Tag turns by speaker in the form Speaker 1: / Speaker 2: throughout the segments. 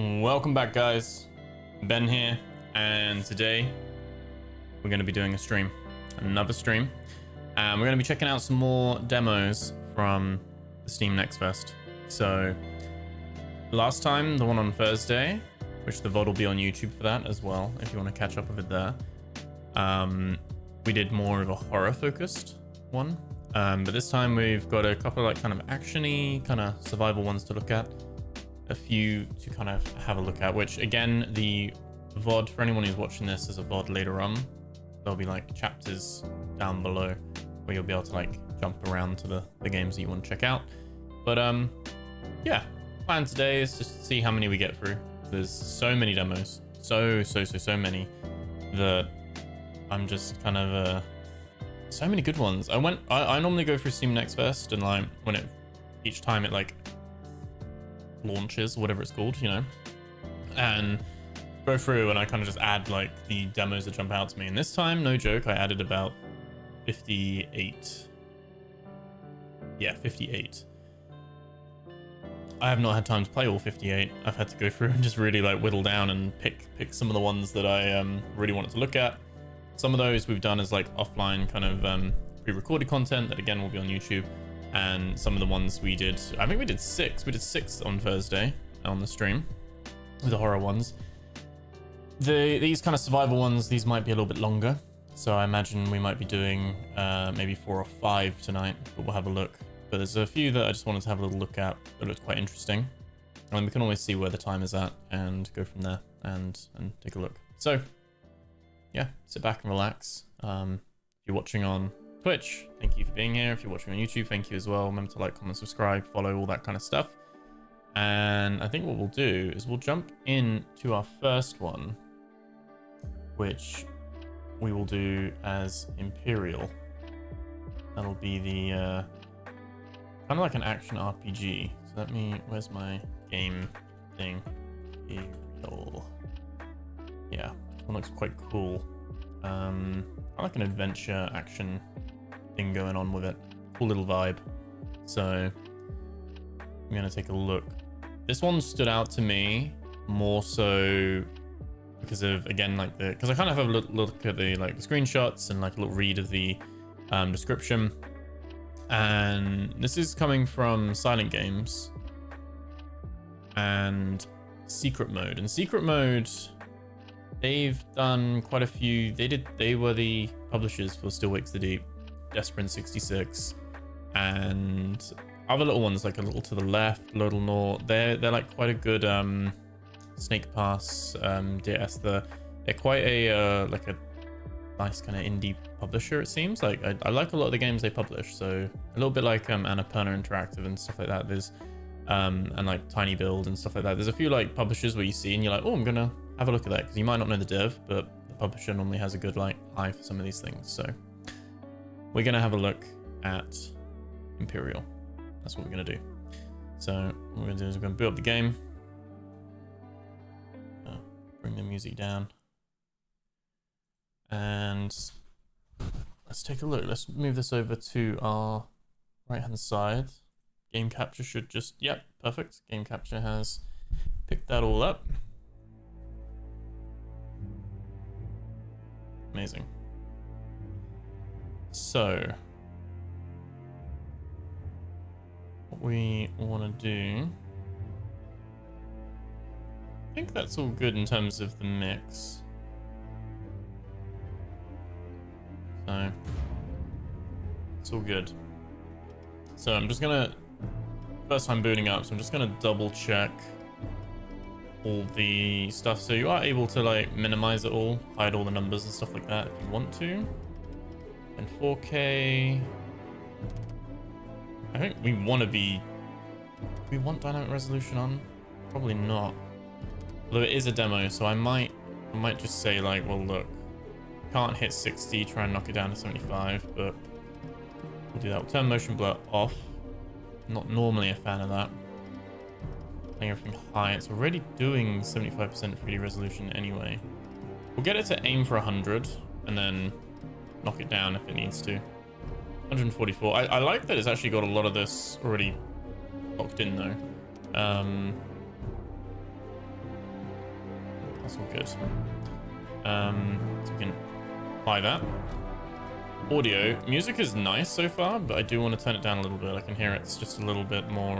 Speaker 1: Welcome back, guys. Ben here, and today we're going to be doing another stream, and we're going to be checking out some more demos from the Steam NextFest. So last time, the one on Thursday, which the VOD will be on YouTube for that as well, if you want to catch up with it there, we did more of a horror focused one, but this time we've got a couple of like kind of actiony kind of survival ones to look at, a few to kind of have a look at, which again, the VOD, for anyone who's watching this as a VOD later on, there'll be like chapters down below where you'll be able to like jump around to the games that you want to check out. But yeah, plan today is just to see how many we get through. There's so many demos, so many, that I'm just kind of so many good ones. I normally go through Steam NextFest, and like when each time it like launches, whatever it's called, you know, and go through and I kind of just add like the demos that jump out to me. And this time, no joke, I added about 58. Yeah, 58. I have not had time to play all 58. I've had to go through and just really like whittle down and pick some of the ones that I really wanted to look at. Some of those we've done as like offline kind of pre-recorded content that again will be on YouTube. And some of the ones we did, I think we did 6. We did 6 on Thursday on the stream with the horror ones. These kind of survival ones, these might be a little bit longer. So I imagine we might be doing maybe 4 or 5 tonight, but we'll have a look. But there's a few that I just wanted to have a little look at that looked quite interesting. And we can always see where the time is at and go from there and take a look. So yeah, sit back and relax. If you're watching on Twitch, thank you for being here. If you're watching on YouTube, thank you as well. Remember to like, comment, subscribe, follow, all that kind of stuff. And I think what we'll do is we'll jump into our first one, which we will do as Empyreal. That'll be the kind of like an action RPG. So where's my game thing? Empyreal. Yeah, this one looks quite cool. I like an adventure action thing going on with it. Cool little vibe. So I'm gonna take a look. This one stood out to me more so because of, again, like because I kind of have a look at the like the screenshots and like a little read of the description. And this is coming from Silent Games and Secret Mode. And Secret Mode, they've done quite a few. They were the publishers for Still Wakes the Deep, Desperate 66, and other little ones like a little to the left, little north. They're like quite a good Snake Pass, DS. They're quite a like a nice kind of indie publisher, it seems. Like I like a lot of the games they publish. So a little bit like Annapurna Interactive and stuff like that. There's and like Tiny Build and stuff like that. There's a few like publishers where you see and you're like, oh, I'm gonna have a look at that, because you might not know the dev, but the publisher normally has a good like eye for some of these things. So we're gonna have a look at Empyreal. That's what we're gonna do. So what we're gonna do is we're gonna boot up the game, bring the music down, and let's take a look. Let's move this over to our right hand side. Game capture should just, yep, perfect. Game capture has picked that all up. Amazing. So what we want to do, I think that's all good in terms of the mix. So it's all good. So I'm just gonna, first time booting up, so I'm just gonna double check all the stuff. So you are able to like minimize it all, hide all the numbers and stuff like that if you want to. And 4K, I think we want dynamic resolution on? Probably not. Although it is a demo, so I might just say like, well look, can't hit 60, try and knock it down to 75, but we'll do that. We'll turn motion blur off. Not normally a fan of that. Playing everything high. It's already doing 75% 3D resolution anyway. We'll get it to aim for 100 and then knock it down if it needs to. 144. I like that it's actually got a lot of this already locked in though. That's all good. So we can apply that. Audio. Music is nice so far, but I do want to turn it down a little bit. I can hear it's just a little bit more,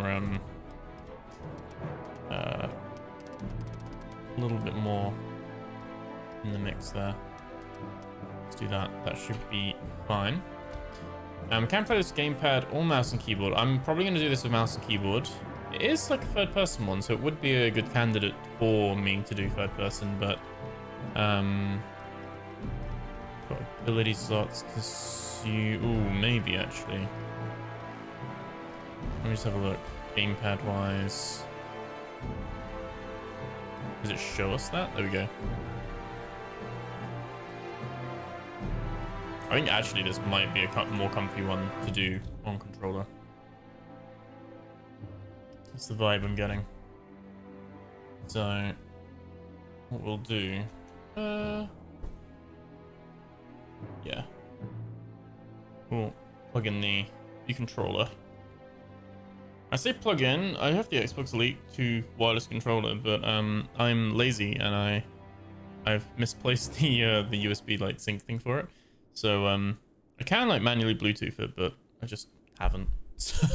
Speaker 1: a little bit more in the mix there. Let's do that. That should be fine. Can play this gamepad or mouse and keyboard. I'm probably going to do this with mouse and keyboard. It is like a third person one, so it would be a good candidate for me to do third person, but got ability slots to see. Ooh, maybe actually. Let me just have a look. Gamepad wise. Does it show us that? There we go. I think actually this might be a more comfy one to do on controller. That's the vibe I'm getting. So, what we'll do... yeah. We'll plug in the controller. I say plug in, I have the Xbox Elite 2 wireless controller, but I'm lazy and I've misplaced the USB like sync thing for it. So I can like manually Bluetooth it, but I just haven't. So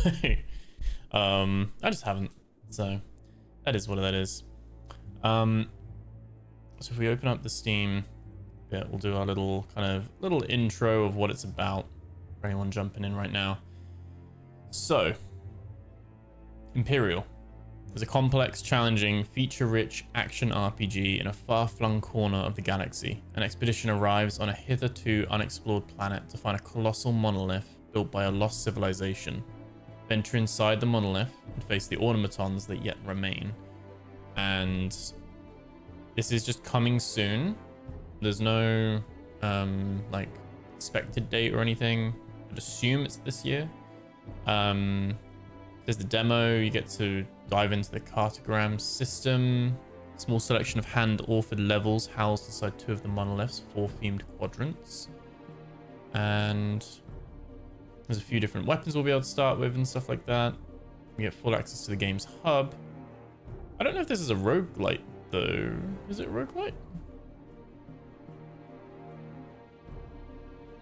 Speaker 1: I just haven't. So that is what that is. So if we open up the Steam bit, we'll do our little intro of what it's about for anyone jumping in right now. So Empyreal is a complex, challenging, feature-rich action RPG in a far-flung corner of the galaxy. An expedition arrives on a hitherto unexplored planet to find a colossal monolith built by a lost civilization. Enter inside the monolith and face the automatons that yet remain. And this is just coming soon. There's no like expected date or anything. I'd assume it's this year. There's the demo. You get to dive into the cartogram system. Small selection of hand-authored levels housed inside 2 of the monoliths, 4 themed quadrants. And there's a few different weapons we'll be able to start with and stuff like that. We get full access to the game's hub. I don't know if this is a roguelite though. Is it roguelite?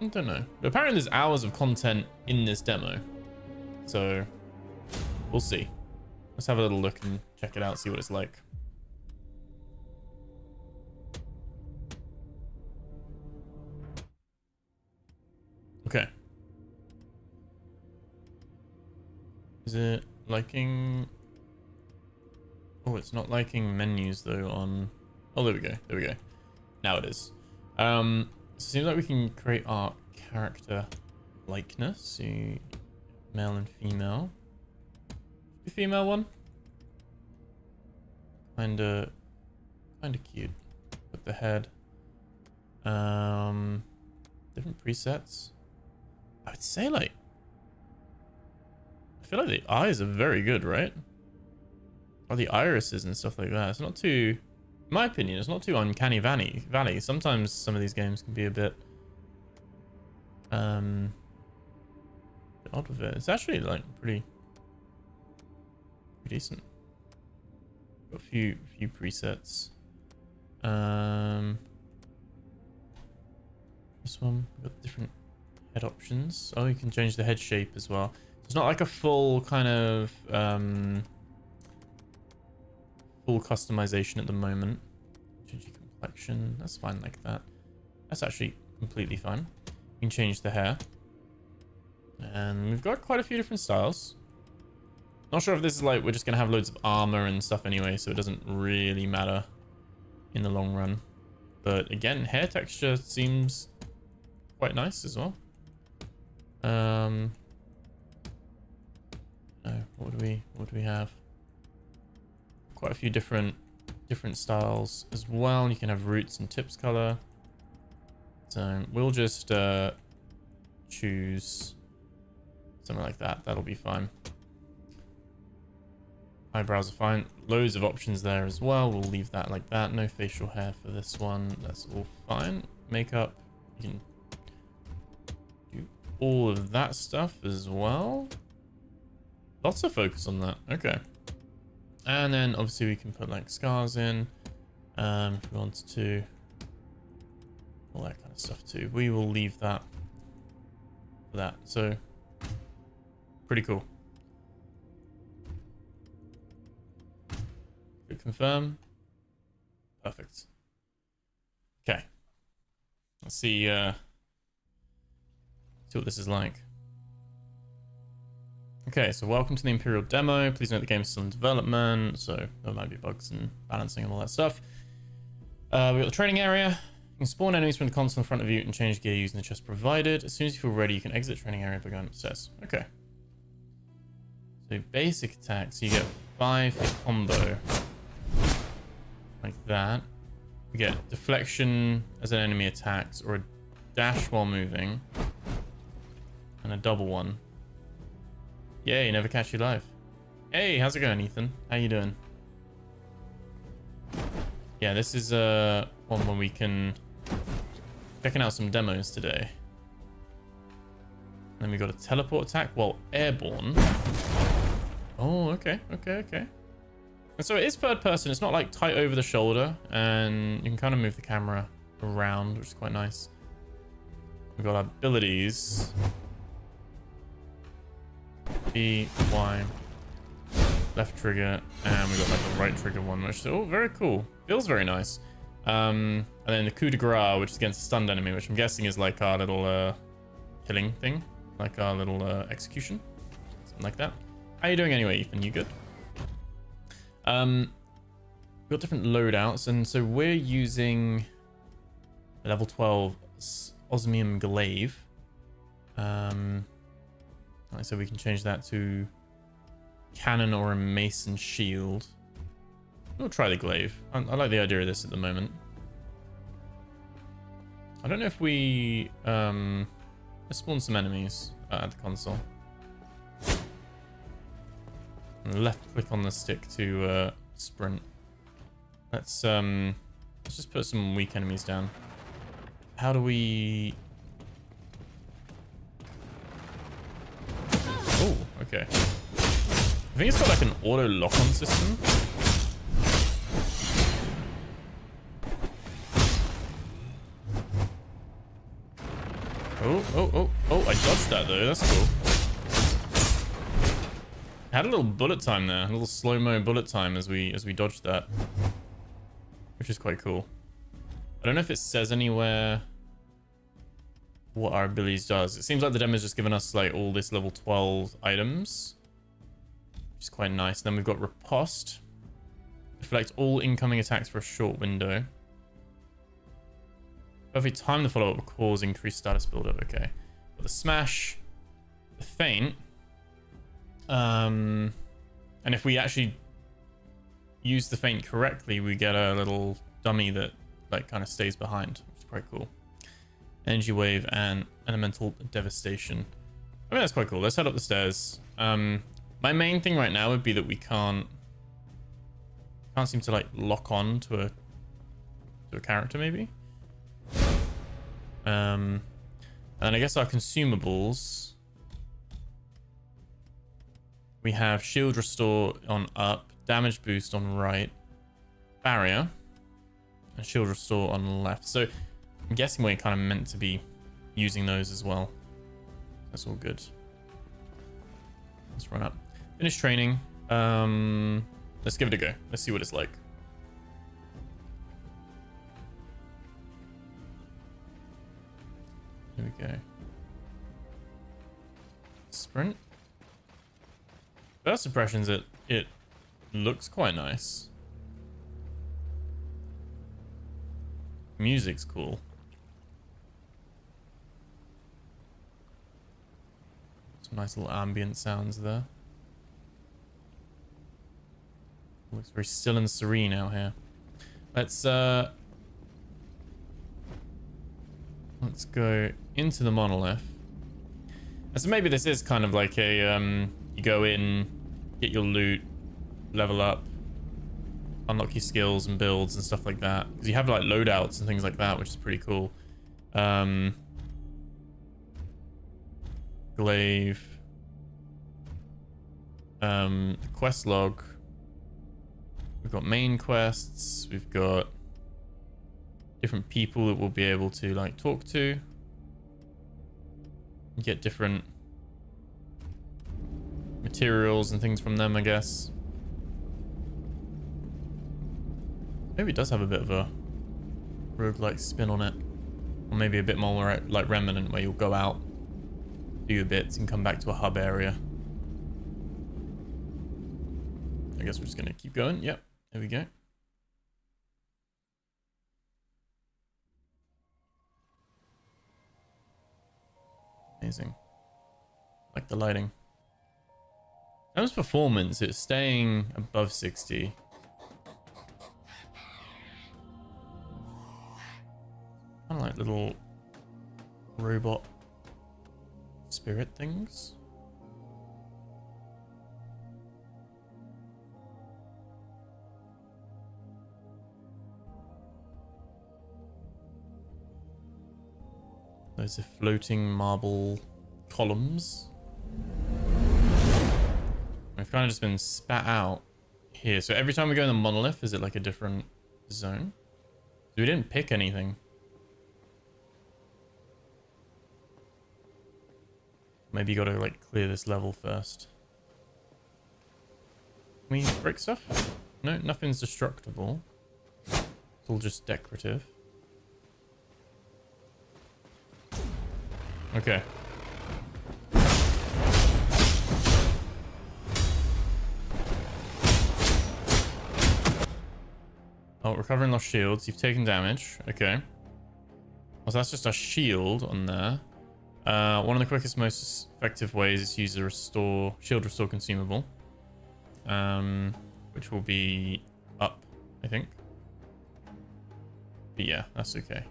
Speaker 1: I don't know. But apparently there's hours of content in this demo. So we'll see. Let's have a little look and check it out, see what it's like. Okay. Is it liking... Oh, it's not liking menus though on... Oh, there we go. There we go. Now it is. So it seems like we can create our character likeness. So male and female. The female one. Kinda cute. With the head. Different presets. I would say like... I feel like the eyes are very good, right? Or the irises and stuff like that. It's not too... In my opinion, it's not too uncanny valley. Sometimes some of these games can be a bit... odd with it. It's actually like pretty decent. Got a few presets. This one, we've got different head options. Oh, you can change the head shape as well. It's not like a full kind of full customization at the moment. Change your complexion. That's fine like that. That's actually completely fine. You can change the hair. And we've got quite a few different styles. Not sure if this is like we're just going to have loads of armor and stuff anyway, so it doesn't really matter in the long run. But again, hair texture seems quite nice as well. What do we have? Quite a few different styles as well. You can have roots and tips color. So we'll just choose something like that. That'll be fine. Eyebrows are fine. Loads of options there as well. We'll leave that like that. No facial hair for this one. That's all fine. Makeup. You can do all of that stuff as well. Lots of focus on that. Okay. And then obviously we can put like scars in. If we want to, all that kind of stuff too. We will leave that for that. So pretty cool. Click confirm. Perfect. Okay. Let's see what this is like. Okay, so welcome to the Empyreal Demo. Please note the game is still in development, so there might be bugs and balancing and all that stuff. We've got the training area. You can spawn enemies from the console in front of you and change gear using the chest provided. As soon as you feel ready, you can exit the training area by going upstairs. Okay. So basic attacks, you get 5 hit combo. Like that. We get deflection as an enemy attacks, or a dash while moving. And a double one. Yay, never catch you live. Hey, how's it going, Ethan? How you doing? Yeah, this is one where we can checking out some demos today. Then we got a teleport attack while airborne. Oh, okay. And so it is third person. It's not like tight over the shoulder, and you can kind of move the camera around, which is quite nice. We've got our abilities. B, Y, left trigger, and we got like a right trigger one, which is very cool. Feels very nice. And then the coup de grace, which is against a stunned enemy, which I'm guessing is like our little killing thing, like our little execution, something like that. How you doing anyway, Ethan? You good? We've got different loadouts, and so we're using a level 12 osmium glaive. So we can change that to cannon or a mason shield. We'll try the glaive. I like the idea of this at the moment. I don't know if we let's spawn some enemies at the console. And left click on the stick to sprint. Let's just put some weak enemies down. How do we? Oh, okay. I think it's got like an auto lock-on system. Oh, I dodged that though. That's cool. Had a little bullet time there, a little slow-mo bullet time as we dodged that, which is quite cool. I don't know if it says anywhere what our abilities does. It seems like the demo's just given us like all this level 12 items, which is quite nice. Then we've got riposte. Deflect all incoming attacks for a short window. Perfect time to follow up will cause increased status buildup. Okay. Got the smash, the feint. And if we actually use the feint correctly, we get a little dummy that like kind of stays behind, which is quite cool. Energy wave and elemental devastation. I mean, that's quite cool. Let's head up the stairs. My main thing right now would be that we can't seem to like lock on to a character maybe. And I guess our consumables. We have shield restore on up, damage boost on right, barrier, and shield restore on left. So I'm guessing we're kind of meant to be using those as well. That's all good. Let's run up. Finish training. Let's give it a go. Let's see what it's like. Here we go. Sprint. First impressions, it looks quite nice. Music's cool. Some nice little ambient sounds there. Looks very still and serene out here. Let's go into the monolith. And so maybe this is kind of like a you go in, get your loot, level up, unlock your skills and builds and stuff like that. Because you have like loadouts and things like that, which is pretty cool. Glaive. Quest log. We've got main quests. We've got different people that we'll be able to like talk to, get different materials and things from them, I guess. Maybe it does have a bit of a roguelike spin on it, or maybe a bit more like Remnant, where you'll go out, do your bits, and come back to a hub area. I guess we're just gonna keep going. Yep, there we go. Amazing. Like the lighting. In terms of performance, it's staying above 60. Kind of like little robot spirit things. Those are floating marble columns. We've kind of just been spat out here. So every time we go in the monolith, is it like a different zone? So we didn't pick anything. Maybe you gotta like clear this level first. Can we break stuff? No, nothing's destructible. It's all just decorative. Okay. Oh, recovering lost shields. You've taken damage. Okay. Oh, so that's just a shield on there. One of the quickest, most effective ways is to use a shield restore consumable. Which will be up, I think. But yeah, that's okay.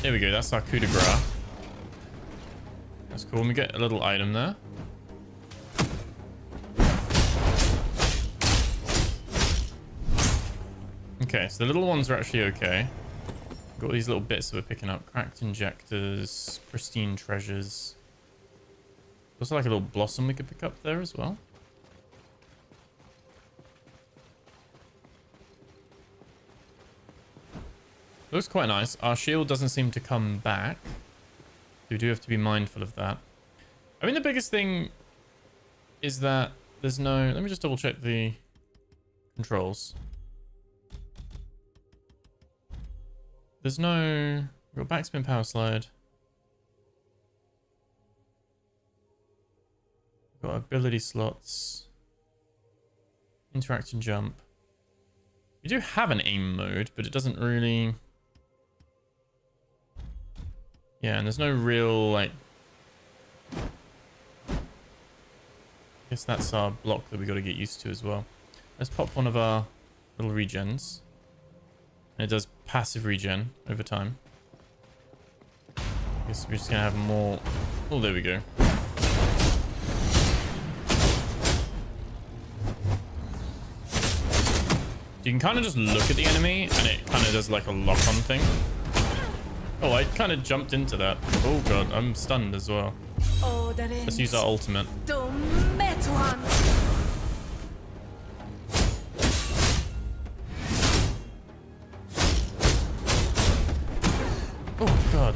Speaker 1: There we go, that's our coup de grace. That's cool, and we get a little item there. Okay, so the little ones are actually okay. Got these little bits that we're picking up. Cracked injectors, pristine treasures. Also like a little blossom we could pick up there as well. Looks quite nice. Our shield doesn't seem to come back. We do have to be mindful of that. I mean, the biggest thing is that there's no... Let me just double check the controls. There's no... We've got backspin, power slide. We've got ability slots. Interact and jump. We do have an aim mode, but it doesn't really... Yeah, and there's no real, like... I guess that's our block that we got to get used to as well. Let's pop one of our little regens. And it does passive regen over time. I guess we're just going to have more... Oh, there we go. You can kind of just look at the enemy and it kind of does like a lock-on thing. Oh, I kind of jumped into that. Oh god, I'm stunned as well. Let's use our ultimate. Oh god.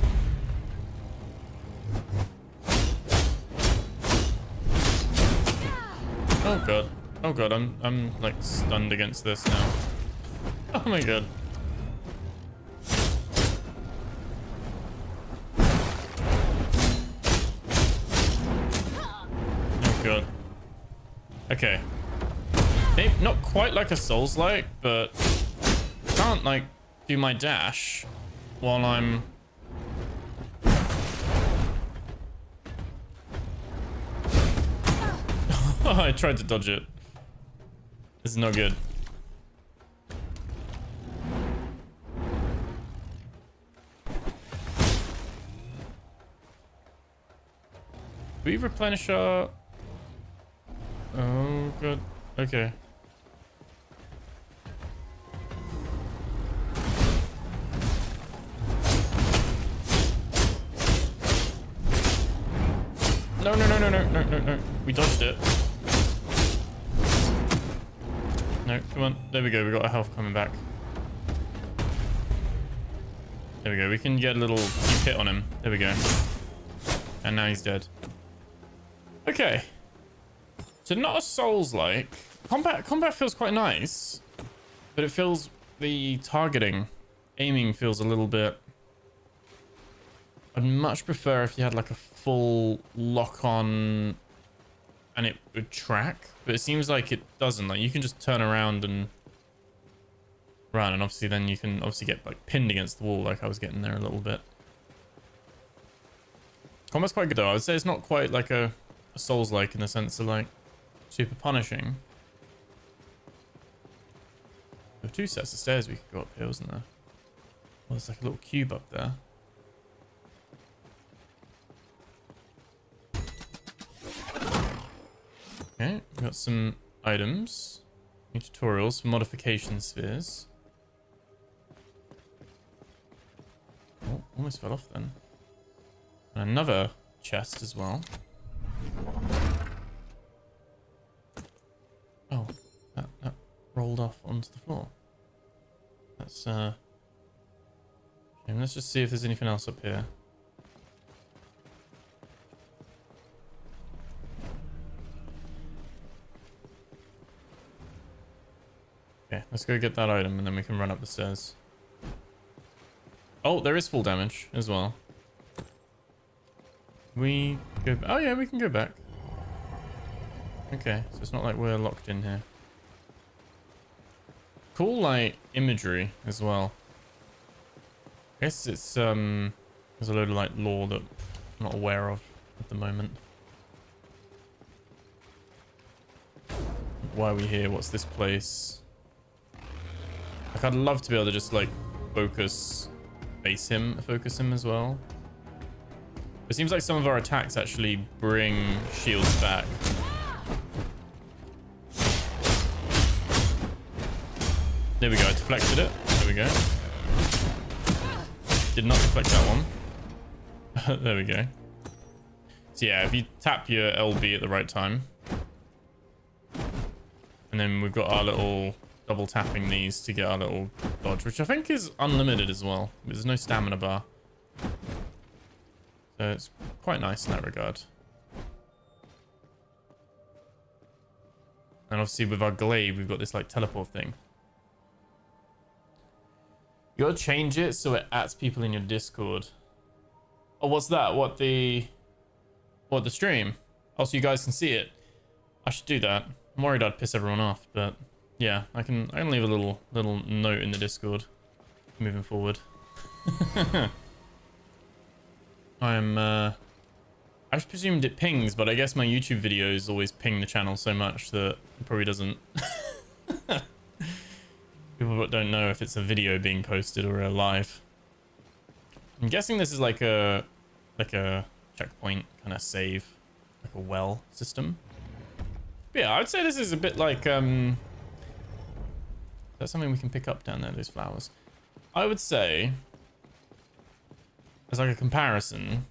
Speaker 1: Oh god. Oh god, I'm like stunned against this now. Oh my god. Oh god. Okay. Maybe not quite like a Souls-like, but I can't like do my dash while I'm... I tried to dodge it. This is not good. We replenish our... Oh, good. Okay. No, no, no, no, no, no, no, no. We dodged it. No, come on. There we go. We got our health coming back. There we go. We can get a little hit on him. There we go. And now he's dead. Okay. So not a Souls-like. Combat feels quite nice. But it feels... the targeting, aiming feels a little bit... I'd much prefer if you had like a full lock-on and it would track. But it seems like it doesn't. Like you can just turn around and run. And obviously then you can obviously get like pinned against the wall like I was getting there a little bit. Combat's quite good though. I would say it's not quite like a Souls-like in the sense of like super punishing. There were 2 sets of stairs we could go up here, wasn't there? Well, there's like a little cube up there. Okay, we've got some items. New tutorials for modification spheres. Oh, almost fell off then. And another chest as well. Oh, that rolled off onto the floor. That's okay, let's just see if there's anything else up here. Okay, let's go get that item and then we can run up the stairs. Oh, there is full damage as well. We go... oh yeah, we can go back. Okay, so it's not like we're locked in here. Cool, like, imagery as well. I guess it's, there's a load of, like, lore that I'm not aware of at the moment. Why are we here? What's this place? Like, I'd love to be able to just, like, focus him as well. It seems like some of our attacks actually bring shields back. There we go, I deflected it. There we go. Did not deflect that one. There we go. So yeah, if you tap your LB at the right time. And then we've got our little double tapping these to get our little dodge, which I think is unlimited as well. There's no stamina bar. So it's quite nice in that regard. And obviously with our glaive, we've got this like teleport thing. You gotta change it so it adds people in your Discord. Oh, what's that? What the stream? Oh, so you guys can see it. I should do that. I'm worried I'd piss everyone off, but yeah, I can leave a little note in the Discord moving forward. I just presumed it pings, but I guess my YouTube videos always ping the channel so much that it probably doesn't. People don't know if it's a video being posted or a live. I'm guessing this is like a checkpoint kind of save, like a well system. But yeah, I would say this is a bit like is that something we can pick up down there, those flowers? I would say, as like a comparison,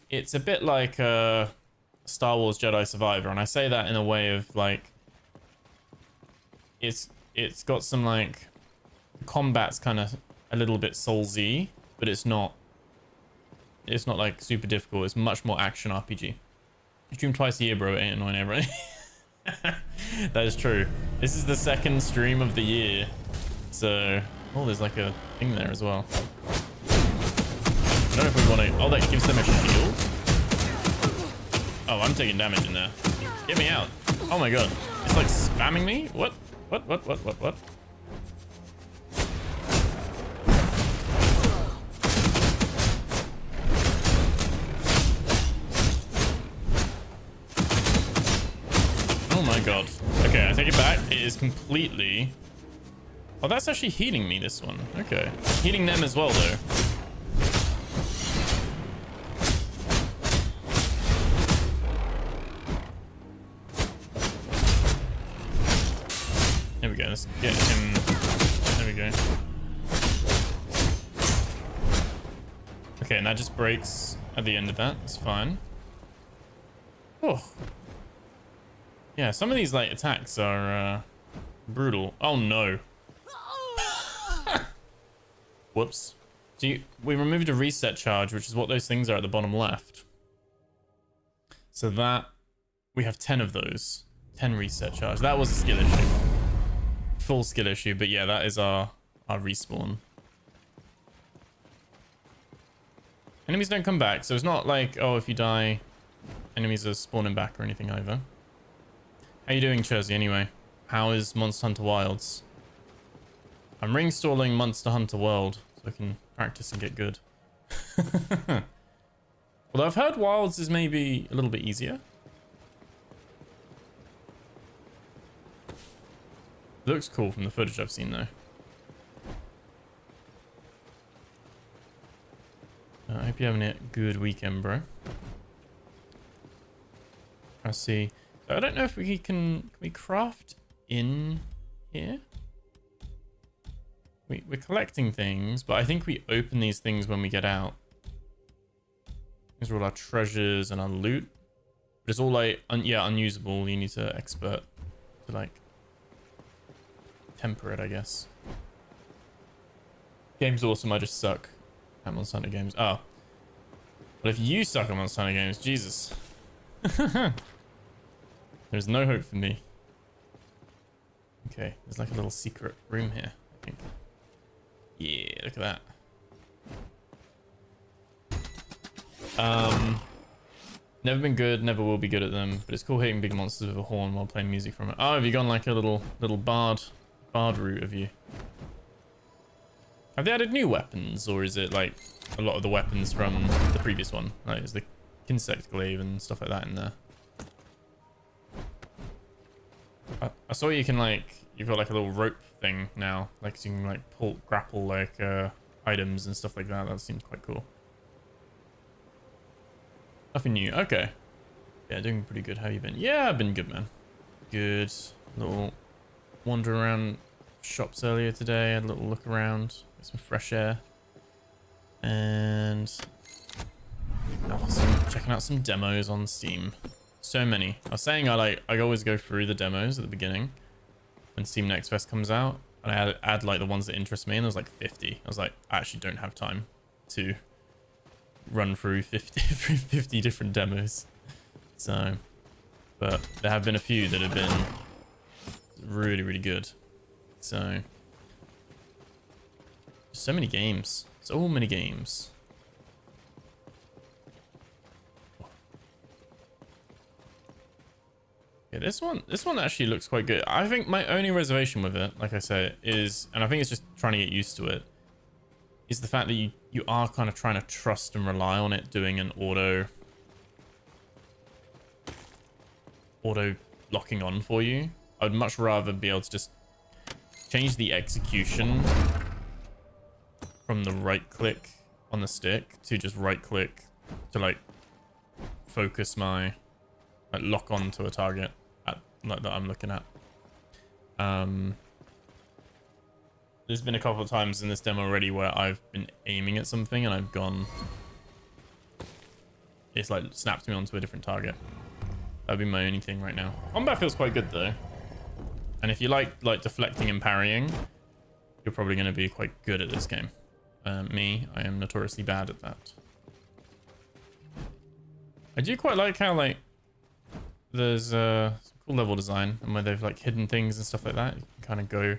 Speaker 1: it's a bit like Star Wars Jedi Survivor, and I say that in a way of like it's got some like combat's kind of a little bit Soulsy, but it's not like super difficult. It's much more action RPG. You stream twice a year, bro. It ain't annoying everybody. That is true. This is the second stream of the year, so oh, there's like a thing there as well. I don't know if we want to... oh, that gives them a shield. Oh, I'm taking damage in there. Get me out. Oh my god. It's like spamming me? What? What? Oh my god. Okay, I take it back. It is completely... oh, that's actually healing me, this one. Okay. Healing them as well, though. There we go. Let's get him. There we go. Okay, and that just breaks at the end of that. It's fine. Oh. Yeah, some of these like attacks are brutal. Oh no. Whoops. So we removed a reset charge, which is what those things are at the bottom left. So that we have 10 of those. 10 reset charge. That was a skill issue. Full skill issue, but yeah, that is our respawn. Enemies don't come back, so it's not like, oh, if you die, enemies are spawning back or anything either. How you doing, Cherzy, anyway? How is Monster Hunter Wilds? I'm ring stalling Monster Hunter World so I can practice and get good. Although I've heard Wilds is maybe a little bit easier. Looks cool from the footage I've seen though. I hope you're having a good weekend, bro. I see. So I don't know if we can we craft in here? We're collecting things, but I think we open these things when we get out. These are all our treasures and our loot. But it's all like, yeah, unusable. You need to expert to like temper it, I guess. Game's awesome. I just suck at Monster Hunter games. Oh. But if you suck at Monster Hunter games, Jesus. There's no hope for me. Okay, there's like a little secret room here, I think. Yeah, look at that. Never been good, never will be good at them, but it's cool hitting big monsters with a horn while playing music from it. Oh, have you gone like a little bard route, have you? Have they added new weapons, or is it like a lot of the weapons from the previous one? Like, is the insect glaive and stuff like that in there? I saw you can like, you've got like a little rope thing now, like so you can like grapple like items and stuff like that. That seems quite cool. Nothing new. Okay. Yeah, doing pretty good. How you been? Yeah, I've been good, man. Good. Little wander around shops earlier today. Had a little look around, get some fresh air, and checking out some demos on Steam. So many. I was saying I always go through the demos at the beginning when Steam NextFest comes out, and I add like the ones that interest me, and there's like 50. I was like, I actually don't have time to run through 50 different demos. So, but there have been a few that have been really, really good. So many games. So many games. Yeah, this one actually looks quite good. I think my only reservation with it, like I said, is, and I think it's just trying to get used to it, is the fact that you are kind of trying to trust and rely on it doing an auto locking on for you. I would much rather be able to just change the execution from the right click on the stick to just right click to like focus my like lock on to a target like that I'm looking at. There's been a couple of times in this demo already where I've been aiming at something and I've gone, it's like snapped me onto a different target. That'd be my only thing right now. Combat feels quite good though, and if you like deflecting and parrying, you're probably going to be quite good at this game. Me, I am notoriously bad at that. I do quite like how like there's some cool level design and where they've like hidden things and stuff like that. You can kind of go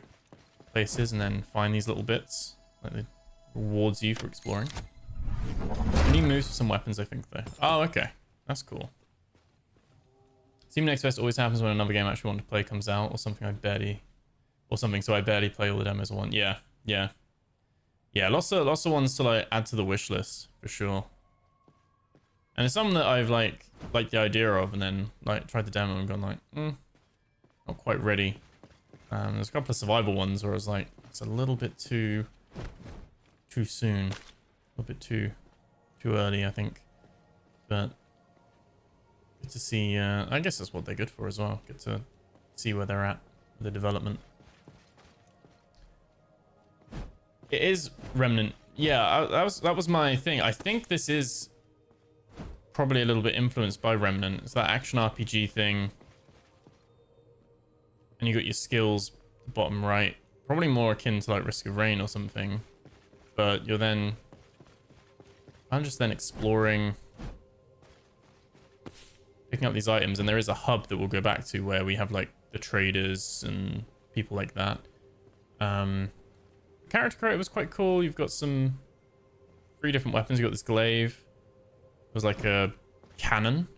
Speaker 1: places and then find these little bits. Like it rewards you for exploring. New moves for some weapons, I think, though. Oh, okay. That's cool. Steam NextFest always happens when another game I actually want to play comes out, or something so I barely play all the demos I want. Yeah. Lots of ones to like add to the wish list for sure. And it's some that I've liked the idea of, and then like tried the demo and gone like, not quite ready. There's a couple of survival ones where I was like, it's a little bit too soon, a little bit too early, I think. But good to see. I guess that's what they're good for as well. Good to see where they're at with the development. It is Remnant. Yeah, that was my thing. I think this is probably a little bit influenced by Remnant. It's that action RPG thing. And you got your skills bottom right. Probably more akin to like Risk of Rain or something. But you're then... I'm just then exploring... picking up these items, and there is a hub that we'll go back to where we have like the traders and people like that. Character creator was quite cool. You've got some 3 different weapons. You got this glaive. It was like a cannon,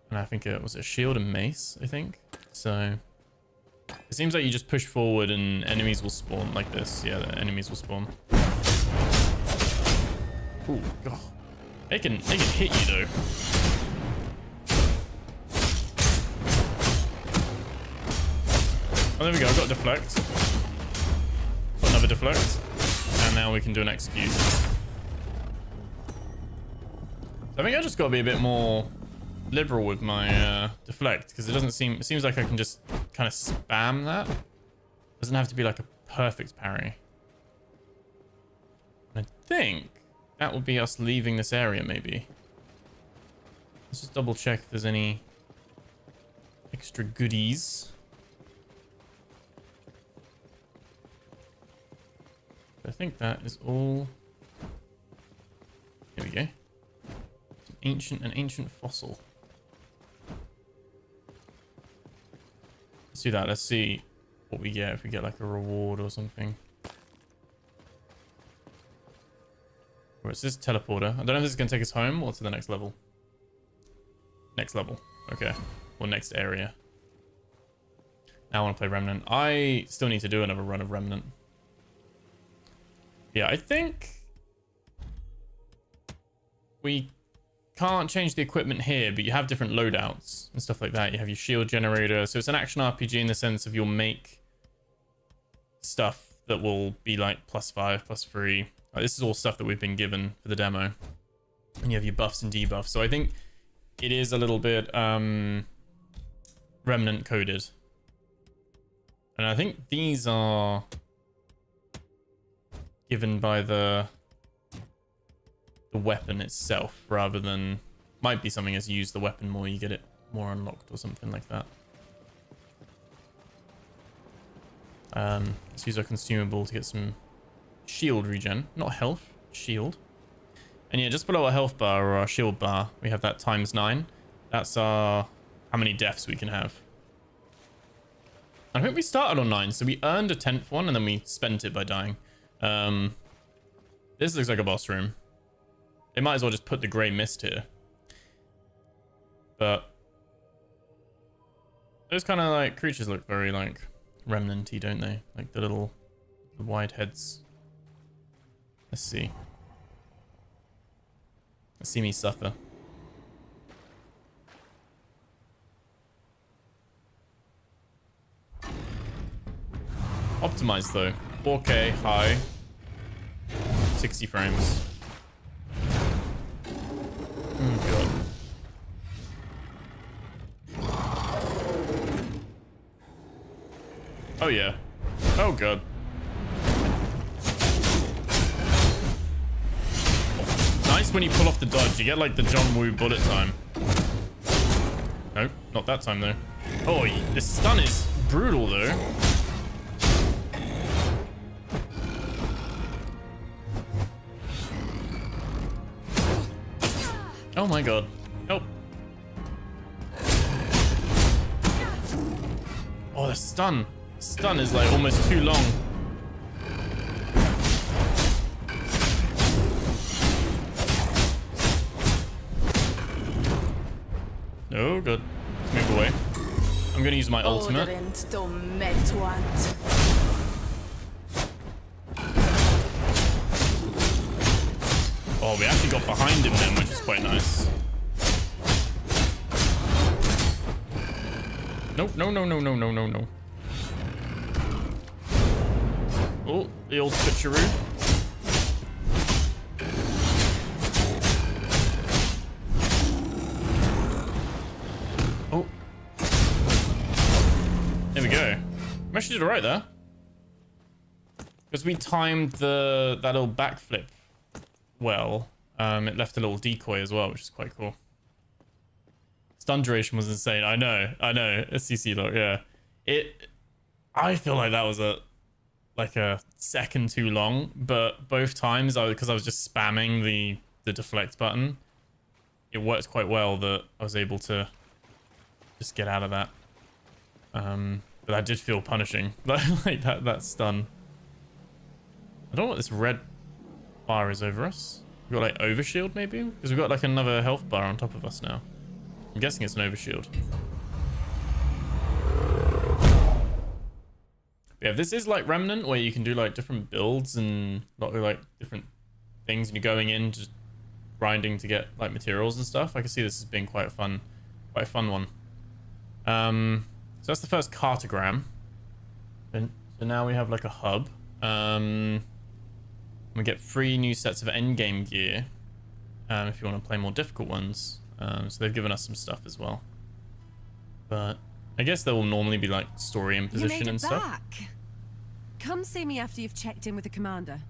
Speaker 1: and I think it was a shield and mace, I think. So it seems like you just push forward and enemies will spawn like this. Yeah, the enemies will spawn. Oh god, they can hit you though. Oh, there we go. I've got deflect. Got another deflect. And now we can do an execute. So I think I just got to be a bit more liberal with my deflect, because it seems like I can just kind of spam that. Doesn't have to be like a perfect parry. And I think that will be us leaving this area, maybe. Let's just double check if there's any extra goodies. I think that is all. Here we go. An ancient fossil. Let's do that. Let's see what we get if we get like a reward or something. Or it's this teleporter. I don't know if this is going to take us home or to the next level. Next level. Okay. Or next area. Now I want to play Remnant. I still need to do another run of Remnant. Yeah, I think we can't change the equipment here, but you have different loadouts and stuff like that. You have your shield generator. So it's an action RPG in the sense of you'll make stuff that will be like +5, +3. Like, this is all stuff that we've been given for the demo. And you have your buffs and debuffs. So I think it is a little bit Remnant coded. And I think these are given by the weapon itself, rather than, might be something as you use the weapon more, you get it more unlocked or something like that. Let's use our consumable to get some shield regen, not health, shield. And yeah, just below our health bar or our shield bar, we have that ×9. That's our how many deaths we can have. I think we started on 9, so we earned a 10th one and then we spent it by dying. This looks like a boss room. They might as well just put the grey mist here. But those kind of like creatures look very like Remnant-y, don't they? Like the wide heads. Let's see. Let's see me suffer. Optimized though. 4K high. 60 frames. Oh god. Oh yeah. Oh god. Nice when you pull off the dodge. You get like the John Woo bullet time. Nope, not that time though. Oh, the stun is brutal though. Oh my god. Help. Oh, the stun. The stun is like almost too long. Oh, good. Let's move away. I'm gonna use my ultimate. Oh, we actually got behind him then, which is quite nice. Nope, no. Oh, the old switcheroo. Oh. There we go. We actually did alright there. Because we timed that little backflip well. It left a little decoy as well, which is quite cool. stun duration was insane. I know. A CC lock, yeah. I feel like that was a second too long, but both times because I was just spamming the deflect button, it worked quite well that I was able to just get out of that. But that did feel punishing. Like that stun. I don't know what this red bar is over us. We've got like overshield maybe? Because we've got like another health bar on top of us now. I'm guessing it's an overshield. Yeah, this is like Remnant, where you can do like different builds and like different things, and you're going in just grinding to get like materials and stuff. I can see this as being quite a fun one. So that's the first cartogram. And so now we have like a hub. We get 3 new sets of endgame gear if you want to play more difficult ones. So they've given us some stuff as well. But I guess there will normally be like story and position and stuff.
Speaker 2: Back. Come see me after you've checked in with the commander.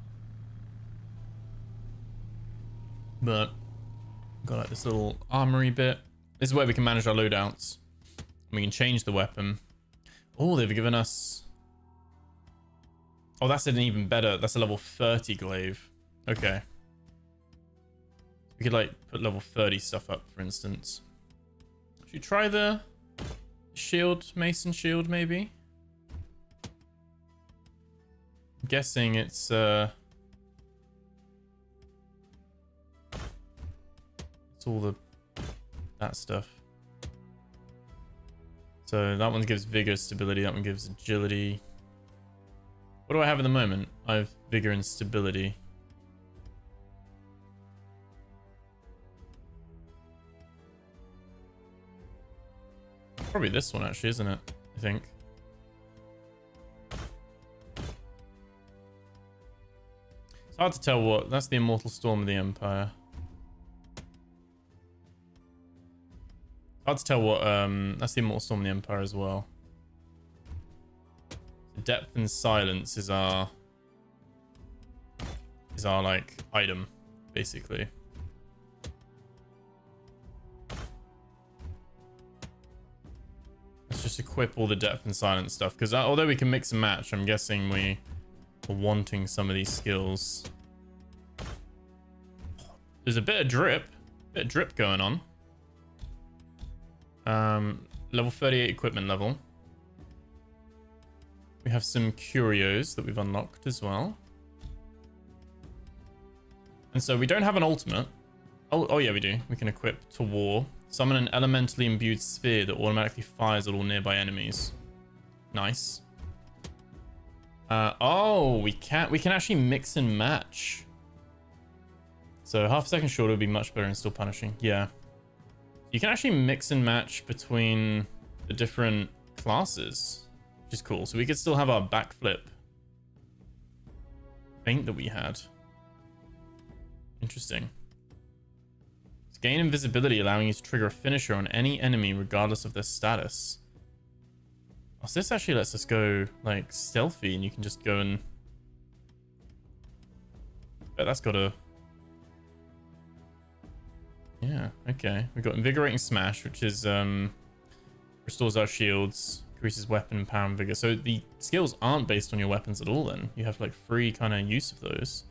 Speaker 1: But got like this little armory bit. This is where we can manage our loadouts. We can change the weapon. Oh, they've given us... Oh, that's an even better... That's a level 30 glaive. Okay. We could like put level 30 stuff up, for instance. Should we try the shield, mason shield, maybe? I'm guessing it's all that stuff. So that one gives vigor, stability. That one gives agility. What do I have at the moment? I have vigor and stability. Probably this one actually, isn't it? I think. It's hard to tell what. That's the Immortal Storm of the Empire. Hard to tell what. That's the Immortal Storm of the Empire as well. Depth and silence is our like item, basically. Let's just equip all the depth and silence stuff, because although we can mix and match, I'm guessing we are wanting some of these skills. There's a bit of drip going on. Level 38 equipment level. We have some curios that we've unlocked as well. And so we don't have an ultimate. Oh yeah, we do. We can equip to war. Summon an elementally imbued sphere that automatically fires at all nearby enemies. Nice. Oh, we can actually mix and match. So half a second shorter would be much better and still punishing. Yeah. You can actually mix and match between the different classes, which is cool. So we could still have our backflip feint that we had. Interesting. Gain invisibility, allowing you to trigger a finisher on any enemy regardless of their status. Oh, so this actually lets us go like stealthy, and you can just go and... Bet that's got a... Yeah, okay. We've got Invigorating Smash, which is restores our shields, increases weapon power and vigor. So the skills aren't based on your weapons at all then. You have like free kind of use of those.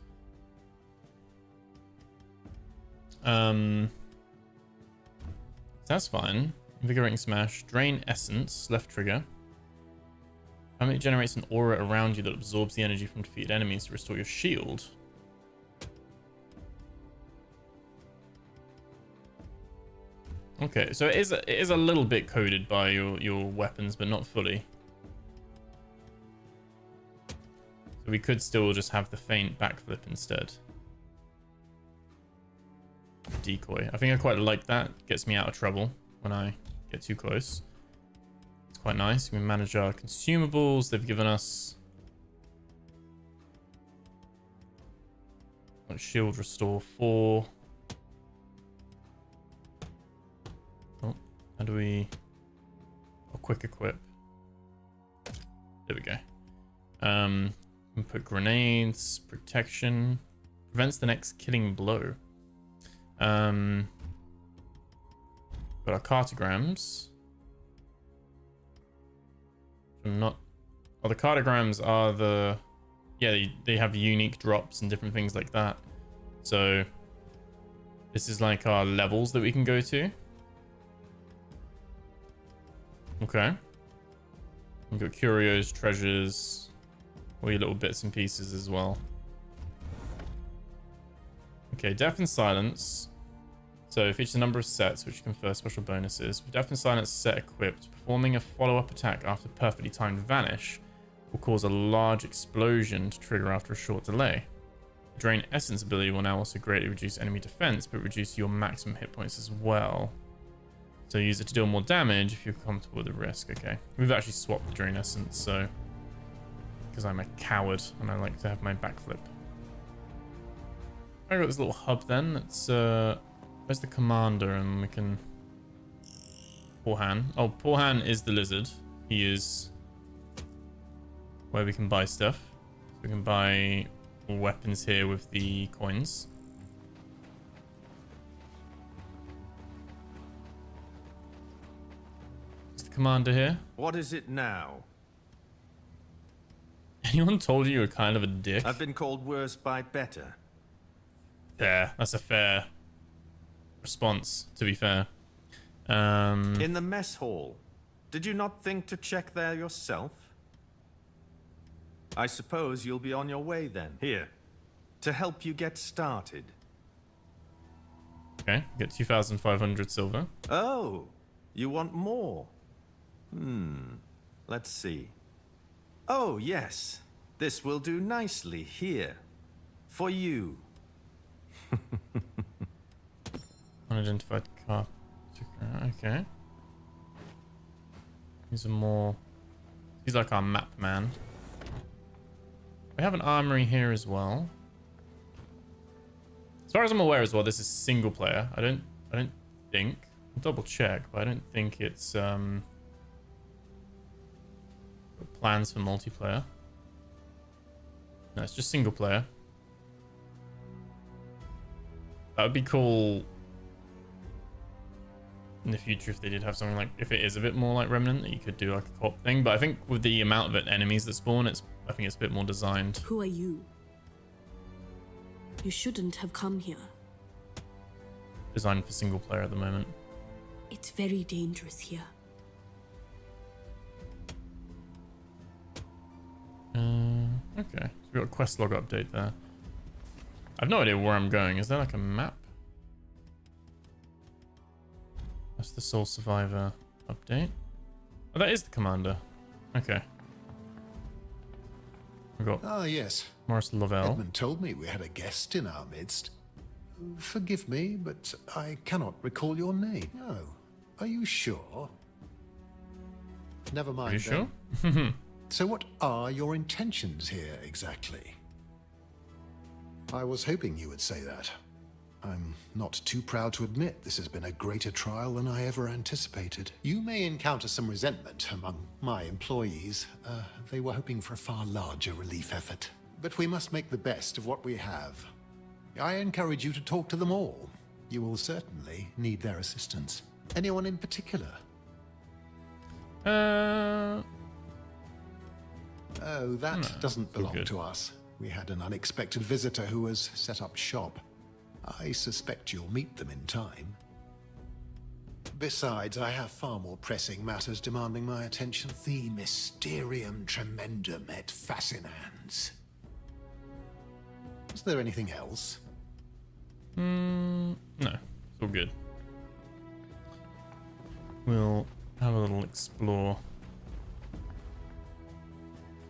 Speaker 1: That's fine. Invigorating Smash. Drain Essence. Left trigger. It generates an aura around you that absorbs the energy from defeated enemies to restore your shield. Okay, so it is a little bit coded by your weapons, but not fully. So we could still just have the feint backflip instead. Decoy. I think I quite like that. Gets me out of trouble when I get too close. It's quite nice. We manage our consumables. They've given us shield restore 4. Oh, how do we... Oh, quick equip. There we go. We put grenades, protection, prevents the next killing blow. Got got our cartograms. I'm not... Oh, the cartograms are the... Yeah, they have unique drops and different things like that. So this is like our levels that we can go to. Okay. We've got curios, treasures, all your little bits and pieces as well. Okay, Death and Silence. So features a number of sets which confer special bonuses. With Death and Silence set equipped, performing a follow-up attack after perfectly timed vanish will cause a large explosion to trigger after a short delay. The Drain Essence ability will now also greatly reduce enemy defense, but reduce your maximum hit points as well. So use it to deal more damage if you're comfortable with the risk. Okay, we've actually swapped the Drain Essence, so because I'm a coward and I like to have my backflip. I got this little hub then. It's where's the commander? And we can Porhan. Oh, Porhan is the lizard. He is where we can buy stuff. So we can buy weapons here with the coins. Is the commander here?
Speaker 3: What is it now?
Speaker 1: Anyone told you were kind of a dick?
Speaker 3: I've been called worse by better.
Speaker 1: Yeah, that's a fair response, to be fair.
Speaker 3: In the mess hall. Did you not think to check there yourself? I suppose you'll be on your way then. Here, to help you get started.
Speaker 1: Okay, get 2,500 silver.
Speaker 3: Oh, you want more? Let's see. Oh, yes. This will do nicely here. For you.
Speaker 1: Unidentified car. Okay. These are more... He's like our map man. We have an armory here as well. As far as I'm aware as well, this is single player. I don't think. I'll double check, but I don't think it's plans for multiplayer. No, it's just single player. That would be cool in the future if they did have something like, if it is a bit more like Remnant, that you could do like a co-op thing. But I think with the amount of enemies that spawn, I think it's a bit more designed.
Speaker 4: Who are you? You shouldn't have come here.
Speaker 1: Designed for single player at the moment.
Speaker 4: It's very dangerous here.
Speaker 1: Okay, so we got a quest log update there. I've no idea where I'm going. Is there like a map? That's the Sole Survivor update. Oh, that is the commander. Okay. We've got
Speaker 5: Ah, yes.
Speaker 1: Morris Lovell.
Speaker 5: Edmund told me we had a guest in our midst. Forgive me, but I cannot recall your name. No. Are you sure? Never mind.
Speaker 1: Are you sure?
Speaker 5: Then. So what are your intentions here exactly? I was hoping you would say that. I'm not too proud to admit this has been a greater trial than I ever anticipated. You may encounter some resentment among my employees. They were hoping for a far larger relief effort. But we must make the best of what we have. I encourage you to talk to them all. You will certainly need their assistance. Anyone in particular? Oh, that doesn't belong to us. We had an unexpected visitor who has set up shop. I suspect you'll meet them in time. Besides, I have far more pressing matters demanding my attention. The Mysterium Tremendum et Fascinans. Is there anything else?
Speaker 1: No, it's all good. We'll have a little explore.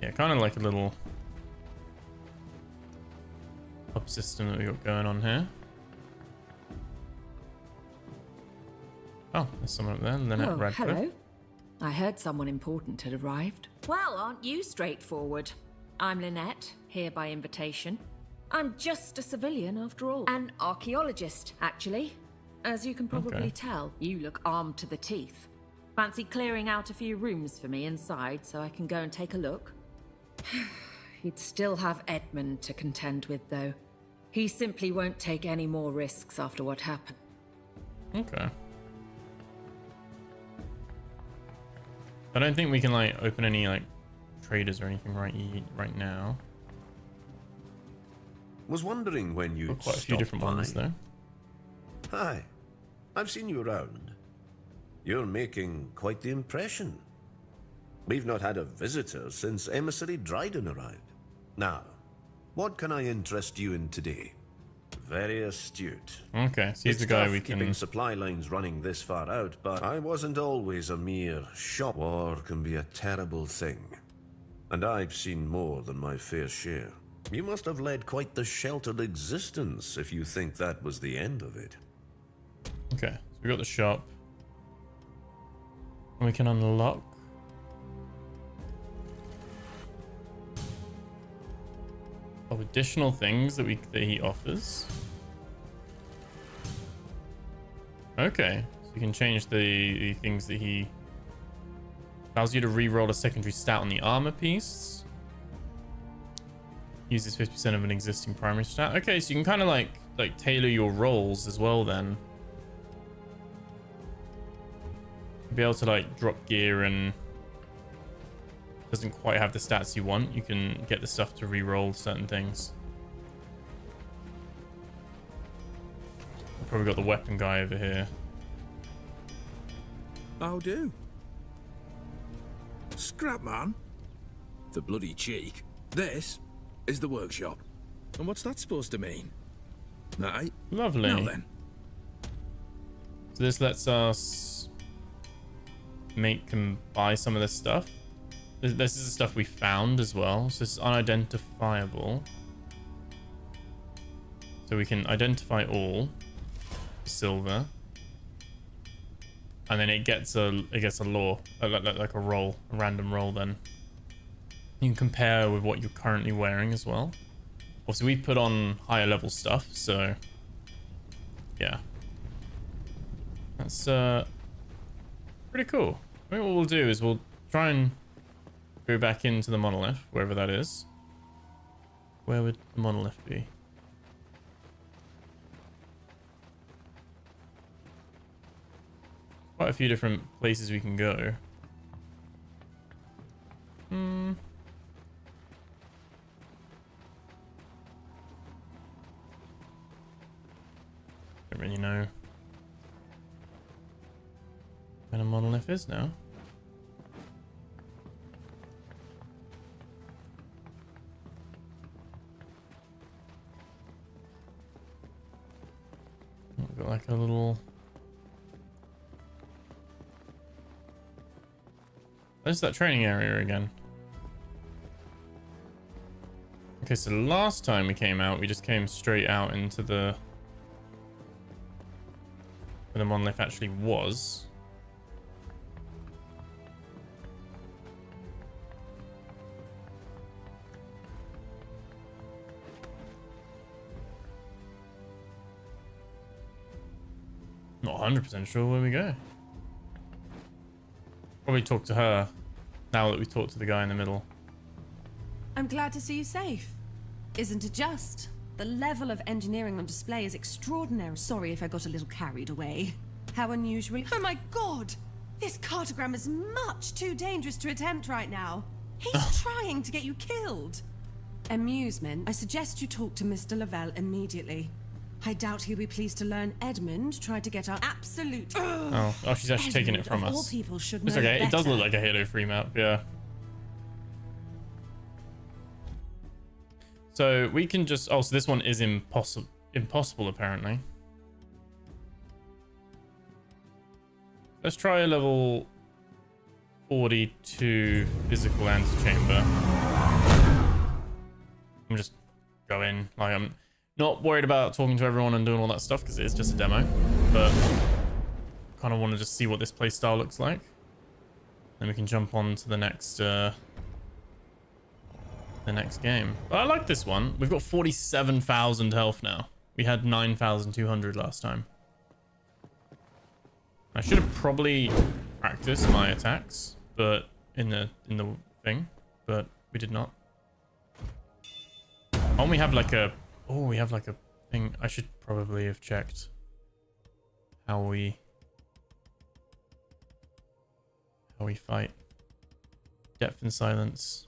Speaker 1: Yeah, kind of like a little hub system that we got going on here. Oh, there's someone up there. Lynette Radcliffe.
Speaker 6: Hello. I heard someone important had arrived. Well, aren't you straightforward? I'm Lynette, here by invitation. I'm just a civilian after all. An archaeologist, actually. As you can probably tell, you look armed to the teeth. Fancy clearing out a few rooms for me inside so I can go and take a look? You'd still have Edmund to contend with, though. He simply won't take any more risks after what happened.
Speaker 1: Okay. I don't think we can like open any like traders or anything right now.
Speaker 7: Was wondering when you'd
Speaker 1: Got quite a few different ones though.
Speaker 7: Hi, I've seen you around. You're making quite the impression. We've not had a visitor since Emissary Dryden arrived. Now, what can I interest you in today? Very astute.
Speaker 1: Okay, so he's
Speaker 7: It's
Speaker 1: the guy
Speaker 7: tough
Speaker 1: we can...
Speaker 7: keeping supply lines running this far out, but I wasn't always a mere shop. War can be a terrible thing. And I've seen more than my fair share. You must have led quite the sheltered existence if you think that was the end of it.
Speaker 1: Okay, so we got the shop. And we can unlock. Of additional things that he offers. Okay, so you can change the things that he allows you to re-roll a secondary stat on the armor piece. Uses 50% of an existing primary stat. Okay, so you can kind of like tailor your rolls as well then. Be able to like drop gear and doesn't quite have the stats you want. You can get the stuff to re-roll certain things. Probably got the weapon guy over here.
Speaker 8: How do? Scrap man? The bloody cheek. This is the workshop. And what's that supposed to mean? Aye.
Speaker 1: Lovely.
Speaker 8: Now then.
Speaker 1: So this lets us make and buy some of this stuff. This is the stuff we found as well. So this is unidentifiable. So we can identify all. Silver. And then it gets a law, like a roll, a random roll then. You can compare with what you're currently wearing as well. Also, we put on higher level stuff, so yeah. That's pretty cool. I think what we'll do is we'll try and go back into the monolith, wherever that is. Where would the monolith be? Quite a few different places we can go. Don't really know where the monolith is now. We've got like a little... There's that training area again. Okay, so last time we came out, we just came straight out into the... where the monolith actually was. Not 100% sure where we go. Probably talk to her now that we talked to the guy in the middle.
Speaker 2: I'm glad to see you safe. Isn't it just? The level of engineering on display is extraordinary. Sorry if I got a little carried away. How unusual. Oh my god! This cartogram is much too dangerous to attempt right now. He's trying to get you killed. Amusement. I suggest you talk to Mr. Lavelle immediately. I doubt he'll be pleased to learn Edmund tried to get our absolute...
Speaker 1: Oh, she's actually taking it from
Speaker 2: of
Speaker 1: us.
Speaker 2: all people should
Speaker 1: It's
Speaker 2: know
Speaker 1: okay. It does
Speaker 2: better.
Speaker 1: look like a Halo 3 map, yeah. So we can just... Oh, so this one is impossible apparently. Let's try a level 42 physical antechamber. I'm just go in. Like, I'm not worried about talking to everyone and doing all that stuff because it is just a demo, but kind of want to just see what this playstyle looks like. Then we can jump on to the next game. But I like this one. We've got 47,000 health now. We had 9,200 last time. I should have probably practiced my attacks, but in the thing, but we did not. Oh, we have like a thing. I should probably have checked how we fight. Depth and silence.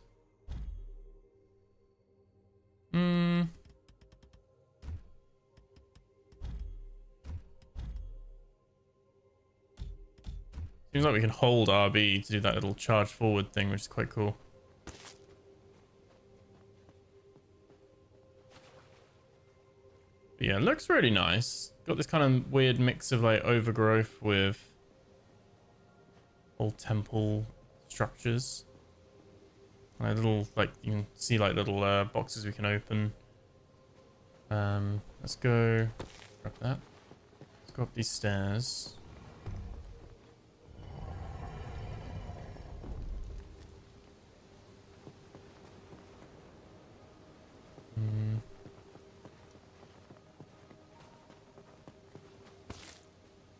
Speaker 1: Seems like we can hold RB to do that little charge forward thing, which is quite cool. But yeah, it looks really nice. Got this kind of weird mix of like overgrowth with old temple structures. And a little, like, you can see like little boxes we can open. Let's go grab that. Let's go up these stairs.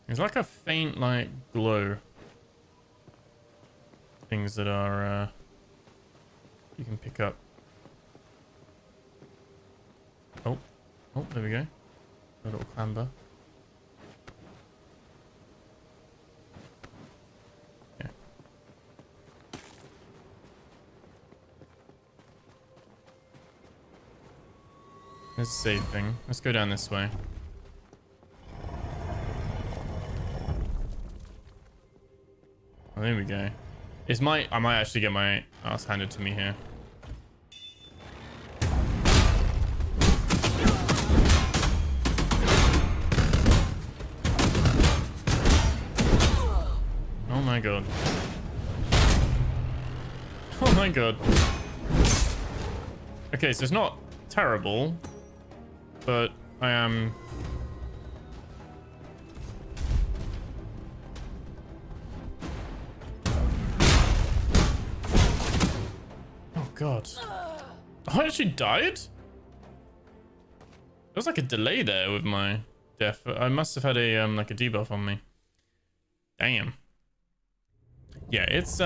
Speaker 1: There's like a faint like glow. Things that are you can pick up. Oh, there we go. A little clamber. Yeah. There's a save thing. Let's go down this way. Oh, there we go. I might actually get my ass handed to me here. Oh my god. Oh my god. Okay, so it's not terrible, but I am... God. I actually died? There was like a delay there with my death. I must have had a like a debuff on me. Damn. Yeah, it's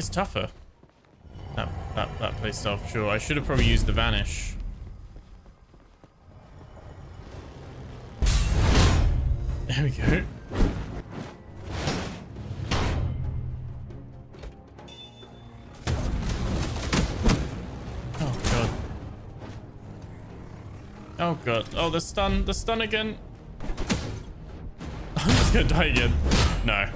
Speaker 1: tougher. That playstyle for sure. I should have probably used the vanish. There we go. Oh god. Oh, the stun again. I'm just gonna die again. No.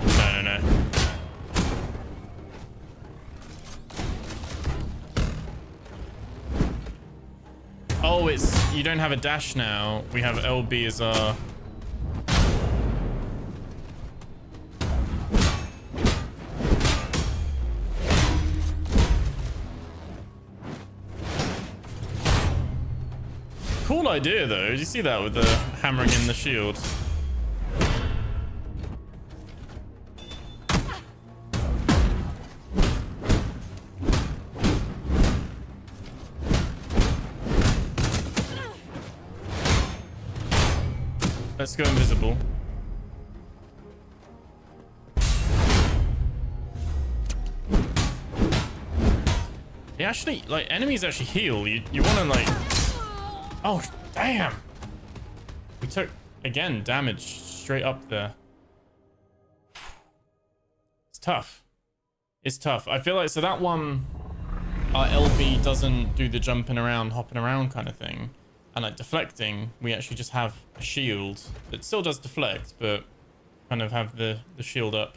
Speaker 1: Oh, you don't have a dash now. We have LB as our... Cool idea though. Did you see that with the hammering in the shield? Let's go invisible. Yeah, actually, like, enemies actually heal. You want to like... Oh, damn. We took, again, damage straight up there. It's tough. It's tough. I feel like, so that one, our LB doesn't do the jumping around, hopping around kind of thing. And like deflecting, we actually just have a shield that still does deflect, but kind of have the shield up.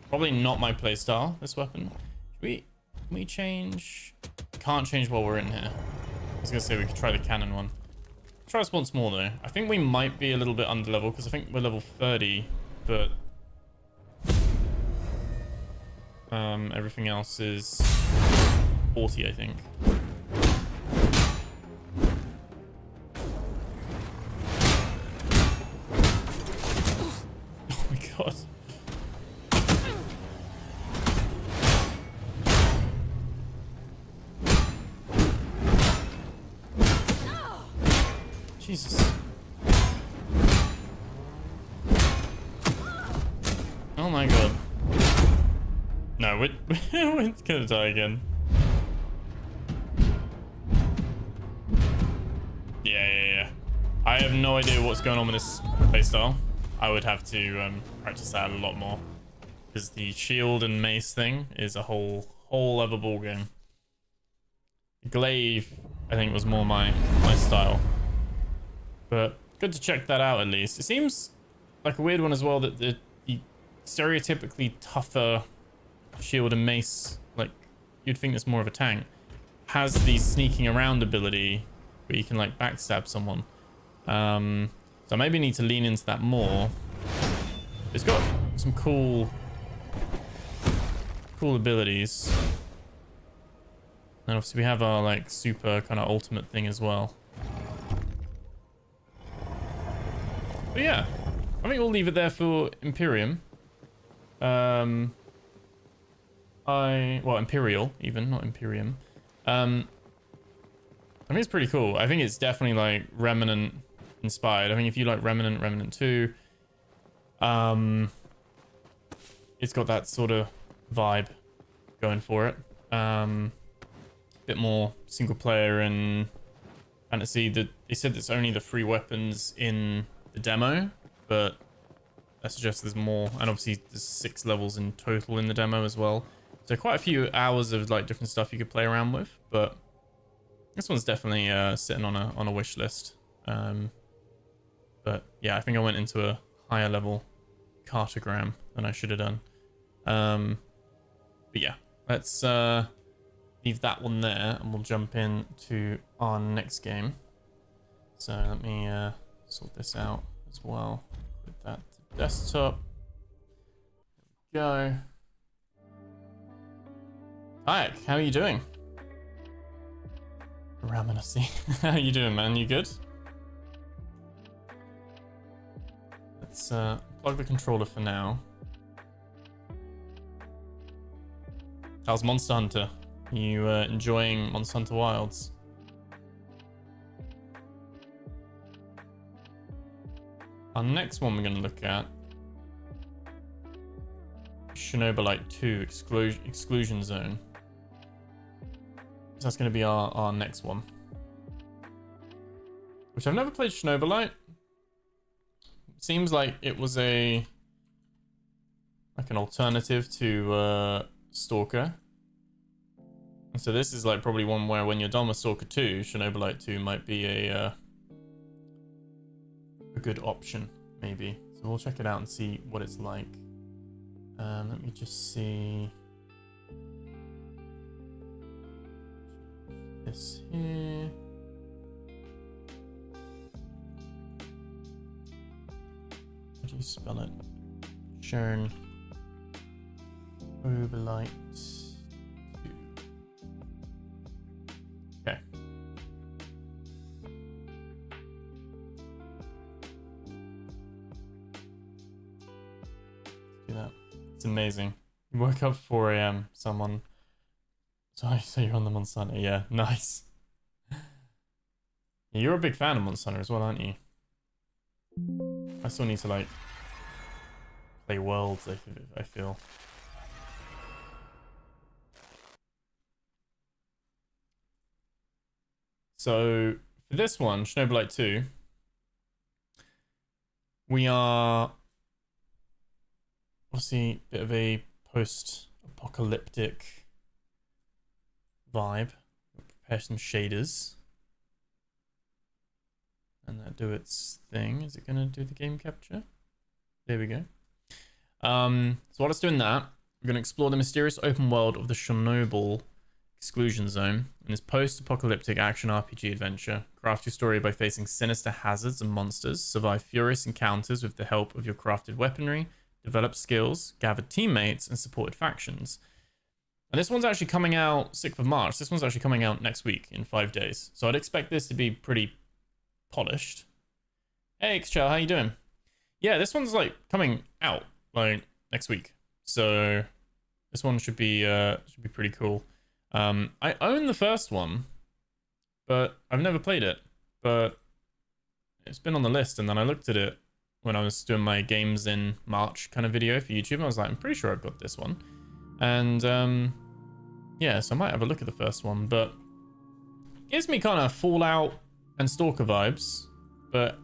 Speaker 1: Probably not my playstyle, this weapon. Can we change? Can't change while we're in here. I was gonna say we could try the cannon one. Try this once more though. I think we might be a little bit under level because I think we're level 30, but everything else is 40, I think. Oh my god. Jesus. Oh my god. No, we're gonna die again. Yeah. I have no idea what's going on with this playstyle. I would have to practice that a lot more, because the shield and mace thing is a whole other ball game. Glaive, I think, was more my style, but good to check that out at least. It seems like a weird one as well that the stereotypically tougher shield and mace, like you'd think it's more of a tank, has the sneaking around ability where you can like backstab someone. So I maybe need to lean into that more. It's got some cool abilities. And obviously we have our like super kind of ultimate thing as well. But yeah, I think we'll leave it there for Imperium. Imperial even, not Imperium. I think it's pretty cool. I think it's definitely like Remnant inspired. I think if you like Remnant 2, it's got that sort of vibe going for it. Bit more single player and fantasy. That they said there's only the 3 weapons in the demo, but that suggests there's more, and obviously there's 6 levels in total in the demo as well. So quite a few hours of like different stuff you could play around with, but this one's definitely sitting on a wish list. But yeah, I think I went into a higher level cartogram than I should have done. But yeah, let's leave that one there and we'll jump into our next game. So let me sort this out as well. Put that to desktop. There we go. Hi, how are you doing? Ramanacy. How are you doing, man? You good? Let's plug the controller for now. How's Monster Hunter? You enjoying Monster Hunter Wilds? Our next one we're going to look at, Chernobylite 2 Exclusion Zone. So that's going to be our next one. Which I've never played Chernobylite. Seems like it was like an alternative to Stalker. And so this is like probably one where when you're done with Stalker 2, Chernobylite 2 might be a good option, maybe. So we'll check it out and see what it's like. Let me just see this here. How do you spell it? Chernobylite 2. Okay. Do that. It's amazing. You woke up 4 AM, someone. Sorry, so you're on the Monster Hunter. Yeah, nice. Yeah, you're a big fan of Monster Hunter as well, aren't you? I still need to like play Worlds, I feel. So for this one, Chernobylite 2, we are obviously a bit of a post-apocalyptic vibe. We'll prepare some shaders. And that do its thing. Is it going to do the game capture? There we go. So while it's doing that, we're going to explore the mysterious open world of the Chernobyl Exclusion Zone in this post-apocalyptic action RPG adventure. Craft your story by facing sinister hazards and monsters, survive furious encounters with the help of your crafted weaponry, develop skills, gather teammates, and supported factions. And this one's actually coming out 6th of March. This one's actually coming out next week in 5 days. So I'd expect this to be pretty polished. Hey, Xchel, how you doing? Yeah, this one's like coming out like next week. So this one should be pretty cool. I own the first one, but I've never played it. But it's been on the list, and then I looked at it when I was doing my games in March kind of video for YouTube. I was like, I'm pretty sure I've got this one. And yeah, so I might have a look at the first one, but it gives me kind of Fallout and Stalker vibes, but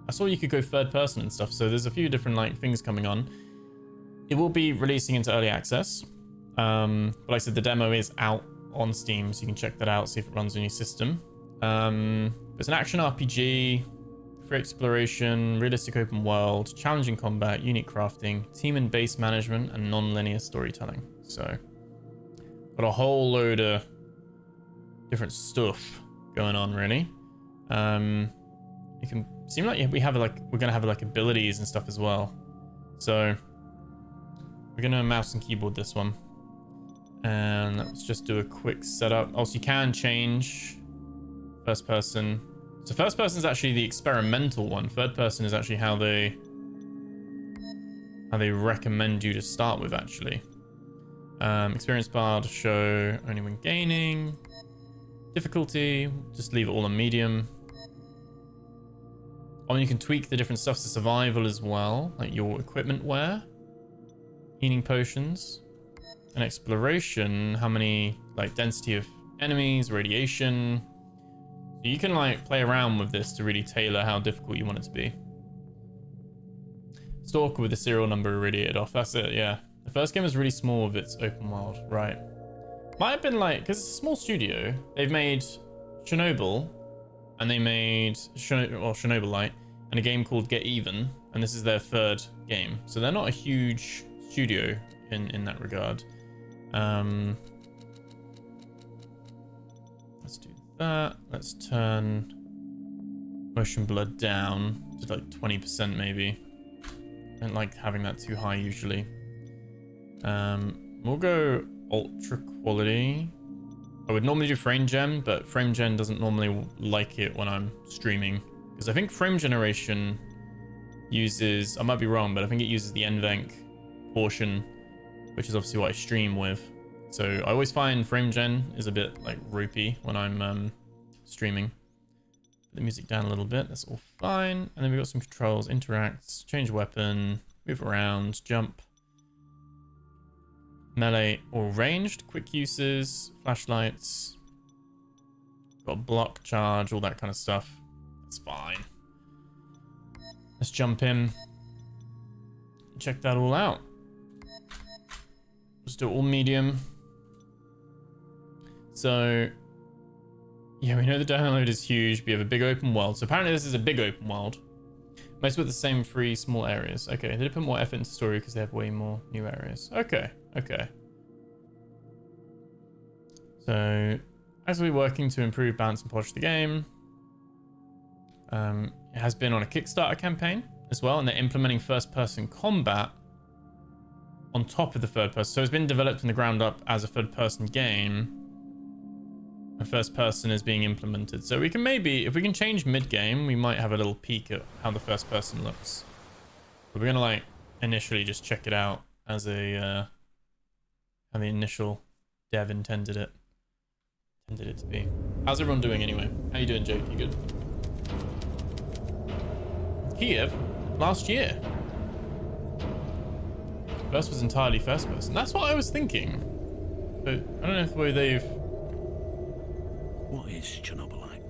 Speaker 1: I saw you could go third person and stuff, so there's a few different like things coming on. It will be releasing into early access, but like I said, the demo is out on Steam, so you can check that out, see if it runs on your system. It's an action RPG, free exploration, realistic open world, challenging combat, unique crafting, team and base management, and non-linear storytelling. So got a whole load of different stuff going on, really. It can seem like we're gonna have like abilities and stuff as well. So we're gonna mouse and keyboard this one, and let's just do a quick setup. Also, you can change first person. So first person is actually the experimental one. Third person is actually how they recommend you to start with, actually. Experience bar to show only when gaining. Difficulty, just leave it all on medium. Oh, and you can tweak the different stuff to survival as well, like your equipment wear, healing potions, and exploration, how many, like density of enemies, radiation. So you can like play around with this to really tailor how difficult you want it to be. Stalker with the serial number irradiated off. That's it, yeah. The first game is really small with its open world, right? Might have been like, because it's a small studio, they've made Chernobyl, and they made Chernobylite, and a game called Get Even, and this is their third game. So they're not a huge studio in that regard. Let's do that. Let's turn motion blur down to like 20% maybe. I don't like having that too high usually. We'll go ultra quality. I would normally do frame gen, but frame gen doesn't normally like it when I'm streaming, because I think frame generation uses, I might be wrong, but I think it uses the NvMe portion, which is obviously what I stream with. So I always find frame gen is a bit like ropey when I'm streaming. Put the music down a little bit, that's all fine. And then we've got some controls: interacts, change weapon, move around, jump, melee or ranged, quick uses, flashlights, got block, charge, all that kind of stuff. That's fine. Let's jump in, check that all out. Let's do it all medium. So yeah, we know the download is huge, but you have a big open world. So apparently this is a big open world, most with the same 3 small areas. Okay, they did put more effort into story because they have way more new areas. Okay. So as we're working to improve, balance, and polish the game, it has been on a Kickstarter campaign as well, and they're implementing first-person combat on top of the third person. So it's been developed from the ground up as a third-person game, and first person is being implemented. So we can maybe, if we can change mid-game, we might have a little peek at how the first person looks. But we're gonna like initially just check it out as a how the initial dev intended it to be. How's everyone doing anyway? How you doing, Jake? You good? Kiev last year. First was entirely first person. That's what I was thinking. But I don't know if the way they've...
Speaker 9: What is Chernobylite?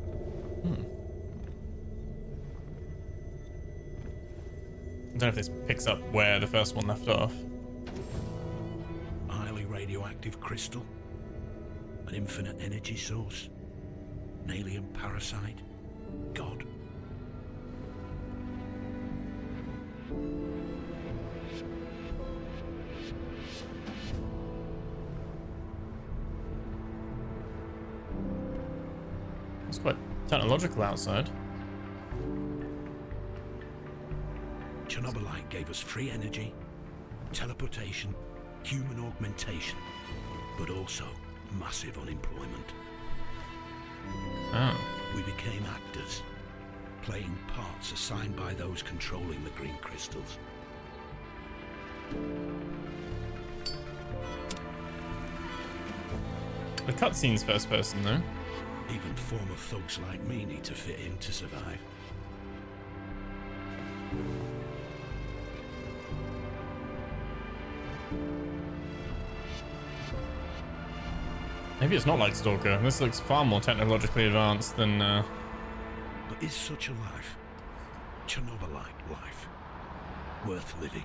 Speaker 1: I don't know if this picks up where the first one left off.
Speaker 9: A highly radioactive crystal? An infinite energy source? An alien parasite? God?
Speaker 1: It's quite technological outside.
Speaker 9: Chernobylite gave us free energy, teleportation, human augmentation, but also massive unemployment.
Speaker 1: Oh.
Speaker 9: We became actors, playing parts assigned by those controlling the green crystals.
Speaker 1: The cutscene's first person though.
Speaker 9: Even former thugs like me need to fit in to survive.
Speaker 1: Maybe it's not like Stalker. This looks far more technologically advanced than...
Speaker 9: But is such a life Chernobylite life. Worth living.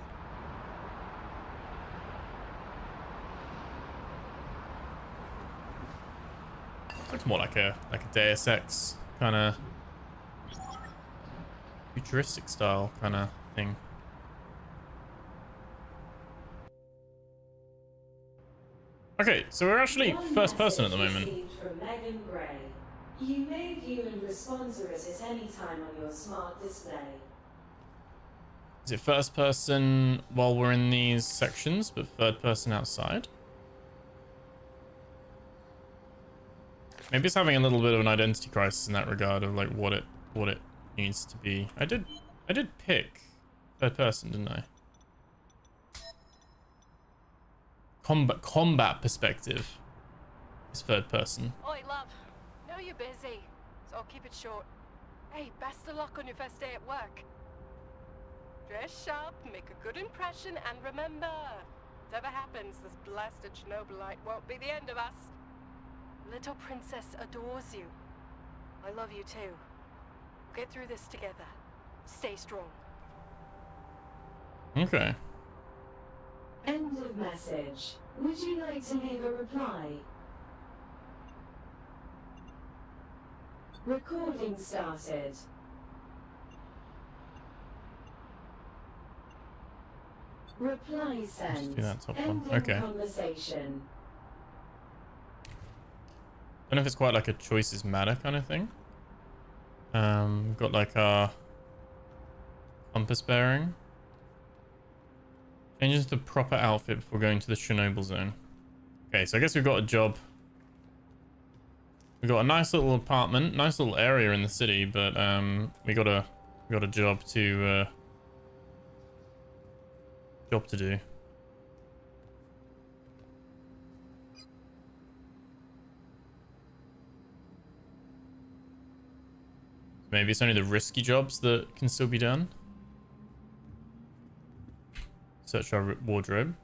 Speaker 1: Looks more like a Deus Ex kind of futuristic style kind of thing. Okay, so we're actually first person at the moment.
Speaker 10: From Megan Gray. You may view and respond to it at any time on your smart display.
Speaker 1: Is it first person while we're in these sections, but third person outside? Maybe it's having a little bit of an identity crisis in that regard of like what it needs to be. I did pick third person, didn't I? Combat perspective is third person.
Speaker 11: Oi, love. Know you're busy, so I'll keep it short. Hey, best of luck on your first day at work. Dress sharp, make a good impression, and remember, whatever happens, this blasted Chernobylite won't be the end of us. Little princess adores you. I love you too. We'll get through this together. Stay strong.
Speaker 1: Okay.
Speaker 10: End of message. Would you like to leave a reply? Recording started. Reply sent.
Speaker 1: Do that top one.
Speaker 10: Ending
Speaker 1: Okay.
Speaker 10: conversation.
Speaker 1: Don't know if it's quite like a choices matter kind of thing. We've got like our compass bearing. Changes the proper outfit before going to the Chernobyl zone. Okay, so I guess we've got a job. We've got a nice little apartment, nice little area in the city, but we got a job to do. Maybe it's only the risky jobs that can still be done. Search our wardrobe.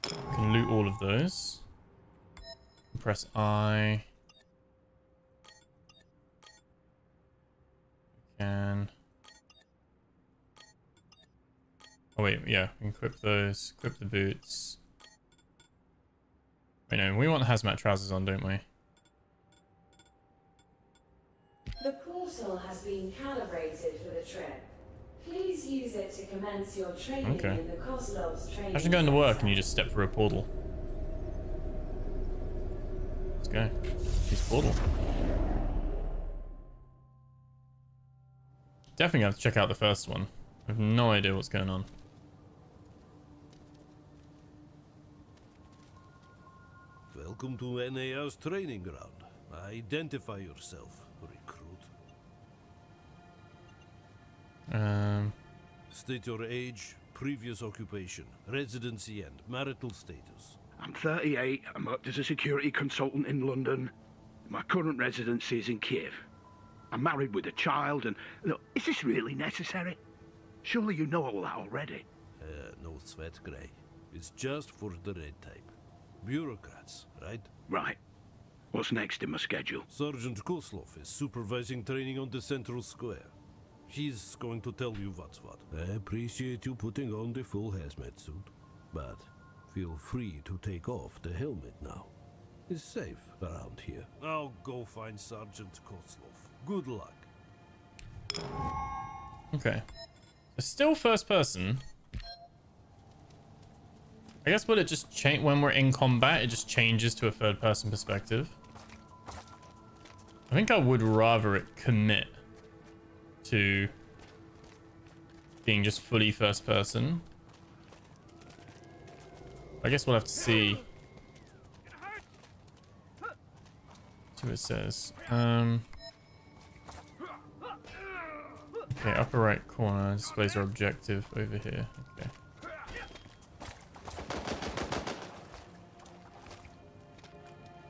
Speaker 1: We can loot all of those. Press I. We can. Oh wait, yeah, we can equip those. Equip the boots. Wait, no, we want hazmat trousers on, don't we?
Speaker 10: The portal has been calibrated for the trip. Please use it to commence your training in the Kozlov's training.
Speaker 1: Actually going to work and you just step through a portal. Let's go. Use portal. Definitely have to check out the first one. I have no idea what's going on.
Speaker 9: Welcome to NAR's training ground. Identify yourself, recruit. State your age, previous occupation, residency, and marital status.
Speaker 12: I'm 38. I'm worked as a security consultant in London. My current residency is in Kiev. I'm married with a child, and look, is this really necessary? Surely you know all that already.
Speaker 9: No sweat, Gray. It's just for the red tape. Bureaucrats, right?
Speaker 12: Right. What's next in my schedule?
Speaker 9: Sergeant Koslov is supervising training on the central square. He's going to tell you what's what. I appreciate you putting on the full hazmat suit, but feel free to take off the helmet now. It's safe around here. I'll go find Sergeant Koslov. Good luck.
Speaker 1: Okay. It's still first person. I guess will it just change when we're in combat? It just changes to a third person perspective. I think I would rather it commit to being just fully first person. I guess we'll have to see what it says. Okay, upper right corner displays our objective over here. Okay.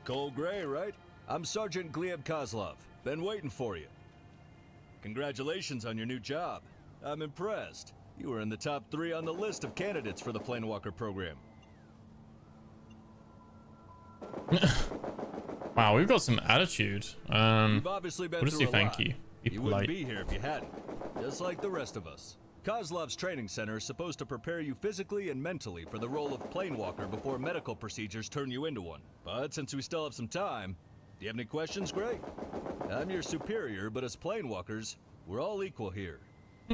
Speaker 13: Cole Gray, right? I'm Sergeant Gleb Kozlov. Been waiting for you. Congratulations on your new job. I'm impressed. You were in the top 3 on the list of candidates for the Planewalker program.
Speaker 1: Wow, we've got some attitude.
Speaker 13: You've obviously been
Speaker 1: we'll just
Speaker 13: through
Speaker 1: do
Speaker 13: a
Speaker 1: thank
Speaker 13: lot.
Speaker 1: you.
Speaker 13: You wouldn't be here if you hadn't. Just like the rest of us. Kozlov's training center is supposed to prepare you physically and mentally for the role of planewalker before medical procedures turn you into one. But since we still have some time, do you have any questions, Gray? I'm your superior, but as planewalkers, we're all equal here.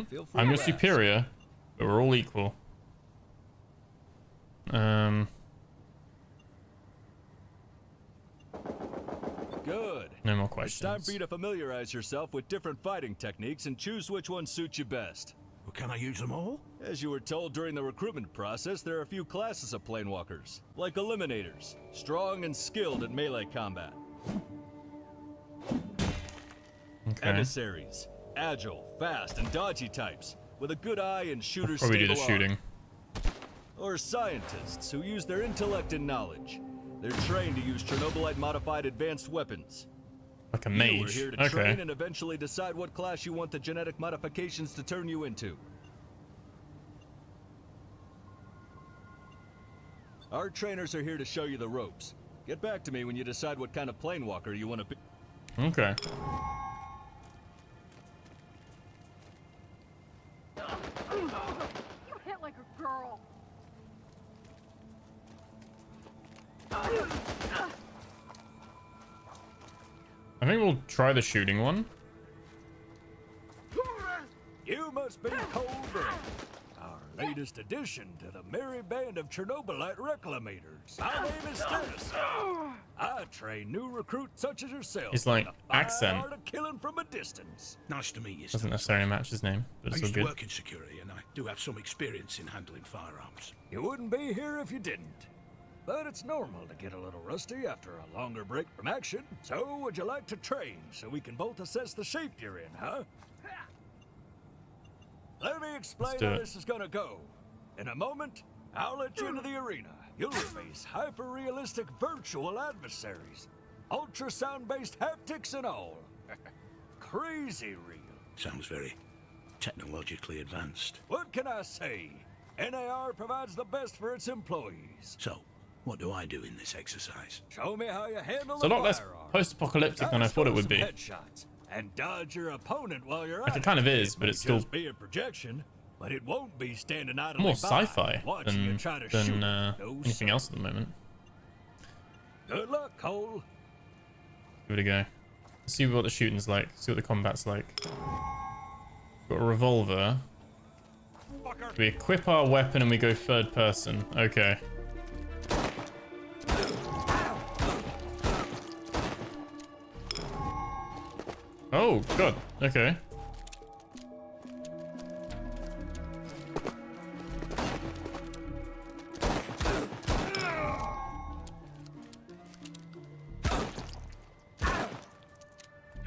Speaker 13: Feel free
Speaker 1: I'm your
Speaker 13: to ask.
Speaker 1: superior, but we're all equal.
Speaker 13: Good.
Speaker 1: No more
Speaker 13: It's
Speaker 1: questions.
Speaker 13: time for you to familiarize yourself with different fighting techniques and choose which one suits you best.
Speaker 12: Well, can I use them all?
Speaker 13: As you were told during the recruitment process, there are a few classes of planewalkers, like Eliminators, strong and skilled at melee combat.
Speaker 1: Okay.
Speaker 13: Emissaries, agile, fast, and dodgy types, with a good eye and shooter's
Speaker 1: Probably do the
Speaker 13: stable
Speaker 1: shooting.
Speaker 13: arm. Or scientists, who use their intellect and knowledge. They're trained to use Chernobylite-modified advanced weapons.
Speaker 1: Like a
Speaker 13: You are
Speaker 1: mage.
Speaker 13: here to train and eventually decide what class you want the genetic modifications to turn you into. Our trainers are here to show you the ropes. Get back to me when you decide what kind of planewalker you want to be.
Speaker 1: Okay.
Speaker 11: You hit like a girl.
Speaker 1: I think we'll try the shooting one.
Speaker 13: You must be Cold-Gray, our latest addition to the merry band of Chernobylite reclamators. My name is Dennis. I train new recruits such as yourself.
Speaker 1: His like
Speaker 13: in the fine
Speaker 1: accent
Speaker 13: art of killing from a distance.
Speaker 12: Nice to meet you.
Speaker 1: doesn't necessarily match his name, but
Speaker 12: I
Speaker 1: it's all
Speaker 12: used to
Speaker 1: good.
Speaker 12: work in security, and I do have some experience in handling firearms.
Speaker 13: You wouldn't be here if you didn't. But it's normal to get a little rusty after a longer break from action. So, would you like to train so we can both assess the shape you're in, huh? Let me explain
Speaker 1: do
Speaker 13: how
Speaker 1: it.
Speaker 13: this is gonna go. In a moment, I'll let you into the arena. You'll face hyper-realistic virtual adversaries. Ultrasound-based haptics and all. Crazy real.
Speaker 12: Sounds very technologically advanced.
Speaker 13: What can I say? NAR provides the best for its employees.
Speaker 12: So, what do I do in this exercise?
Speaker 13: Show me how you handle
Speaker 1: It's a
Speaker 13: the
Speaker 1: lot less
Speaker 13: firearm.
Speaker 1: post-apocalyptic than I thought it would be.
Speaker 13: Headshots and dodge your opponent while you're
Speaker 1: Like
Speaker 13: at
Speaker 1: it kind of is, but
Speaker 13: may
Speaker 1: it's still
Speaker 13: just be a projection, but it won't be standing idly
Speaker 1: more
Speaker 13: by
Speaker 1: sci-fi
Speaker 13: watching you try to shoot.
Speaker 1: than
Speaker 13: No,
Speaker 1: anything
Speaker 13: sir.
Speaker 1: else at the moment.
Speaker 13: Good luck, Cole.
Speaker 1: Give it a go. See what the shooting's like. See what the combat's like. Got a revolver. We equip our weapon and we go third person. Okay. Oh god. Okay.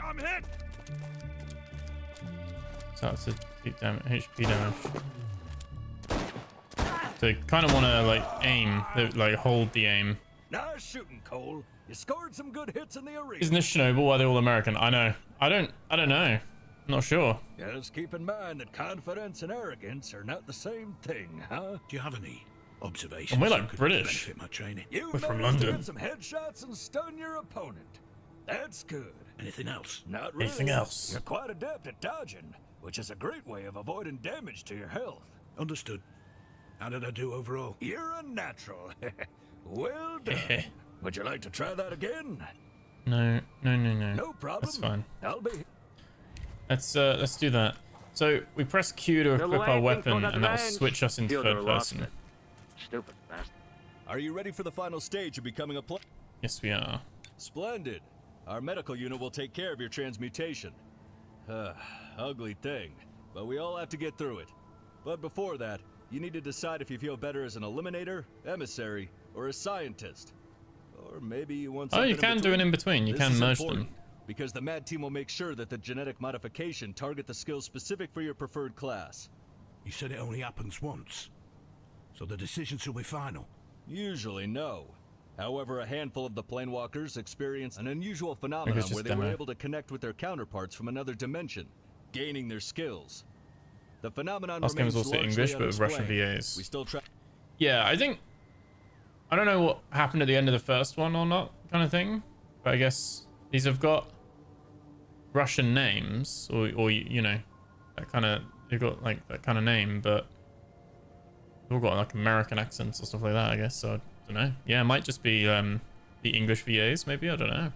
Speaker 12: I'm hit!
Speaker 1: So that's a deep damage, HP damage. So you kind of want to like aim, like hold the aim.
Speaker 13: Nice shooting, Cole. You scored some good hits in the arena.
Speaker 1: Isn't this Chernobyl? Why are they all American? I know. I don't know. I'm not sure.
Speaker 13: Just keep in mind that confidence and arrogance are not the same thing, huh?
Speaker 12: Do you have any observations?
Speaker 1: And we're
Speaker 12: that
Speaker 1: like
Speaker 12: could
Speaker 1: British.
Speaker 12: benefit my training?
Speaker 13: You
Speaker 1: We're from
Speaker 13: managed to
Speaker 1: London.
Speaker 13: hit some headshots and stun your opponent. That's good.
Speaker 12: Anything else?
Speaker 13: Not really.
Speaker 1: Anything else?
Speaker 13: You're quite adept at dodging, which is a great way of avoiding damage to your health.
Speaker 12: Understood. How did I do overall?
Speaker 13: You're a natural. Well done. Would you like to try that again?
Speaker 1: No.
Speaker 13: No problem.
Speaker 1: That's fine.
Speaker 13: I'll be.
Speaker 1: Let's do that. So we press Q to equip our weapon, and that'll switch us into third person.
Speaker 14: Stupid bastard.
Speaker 13: Are you ready for the final stage of becoming a player?
Speaker 1: Yes, we are.
Speaker 13: Splendid. Our medical unit will take care of your transmutation. Ugly thing, but we all have to get through it. But before that, you need to decide if you feel better as an eliminator, emissary, or a scientist. Or maybe you want
Speaker 1: Oh,
Speaker 13: something
Speaker 1: you can do an in-between. You
Speaker 13: This
Speaker 1: can
Speaker 13: is
Speaker 1: merge
Speaker 13: important,
Speaker 1: them.
Speaker 13: because the MAD team will make sure that the genetic modification target the skills specific for your preferred class.
Speaker 12: You said it only happens once. So the decisions will be final.
Speaker 13: Usually, no. However, a handful of the planewalkers experience an unusual phenomenon
Speaker 1: just
Speaker 13: where they were
Speaker 1: demo.
Speaker 13: able to connect with their counterparts from another dimension, gaining their skills. The phenomenon
Speaker 1: Last game was
Speaker 13: remains
Speaker 1: also
Speaker 13: largely
Speaker 1: English, but with Russian
Speaker 13: unexplained.
Speaker 1: VAs.
Speaker 13: We still try.
Speaker 1: Yeah, I don't know what happened at the end of the first one or not, kind of thing. But I guess these have got Russian names, or you know, that kind of, they've got like that kind of name, but they've all got like American accents or stuff like that, I guess. So I don't know. Yeah, it might just be the English VAs, maybe. I don't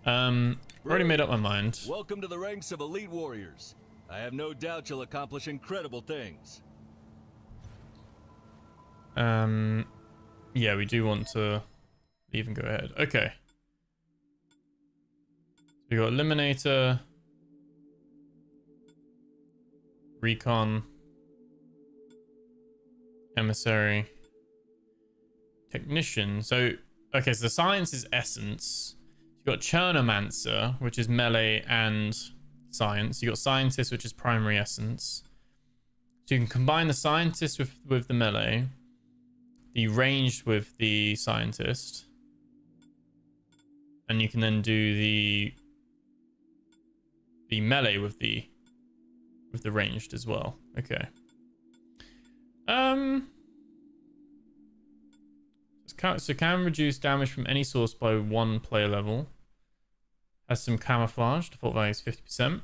Speaker 1: know. Already made up my mind.
Speaker 13: Welcome to the ranks of elite warriors. I have no doubt you'll accomplish incredible things.
Speaker 1: Yeah, we do want to leave and go ahead. Okay. We got Eliminator, Recon, Emissary, Technician. So, okay, so the science is Essence. You've got Chernobylite, which is melee and science. You've got Scientist, which is primary Essence. So you can combine the Scientist with the melee, the ranged with the Scientist, and you can then do the melee with the ranged as well. Okay. So can reduce damage from any source by 1 player level. Has some camouflage. Default value is 50%.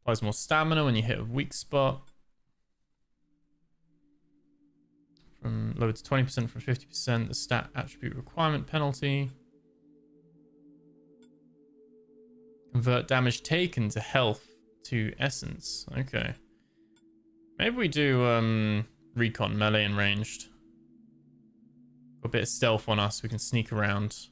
Speaker 1: Applies more stamina when you hit a weak spot. From lowered to 20% from 50%. The stat attribute requirement penalty. Convert damage taken to health to essence. Okay. Maybe we do recon, melee and ranged. Got a bit of stealth on us. We can sneak around.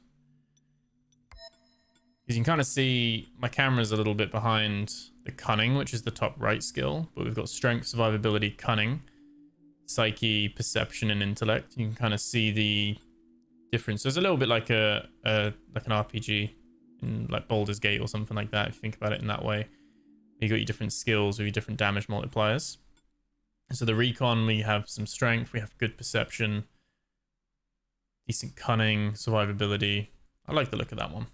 Speaker 1: You can kind of see my camera's a little bit behind the cunning, which is the top right skill. But we've got strength, survivability, cunning, psyche, perception, and intellect. You can kind of see the difference. So it's a little bit like like an RPG in like Baldur's Gate or something like that, if you think about it in that way. You got your different skills with your different damage multipliers. So the recon, we have some strength, we have good perception, decent cunning, survivability. I like the look of that one.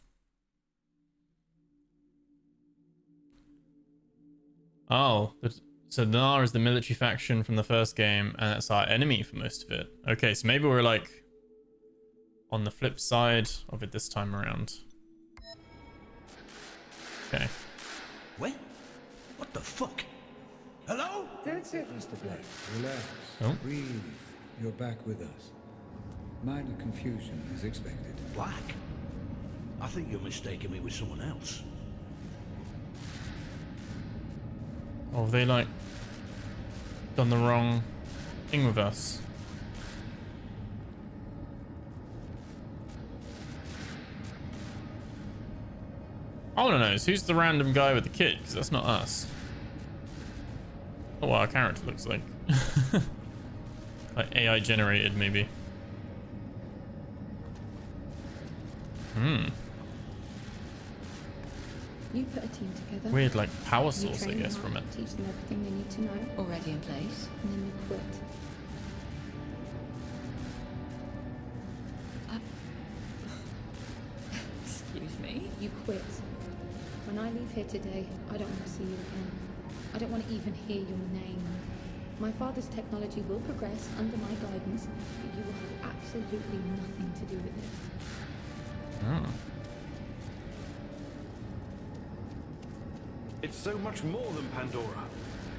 Speaker 1: Oh, so Nar is the military faction from the first game, and that's our enemy for most of it. Okay, so maybe we're like on the flip side of it this time around. Okay.
Speaker 14: What the fuck? Hello?
Speaker 15: That's it, Mr. Black. Relax.
Speaker 1: Oh.
Speaker 15: Breathe. You're back with us. Minor confusion as expected.
Speaker 14: Black? I think you're mistaking me with someone else.
Speaker 1: Oh, have they like done the wrong thing with us? I want to know, who's the random guy with the kid? Because that's not us. Not what our character looks like. Like AI generated, maybe.
Speaker 16: You put a team together.
Speaker 1: Weird, like power
Speaker 16: You
Speaker 1: source, I
Speaker 16: train
Speaker 1: guess,
Speaker 16: them
Speaker 1: from
Speaker 16: up,
Speaker 1: it.
Speaker 16: Teach them everything they need to know. Already in place. And then you quit. Excuse me? You quit. When I leave here today, I don't want to see you again. I don't want to even hear your name. My father's technology will progress under my guidance, but you will have absolutely nothing to do with it.
Speaker 1: Oh.
Speaker 17: It's so much more than Pandora.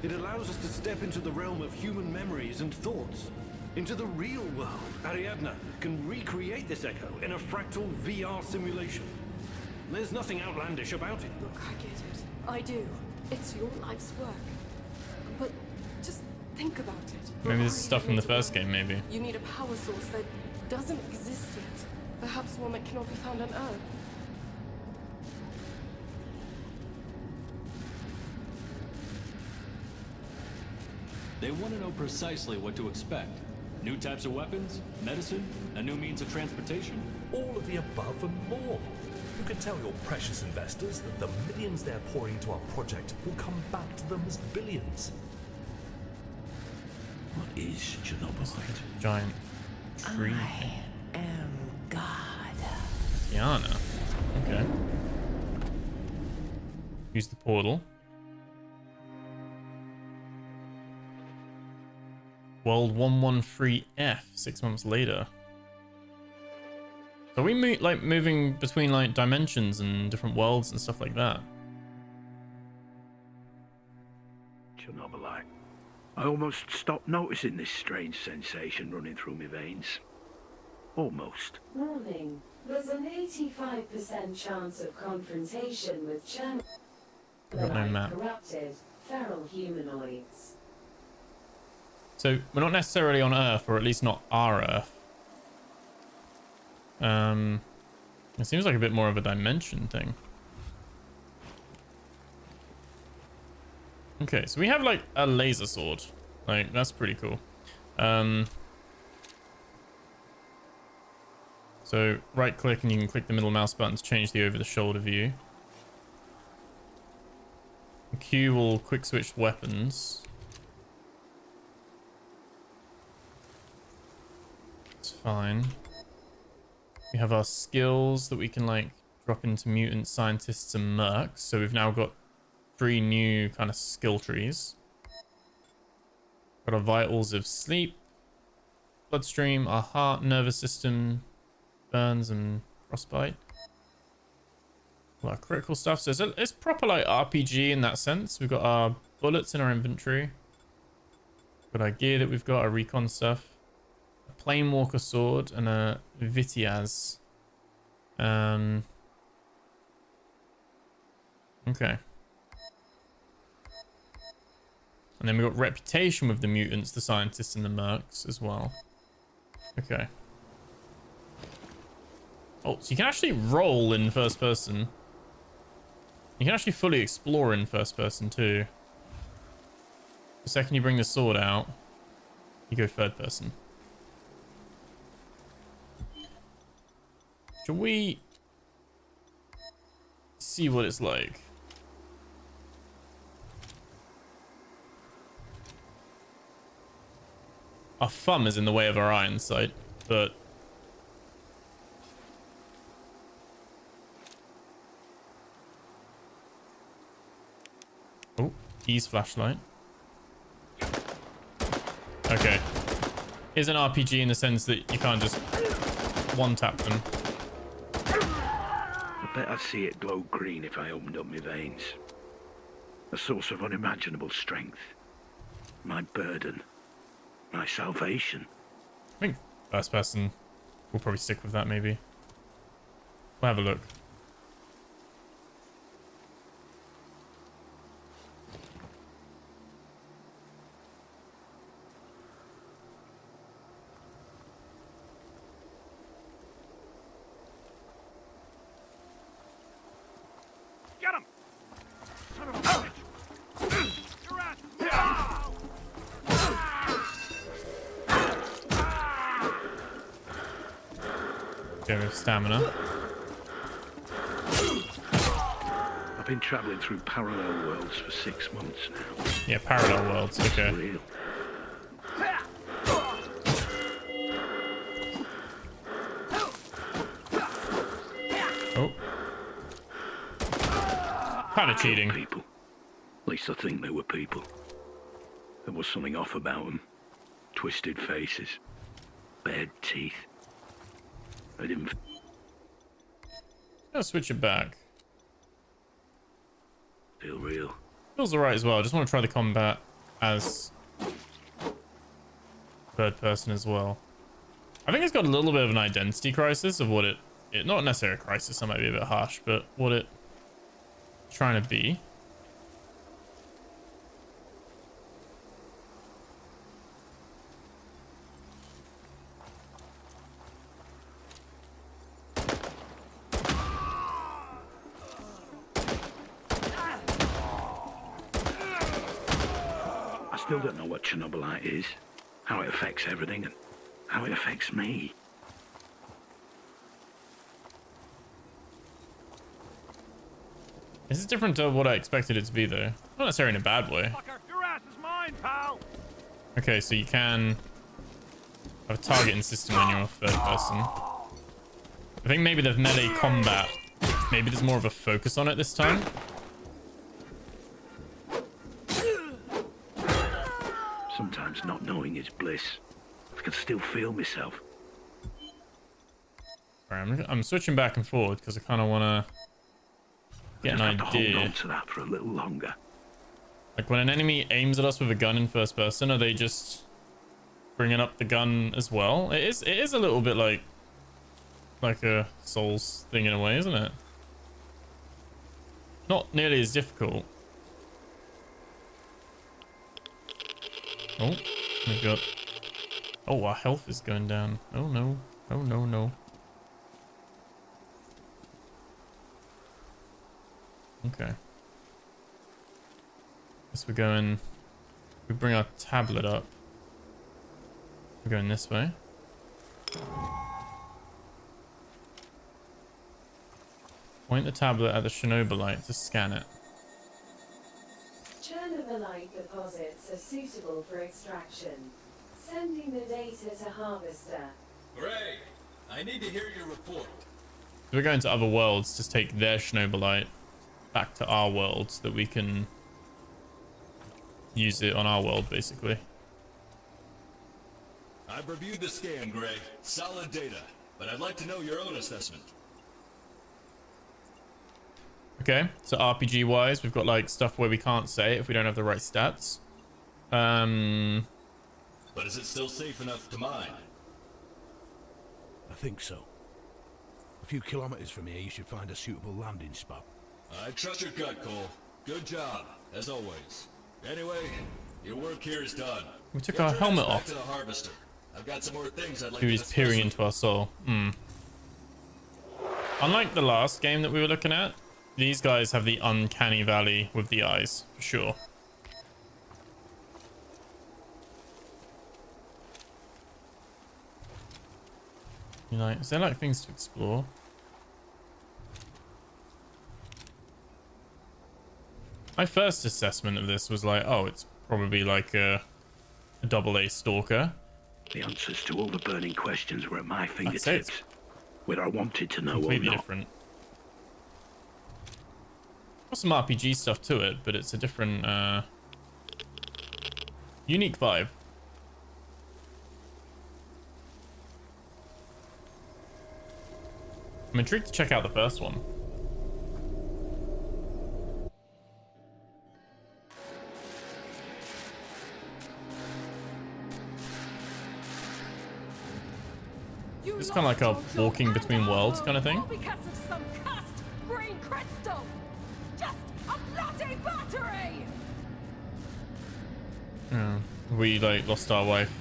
Speaker 17: It allows us to step into the realm of human memories and thoughts. Into the real world. Ariadna can recreate this echo in a fractal VR simulation. There's nothing outlandish about it.
Speaker 11: Look, I get it. I do. It's your life's work. But just think about it.
Speaker 1: Maybe this is stuff from the first game, maybe.
Speaker 11: You need a power source that doesn't exist yet. Perhaps one that cannot be found on Earth.
Speaker 13: They want to know precisely what to expect. New types of weapons, medicine, a new means of transportation.
Speaker 18: All of the above and more. You can tell your precious investors that the millions they're pouring into our project will come back to them as billions.
Speaker 14: What is Chernobylite?
Speaker 1: Giant tree.
Speaker 14: I am God.
Speaker 1: Tiana. Okay. Use the portal. World 113F, 6 months later. So we like moving between like dimensions and different worlds and stuff like that.
Speaker 12: Chernobylite. I almost stopped noticing this strange sensation running through my veins. Almost.
Speaker 10: Warning. There's an 85% chance of confrontation with Chernobylite corrupted feral humanoids.
Speaker 1: So we're not necessarily on Earth, or at least not our Earth. It seems like a bit more of a dimension thing. Okay, so we have like a laser sword. Like, that's pretty cool. So right click and you can click the middle mouse button to change the over the shoulder view. Q will quick switch weapons. It's fine. We have our skills that we can like drop into mutant scientists and mercs. So we've now got 3 new kind of skill trees. Got our vitals of sleep, bloodstream, our heart, nervous system, burns and frostbite. All our critical stuff. So it's proper like RPG in that sense. We've got our bullets in our inventory. Got our gear that we've got, our recon stuff. A Planewalker sword and a Vitiaz. Okay. And then we've got reputation with the mutants, the scientists, and the mercs as well. Okay. Oh, so you can actually roll in first person. You can actually fully explore in first person too. The second you bring the sword out, you go third person. Shall we see what it's like? Our thumb is in the way of our iron sight, but oh, ease flashlight. Okay. Is an RPG in the sense that you can't just one tap them.
Speaker 12: I bet I'd see it glow green if I opened up my veins. A source of unimaginable strength. My burden. My salvation.
Speaker 1: I think first person, we'll probably stick with that maybe. We'll have a look.
Speaker 12: Get him! Son of a bitch! You're at...
Speaker 1: Okay, we have stamina.
Speaker 12: I've been traveling through parallel worlds for 6 months now.
Speaker 1: Yeah, parallel worlds, okay.
Speaker 12: Real.
Speaker 1: Oh. Kind of cheating.
Speaker 12: People. At least I think they were people. There was something off about them. Twisted faces. Bared teeth. I didn't...
Speaker 1: I'll switch it back.
Speaker 12: Feel real.
Speaker 1: Feels alright as well. I just want to try the combat as third person as well. I think it's got a little bit of an identity crisis of what it not necessarily a crisis, that might be a bit harsh, but what it's trying to be.
Speaker 12: I still don't know what Chernobylite is, how it affects everything, and how it affects me.
Speaker 1: This is different to what I expected it to be, though. Not necessarily in a bad way.
Speaker 12: Your ass is mine, pal!
Speaker 1: Okay, so you can have a targeting system when you're a third person. I think maybe the melee combat, maybe there's more of a focus on it this time.
Speaker 12: Sometimes not knowing is bliss. I can still feel myself.
Speaker 1: Fair I'm switching back and forward because I kind of want to get an idea.
Speaker 12: Hold on to that for a little longer.
Speaker 1: Like when an enemy aims at us with a gun in first person, are they just bringing up the gun as well? It is a little bit like a Souls thing in a way, isn't it? Not nearly as difficult. Oh, my God. Oh, our health is going down. Oh no. Oh no, no. Okay. Guess we're going. We bring our tablet up. We're going this way. Point the tablet at the Chernobylite to scan it.
Speaker 10: Chernobylite deposits are suitable for extraction. Sending the data to Harvester.
Speaker 13: Gray, I need to hear your report.
Speaker 1: We're going to other worlds to take their Chernobylite back to our world so that we can use it on our world, basically.
Speaker 13: I've reviewed the scan, Gray. Solid data, but I'd like to know your own assessment.
Speaker 1: Okay, so RPG wise, we've got like stuff where we can't say it if we don't have the right stats.
Speaker 13: But is it still safe enough to mine?
Speaker 14: I think so. A few kilometers from here, you should find a suitable landing spot.
Speaker 13: I trust your gut, Cole. Good job, as always. Anyway, your work here is done.
Speaker 1: We took our helmet off.
Speaker 13: Back to the Harvester. I've got some more things I'd like
Speaker 1: He
Speaker 13: to
Speaker 1: was
Speaker 13: discuss.
Speaker 1: peering into our soul. Unlike the last game that we were looking at, these guys have the uncanny valley with the eyes, for sure. You know, is there like things to explore? My first assessment of this was like, oh, it's probably like a AA stalker.
Speaker 12: The answers to all the burning questions were at my
Speaker 1: I'd say it's
Speaker 12: fingertips, whether I wanted to know or
Speaker 1: completely
Speaker 12: not.
Speaker 1: different. Got some RPG stuff to it, but it's a different, unique vibe. I'm intrigued to check out the first one. It's kind of like a walking between worlds kind of thing.
Speaker 11: Because of some cussed green crystal. Just a bloody battery.
Speaker 1: Yeah, we like lost our wife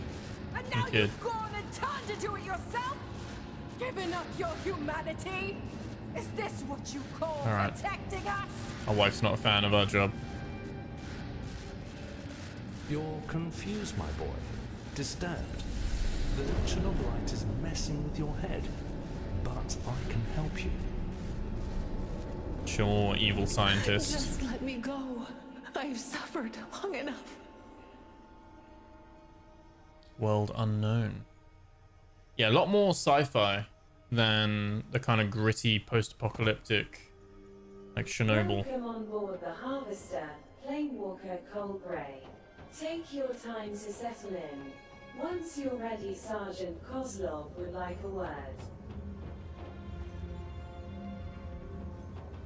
Speaker 11: And
Speaker 1: and
Speaker 11: now
Speaker 1: kid.
Speaker 11: you've gone and turned to do it yourself? Giving up your humanity? Is this what you call
Speaker 1: All right.
Speaker 11: protecting us?
Speaker 1: Our wife's not a fan of our job.
Speaker 18: You're confused, my boy. Disturbed. The Chernobylite is messing with your head, but I can help you.
Speaker 1: Sure, evil scientist.
Speaker 19: Just let me go. I've suffered long enough.
Speaker 1: World unknown. Yeah, a lot more sci-fi than the kind of gritty post-apocalyptic like Chernobyl.
Speaker 10: Welcome on board the Harvester, Planewalker Cole Gray. Take your time to settle in. Once you're ready, Sergeant Kozlov would like a word.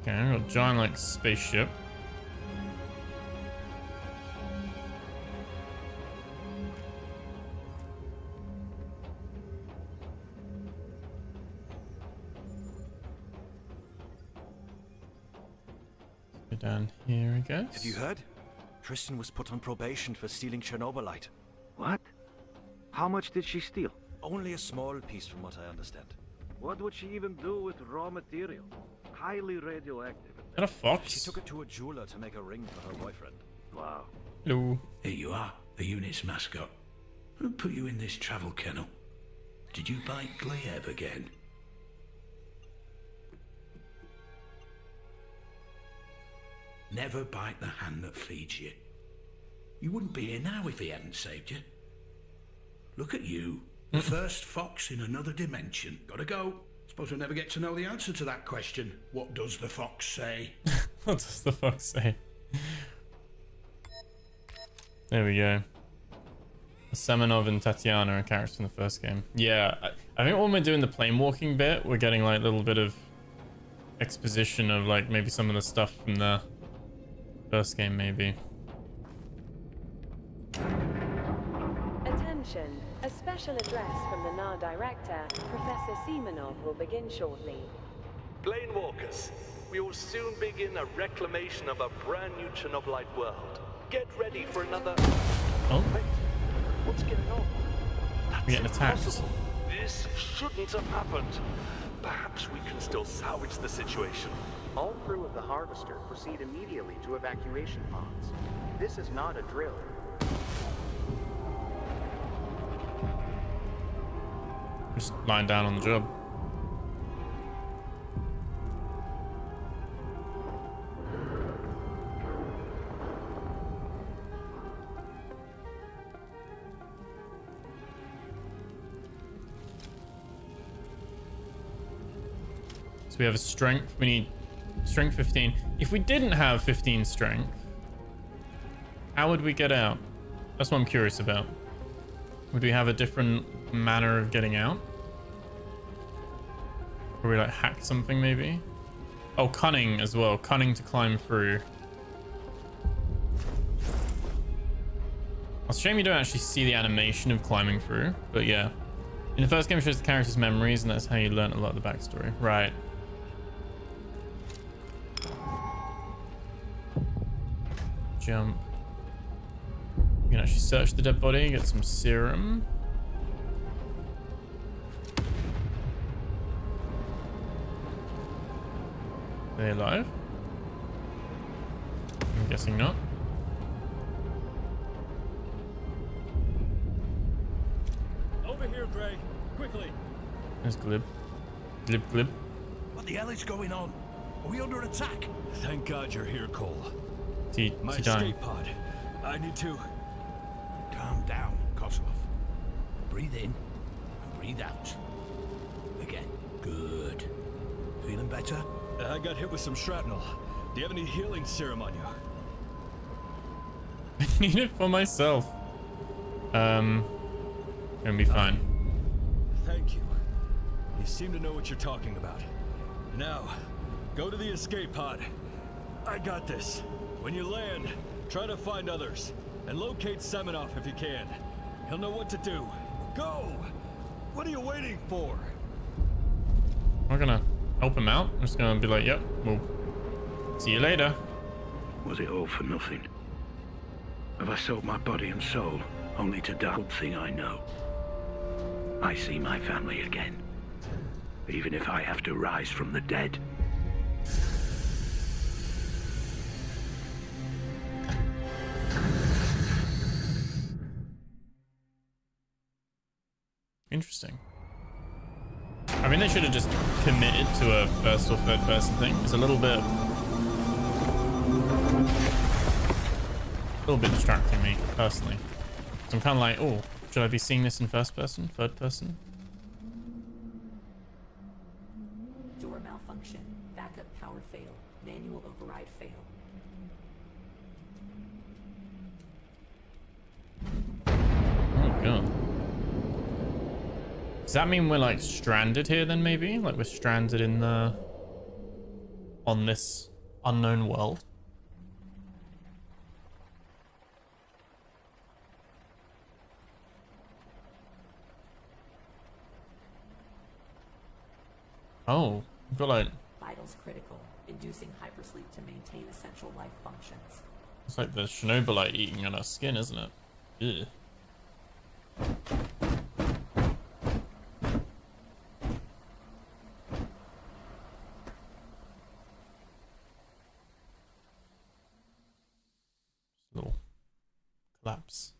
Speaker 1: Okay, I've got a giant like spaceship. Go down here, I guess.
Speaker 20: Have you heard? Tristan was put on probation for stealing Chernobylite.
Speaker 12: What? How much did she steal?
Speaker 20: Only a small piece from what I understand.
Speaker 12: What would she even do with raw material? Highly radioactive.
Speaker 1: Is that a fox?
Speaker 20: She took it to a jeweler to make a ring for her boyfriend.
Speaker 12: Wow.
Speaker 1: Hello.
Speaker 14: Here you are, the unit's mascot. Who put you in this travel kennel? Did you bite Gleb again? Never bite the hand that feeds you. You wouldn't be here now if he hadn't saved you. Look at you, the first fox in another dimension. Gotta go. Suppose we'll never get to know the answer to that question. What does the fox say?
Speaker 1: What does the fox say? There we go. Semenov and Tatiana are characters in the first game. Yeah, I think when we're doing the plane walking bit, we're getting like a little bit of exposition of like maybe some of the stuff from the first game, maybe.
Speaker 10: Attention, a special address from the NAR director, Professor Semenov, will begin shortly.
Speaker 18: Planewalkers, we will soon begin a reclamation of a brand new Chernobylite world. Get ready for another...
Speaker 1: Oh?
Speaker 18: Wait, what's going on?
Speaker 1: We're getting attacked.
Speaker 18: Impossible. This shouldn't have happened. Perhaps we can still salvage the situation.
Speaker 21: All crew of the Harvester proceed immediately to evacuation pods. This is not a drill.
Speaker 1: Just lying down on the job. So we have a strength. We need strength 15. If we didn't have 15 strength, how would we get out? That's what I'm curious about. Would we have a different manner of getting out? Or we like hack something maybe? Oh, cunning as well. Cunning to climb through. It's a shame you don't actually see the animation of climbing through, but yeah. In the first game it shows the character's memories and that's how you learn a lot of the backstory. Right. Jump. You can actually search the dead body, get some serum. Are they alive? I'm guessing not.
Speaker 13: Over here, Gray. Quickly.
Speaker 1: There's Glib. Glib, Glib.
Speaker 14: What the hell is going on? Are we under attack?
Speaker 13: Thank God you're here, Cole. My
Speaker 1: dying.
Speaker 13: escape pod. I need to...
Speaker 14: Calm down, Kozlov. Breathe in and breathe out. Again. Good. Feeling better?
Speaker 13: I got hit with some shrapnel. Do you have any healing serum on you?
Speaker 1: I need it for myself. Gonna be fine.
Speaker 13: Thank you. You seem to know what you're talking about. Now, go to the escape pod. I got this. When you land, try to find others. And locate Semenov if you can. He'll know what to do. Go! What are you waiting for?
Speaker 1: I'm not gonna help him out. I'm just gonna be like, yep, we'll see you later.
Speaker 12: Was it all for nothing? Have I sold my body and soul only to die? One thing I know. I see my family again. Even if I have to rise from the dead.
Speaker 1: Interesting. I mean, they should have just committed to a first or third person thing. It's a little bit distracting me, personally. So I'm kind of like, oh, should I be seeing this in first person, third person?
Speaker 22: Door malfunction. Backup power fail. Manual override fail.
Speaker 1: Oh, God. Does that mean we're like stranded here then maybe? Like we're stranded in the... on this unknown world? Oh, we've got like...
Speaker 22: Vitals critical. Inducing hypersleep to maintain essential life functions.
Speaker 1: It's like the Chernobylite eating on our skin, isn't it? Ew. Little collapse.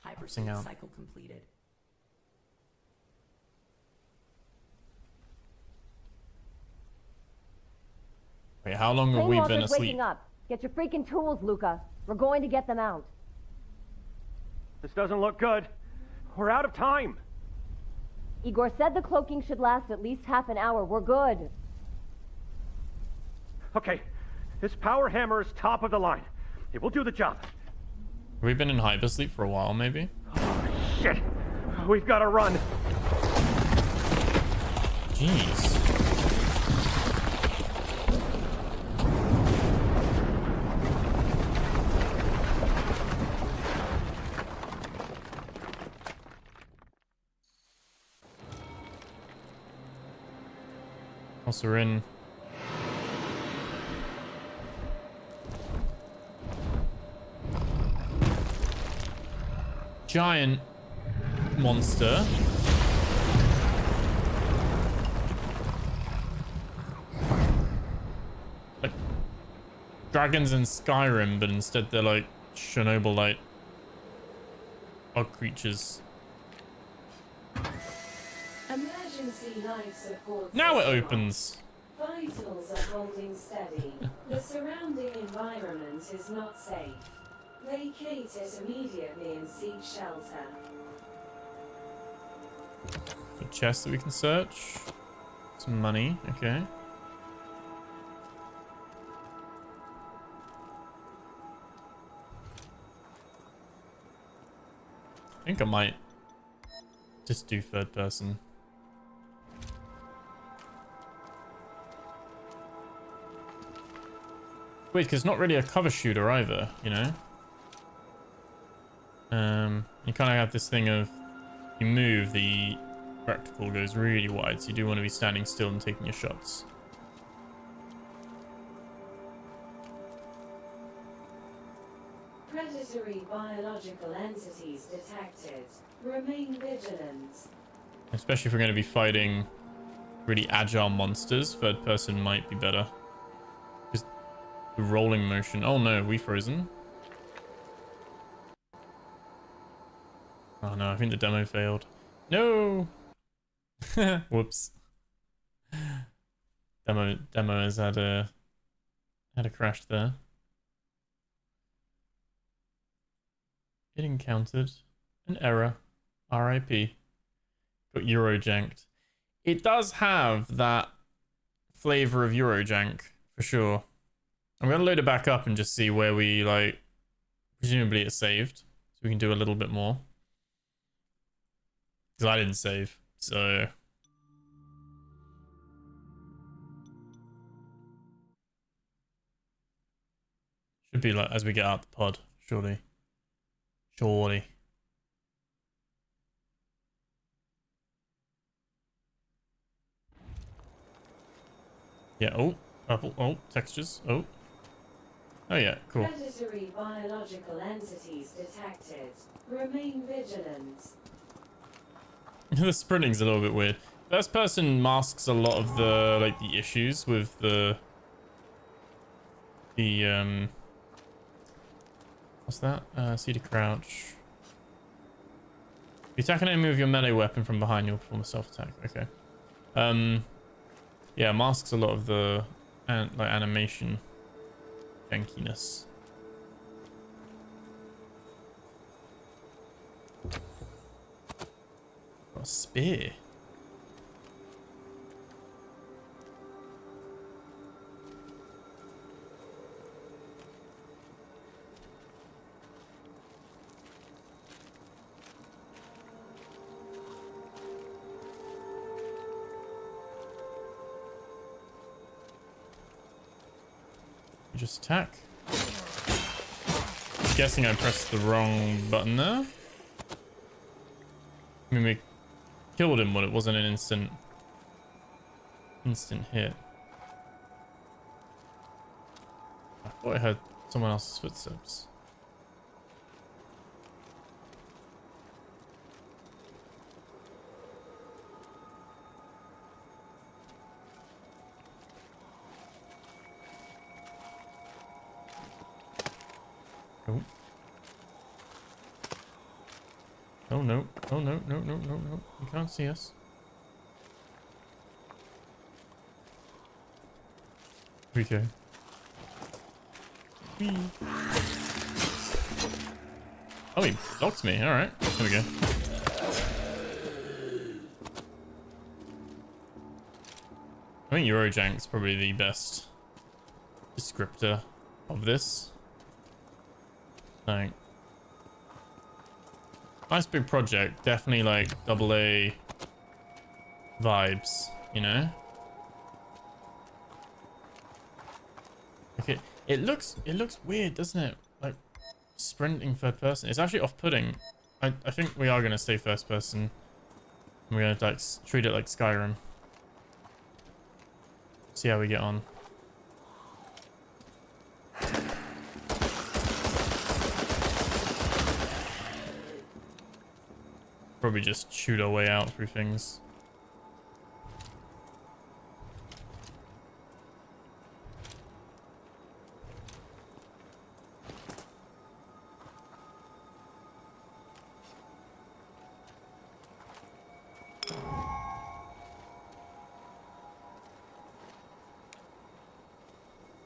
Speaker 22: Hypersleep cycle completed.
Speaker 1: Wait, how long have we been asleep?
Speaker 23: Waking up. Get your freaking tools, Luca. We're going to get them out.
Speaker 24: This doesn't look good. We're out of time.
Speaker 23: Igor said the cloaking should last at least half an hour. We're good.
Speaker 24: Okay, this power hammer is top of the line. It will do the job.
Speaker 1: We've been in hypersleep for a while, maybe?
Speaker 24: Oh, shit! We've got to run!
Speaker 1: Jeez. Also, we're in giant monster. Like dragons in Skyrim, but instead they're like Chernobylite bug creatures.
Speaker 10: Emergency life support.
Speaker 1: Now it opens.
Speaker 10: Vitals are holding steady. The surrounding environment is not safe. Vacate it immediately and seek shelter.
Speaker 1: A chest that we can search. Some money, okay. I think I might just do third person. Wait, because it's not really a cover shooter either, you know? You kind of have this thing of you move, the practical goes really wide, so you do want to be standing still and taking your shots.
Speaker 10: Predatory biological entities detected. Remain vigilant.
Speaker 1: Especially if we're going to be fighting really agile monsters, third person might be better. Just the rolling motion. Oh no, we frozen. Oh no, I think the demo failed. No! Whoops. Demo has had a crash there. It encountered an error. RIP. Got Eurojanked. It does have that flavor of Eurojank, for sure. I'm going to load it back up and just see where we, like, presumably it's saved. So we can do a little bit more. Because I didn't save, so... Should be like, as we get out the pod, surely. Surely. Yeah, oh, purple, oh, textures, oh. Oh yeah, cool.
Speaker 10: Predatory biological entities detected. Remain vigilant.
Speaker 1: The sprinting's a little bit weird. First person masks a lot of the, like, the issues with the what's that? C to crouch. If you attack an enemy with your melee weapon from behind, you'll perform a self-attack. Okay. Yeah, masks a lot of the like animation jankiness. Got a spear. Just attack. Guessing I pressed the wrong button there. I mean, we killed him, but it wasn't an instant hit. I thought I heard someone else's footsteps. Oh. Oh no. Oh no, no, no, no, no. You can't see us. Okay. Whee. Oh, he blocked me. Alright. There we go. I think Eurojank's probably the best descriptor of this. Like, Nice big project. Definitely like AA vibes, you know? Okay, it looks weird, doesn't it? Like sprinting third person. It's actually off-putting. I think we are gonna stay first person. We're gonna like treat it like Skyrim. See how we get on. Probably just shoot our way out through things.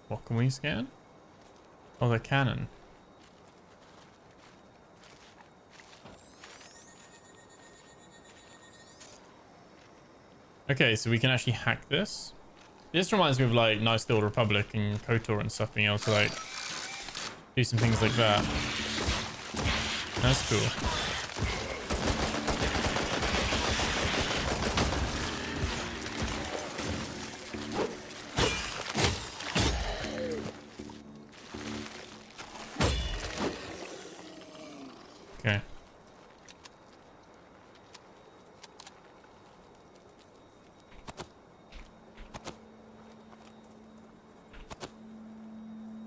Speaker 1: What can we scan? Oh, the cannon. Okay, so we can actually hack this. This reminds me of like Nice Little Republic and KOTOR and stuff, being able to like do some things like that. That's cool. Okay.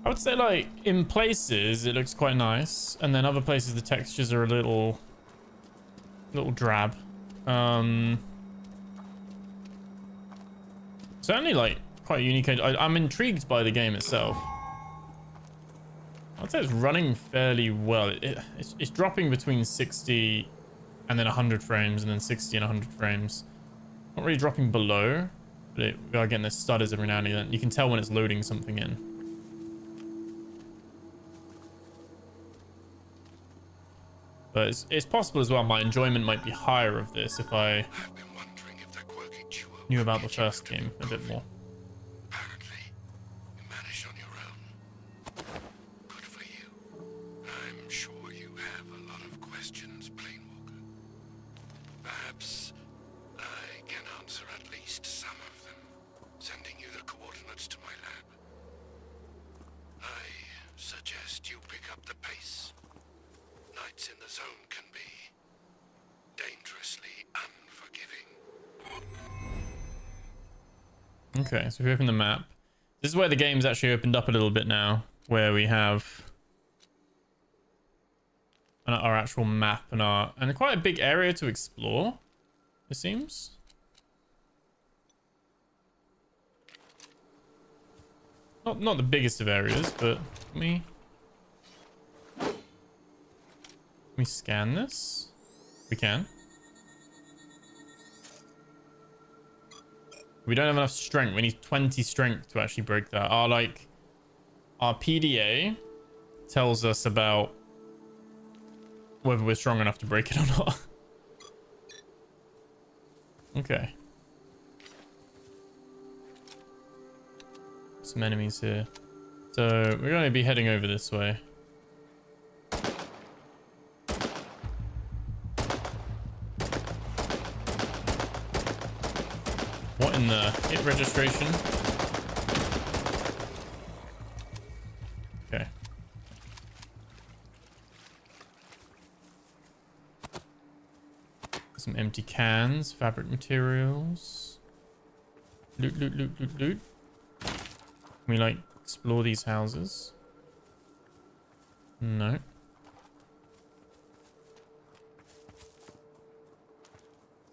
Speaker 1: I would say like in places it looks quite nice, and then other places the textures are a little drab. Certainly like quite unique. I'm intrigued by the game itself. I'd say it's running fairly well. It's dropping between 60 and then 100 frames, and then 60 and 100 frames. Not really dropping below, but we are getting the stutters every now and then. You can tell when it's loading something in. But it's possible as well my enjoyment might be higher of this if I knew about the first game a bit more. Okay, so if we open the map, this is where the game's actually opened up a little bit now, where we have our actual map and quite a big area to explore, it seems. Not the biggest of areas, but can we scan this? We can. We don't have enough strength. We need 20 strength to actually break that. Our PDA tells us about whether we're strong enough to break it or not. Okay. Some enemies here. So we're going to be heading over this way. What in the hit registration? Okay. Some empty cans, fabric materials. Loot, loot, loot, loot, loot. Can we like explore these houses? No.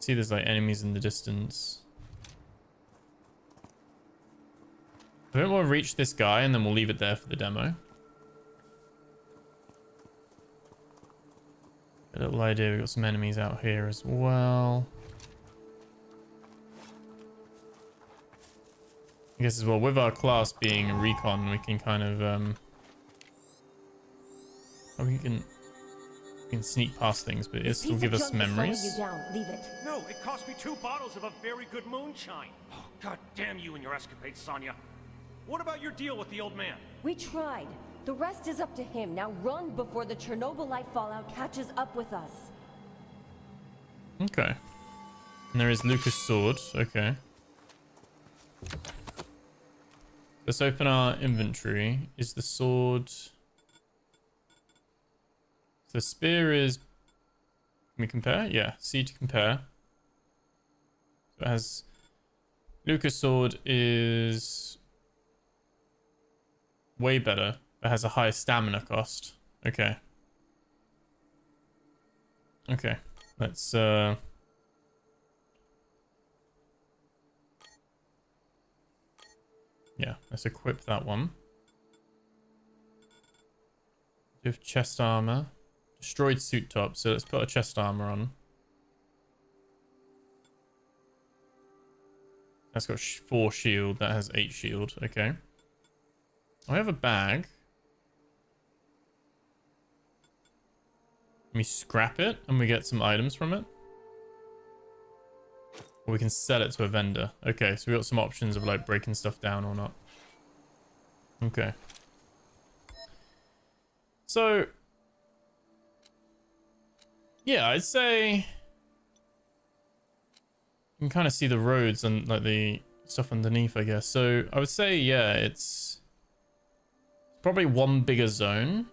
Speaker 1: See, there's like enemies in the distance. I think we'll reach this guy and then we'll leave it there for the demo. A little idea, we've got some enemies out here as well. I guess as well, with our class being a recon, we can kind of we can sneak past things, but it still give us memories.
Speaker 24: You down. Leave it. No, it cost me 2 bottles of a very good moonshine. Oh, God damn you and your escapades, Sonya. What about your deal with the old man?
Speaker 23: We tried. The rest is up to him. Now run before the Chernobylite fallout catches up with us.
Speaker 1: Okay. And there is Lucas' sword. Okay. Let's open our inventory. Is the sword... The spear is... Can we compare? Yeah, C to compare. So it has... Lucas' sword is... way better. It has a higher stamina cost. Okay. Okay. Let's, yeah, let's equip that one. We have chest armor. Destroyed suit top, so let's put a chest armor on. That's got 4 shield, that has 8 shield, okay. I have a bag. Can we scrap it and we get some items from it? Or we can sell it to a vendor. Okay, so we got some options of like breaking stuff down or not. Okay. So... yeah, I'd say... you can kind of see the roads and like the stuff underneath, I guess. So I would say, yeah, it's probably one bigger zone.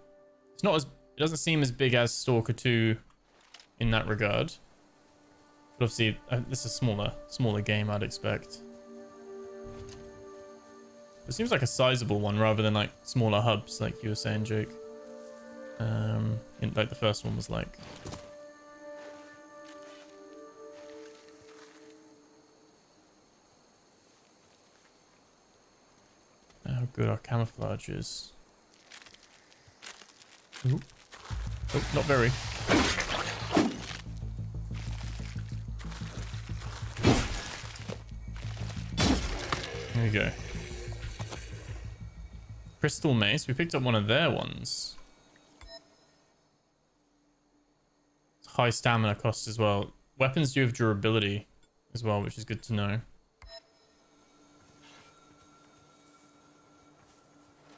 Speaker 1: It's not as... it doesn't seem as big as Stalker 2 in that regard. But obviously, this is a smaller game, I'd expect. It seems like a sizable one rather than like smaller hubs, like you were saying, Jake. Like the first one was like. How good our camouflage is. Ooh. Oh, not very. There we go. Crystal mace. We picked up one of their ones. It's high stamina cost as well. Weapons do have durability as well, which is good to know.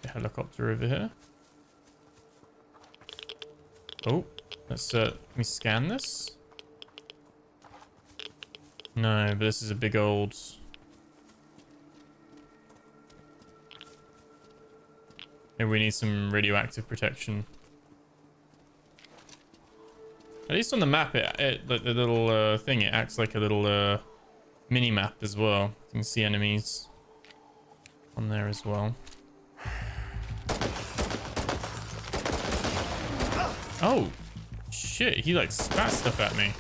Speaker 1: The helicopter over here. Oh, let's can we scan this? No, but this is a big old... maybe we need some radioactive protection. At least on the map, the little thing, it acts like a little mini map as well. You can see enemies on there as well. Oh, shit. He like spat stuff at me.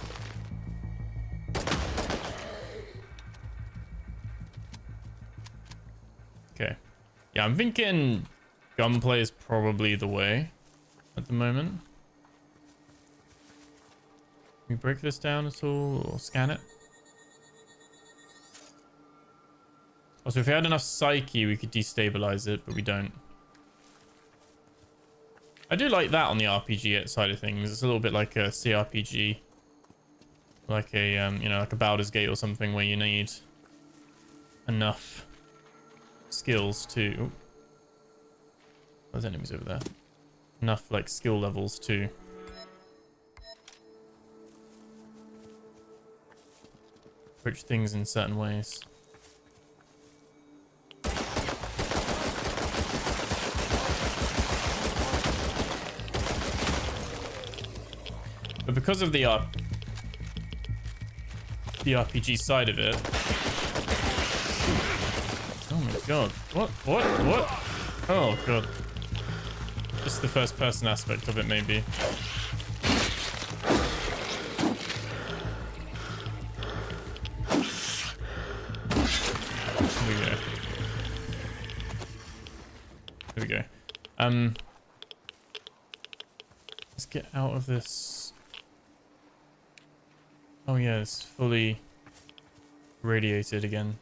Speaker 1: Okay. Yeah, I'm thinking gunplay is probably the way at the moment. Can we break this down at all or scan it? Also, if we had enough psyche, we could destabilize it, but we don't. I do like that on the RPG side of things. It's a little bit like a CRPG. Like a, you know, like a Baldur's Gate or something where you need enough skills to... oh. There's enemies over there. Enough, like, skill levels to... approach things in certain ways. But because of the RPG side of it... oh my god. What? Oh god. Just the first person aspect of it, maybe. Here we go. Let's get out of this. Oh yeah, it's fully radiated again.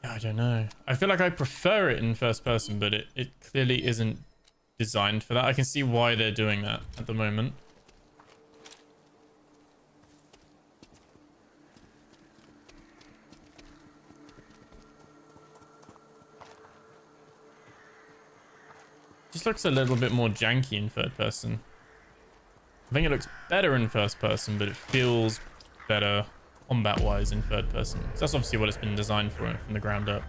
Speaker 1: I don't know. I feel like I prefer it in first person, but it clearly isn't designed for that. I can see why they're doing that at the moment. Just looks a little bit more janky in third person. I think it looks better in first person, but it feels better combat-wise in third person. So that's obviously what it's been designed for from the ground up.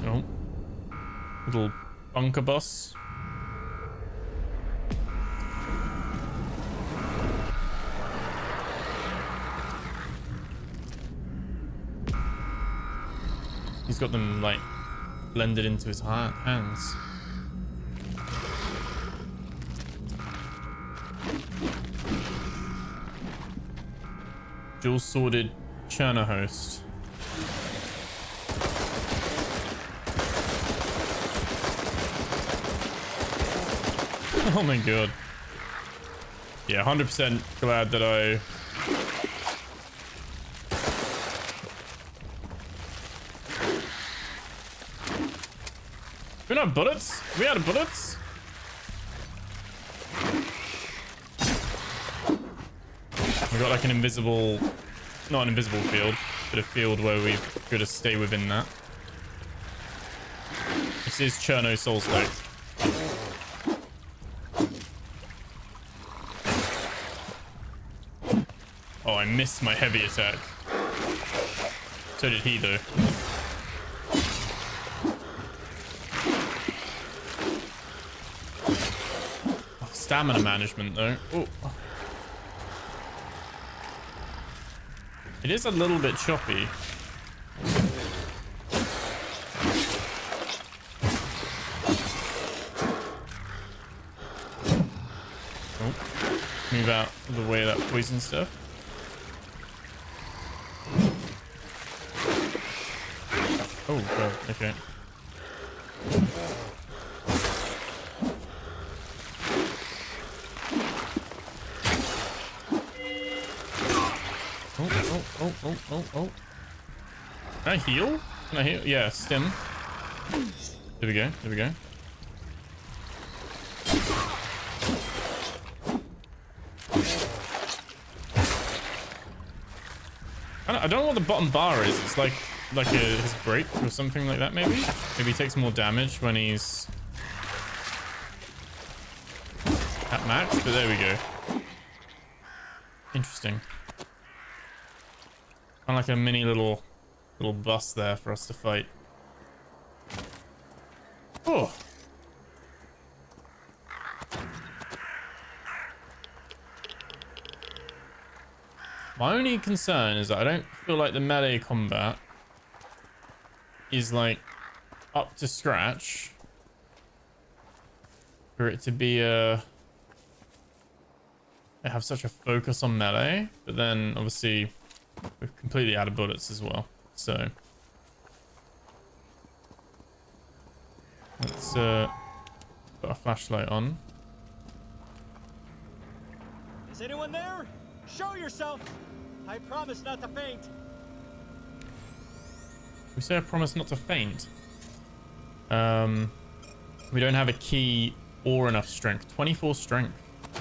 Speaker 1: Oh. Little bunker boss. He's got them like blended into his hands. Dual-sworded Churner host. Oh my god. Yeah, 100% glad that I... We don't have bullets? We out of bullets? We've got like an invisible... Not an invisible field, but a field where we've got to stay within that. This is Cherno Soul Stone. Oh, I missed my heavy attack. So did he, though. Oh, stamina management, though. Oh. It is a little bit choppy. Oh. Move out of the way of that poison stuff. Oh god, okay. Oh. Can I heal? Can I heal? Yeah, stim. There we go, there we go. I don't know what the bottom bar is. It's like his break or something like that, maybe? Maybe he takes more damage when he's at max, but there we go. Interesting. Kind of like a mini little bus there for us to fight. Oh! My only concern is that I don't feel like the melee combat is like up to scratch for it to be I have such a focus on melee, but then obviously we're completely out of bullets as well, so let's put a flashlight on.
Speaker 3: Is anyone there? Show yourself! I promise not to faint.
Speaker 1: We say I promise not to faint. We don't have a key or enough strength. 24 strength. I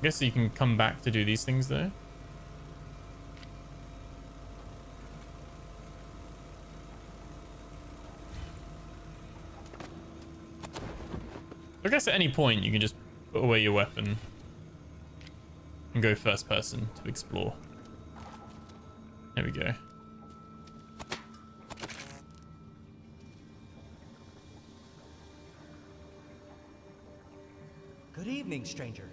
Speaker 1: guess you can come back to do these things though. I guess at any point you can just put away your weapon and go first person to explore. There we go.
Speaker 3: Good evening, stranger.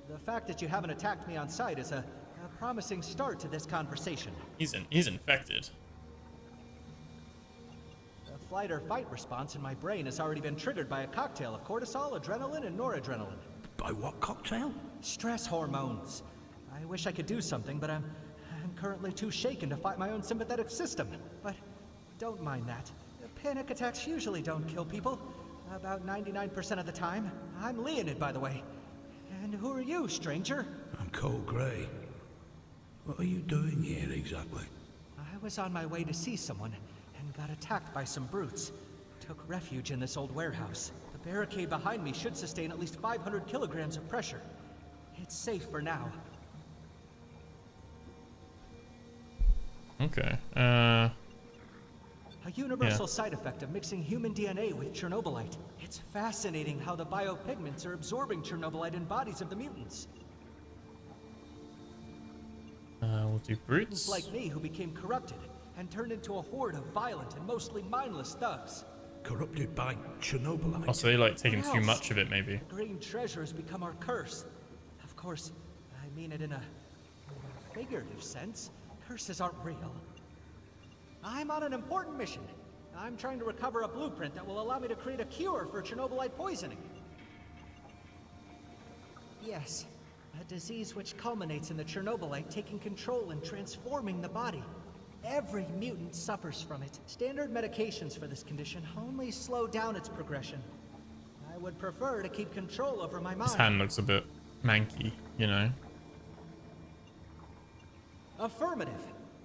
Speaker 3: The fact that you haven't attacked me on sight is a promising start to this conversation.
Speaker 1: He's infected.
Speaker 3: The flight or fight response in my brain has already been triggered by a cocktail of cortisol, adrenaline, and noradrenaline.
Speaker 14: By what cocktail?
Speaker 3: Stress hormones. I wish I could do something, but I'm currently too shaken to fight my own sympathetic system. But don't mind that. Panic attacks usually don't kill people. About 99% of the time. I'm Leonid, by the way. And who are you, stranger?
Speaker 14: I'm Cole Gray. What are you doing here exactly?
Speaker 3: I was on my way to see someone and got attacked by some brutes. Took refuge in this old warehouse. The barricade behind me should sustain at least 500 kilograms of pressure. It's safe for now.
Speaker 1: Okay.
Speaker 3: A universal side effect of mixing human DNA with Chernobylite. It's fascinating how the biopigments are absorbing Chernobylite in bodies of the mutants.
Speaker 1: We'll do brutes.
Speaker 3: Mutants like me who became corrupted and turned into a horde of violent and mostly mindless thugs.
Speaker 14: Corrupted by Chernobylite.
Speaker 1: Oh, so they like taking too much of it, maybe.
Speaker 3: The green treasure has become our curse. Of course, I mean it in a figurative sense. Curses aren't real. I'm on an important mission. I'm trying to recover a blueprint that will allow me to create a cure for Chernobylite poisoning. Yes, a disease which culminates in the Chernobylite taking control and transforming the body. Every mutant suffers from it. Standard medications for this condition only slow down its progression. I would prefer to keep control over my mind.
Speaker 1: His hand looks a bit manky, you know.
Speaker 3: Affirmative.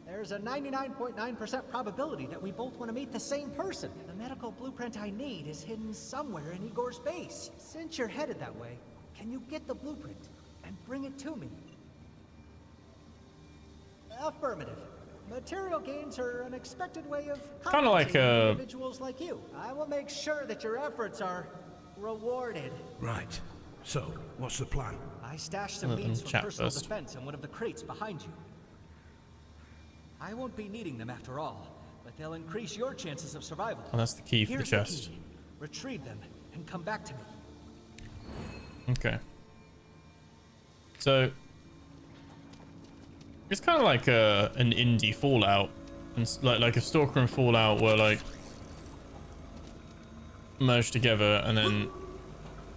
Speaker 3: There's a 99.9% probability that we both want to meet the same person. The medical blueprint I need is hidden somewhere in Igor's base. Since you're headed that way, can you get the blueprint and bring it to me? Affirmative. Material gains are an expected way of
Speaker 1: kind of like
Speaker 3: individuals like you. I will make sure that your efforts are rewarded.
Speaker 14: Right. So, what's the plan?
Speaker 3: I stashed some means for personal defense in one of the crates behind you. I won't be needing them after all, but they'll increase your chances of survival.
Speaker 1: Oh, that's the key for the chest.
Speaker 3: The key. Retrieve them and come back to me.
Speaker 1: Okay. So it's kind of like an indie Fallout, and like if Stalker and Fallout were like merged together and then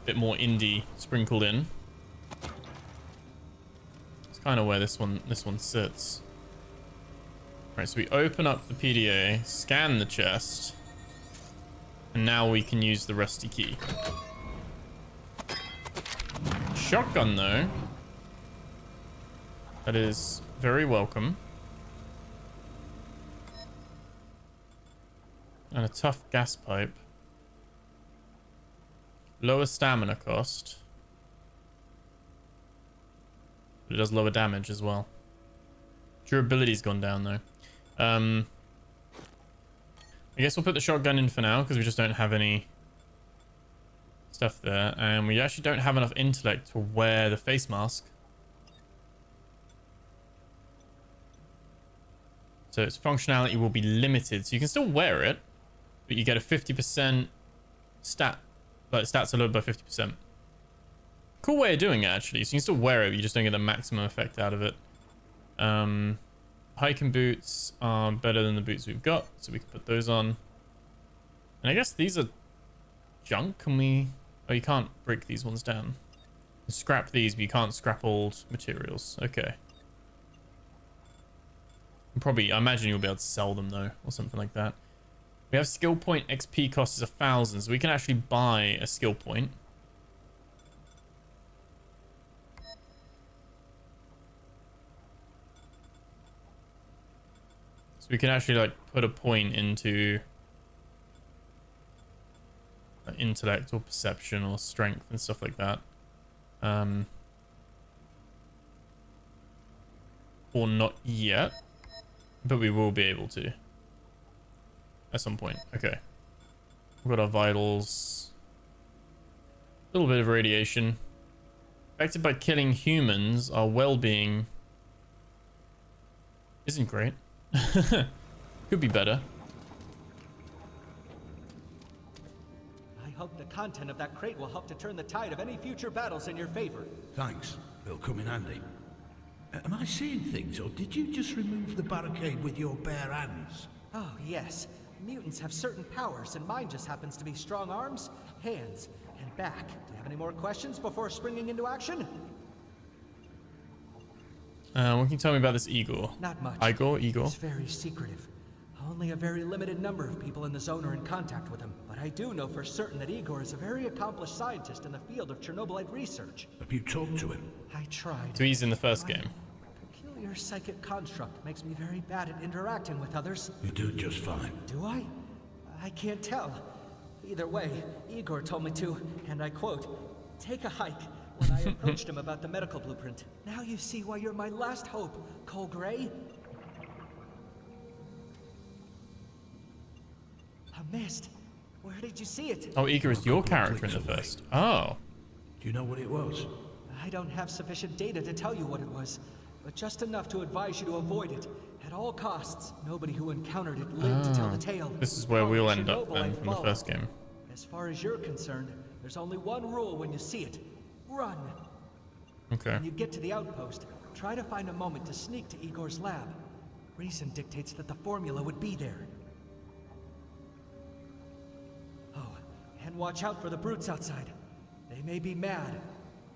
Speaker 1: a bit more indie sprinkled in. It's kind of where this one sits. Right, so we open up the PDA, scan the chest, and now we can use the rusty key. Shotgun, though. That is very welcome. And a tough gas pipe. Lower stamina cost. But it does lower damage as well. Durability's gone down, though. I guess we'll put the shotgun in for now because we just don't have any stuff there, and we actually don't have enough intellect to wear the face mask, so its functionality will be limited. So you can still wear it, but you get a 50% stat, like stats are lowered by 50%. Cool way of doing it, actually. So you can still wear it, but you just don't get the maximum effect out of it. Hiking boots are better than the boots we've got, so we can put those on. And I guess these are junk. Can we... Oh, you can't break these ones down. You scrap these, but you can't scrap old materials. Okay. Probably, I imagine you'll be able to sell them, though, or something like that. We have skill point XP cost is 1,000, so we can actually buy a skill point. So we can actually like put a point into intellect or perception or strength and stuff like that. Or not yet, but we will be able to at some point. Okay. We've got our vitals. A little bit of radiation. Affected by killing humans, our well-being isn't great. Could be better.
Speaker 3: I hope the content of that crate will help to turn the tide of any future battles in your favor.
Speaker 14: Thanks. They'll come in handy. Am I seeing things, or did you just remove the barricade with your bare hands?
Speaker 3: Oh, yes. Mutants have certain powers, and mine just happens to be strong arms, hands, and back. Do you have any more questions before springing into action?
Speaker 1: What can you tell me about this Igor?
Speaker 3: Not much.
Speaker 1: Igor?
Speaker 3: It's very secretive. Only a very limited number of people in the zone are in contact with him. But I do know for certain that Igor is a very accomplished scientist in the field of Chernobylite research.
Speaker 14: Have you talked to him?
Speaker 3: I tried.
Speaker 1: So he's in the first game.
Speaker 3: Peculiar psychic construct makes me very bad at interacting with others.
Speaker 14: You do just fine.
Speaker 3: Do I? I can't tell. Either way, Igor told me to, and I quote, "Take a hike," when I approached him about the medical blueprint. Now you see why you're my last hope, Cole Gray. A mist. Where did you see it?
Speaker 1: Oh, Igor is your character in the first. Oh.
Speaker 14: Do you know what it was?
Speaker 3: I don't have sufficient data to tell you what it was, but just enough to advise you to avoid it at all costs. Nobody who encountered it lived to tell the tale.
Speaker 1: This is where we'll end up then from the first game.
Speaker 3: As far as you're concerned, there's only one rule when you see it. Run.
Speaker 1: Okay.
Speaker 3: When you get to the outpost, try to find a moment to sneak to Igor's lab. Reason dictates that the formula would be there. Oh, and watch out for the brutes outside. They may be mad,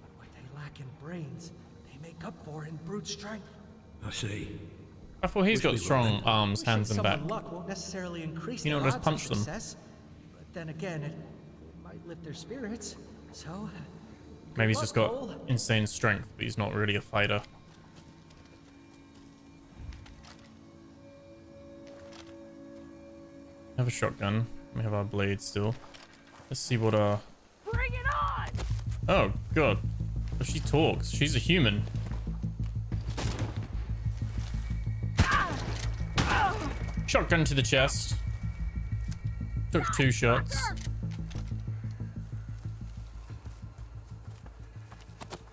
Speaker 3: but what they lack in brains, they make up for in brute strength.
Speaker 14: I see.
Speaker 1: I thought he's got strong arms, hands, and back.
Speaker 3: Luck won't necessarily increase
Speaker 1: You know,
Speaker 3: their
Speaker 1: just
Speaker 3: odds
Speaker 1: punch
Speaker 3: of
Speaker 1: them.
Speaker 3: success, but then again, it might lift their spirits. So
Speaker 1: Maybe he's just got insane strength, but he's not really a fighter. We have a shotgun. We have our blade still. Let's see what our...
Speaker 11: Bring it on!
Speaker 1: Oh, God. Oh, she talks. She's a human. Shotgun to the chest. Took 2 shots.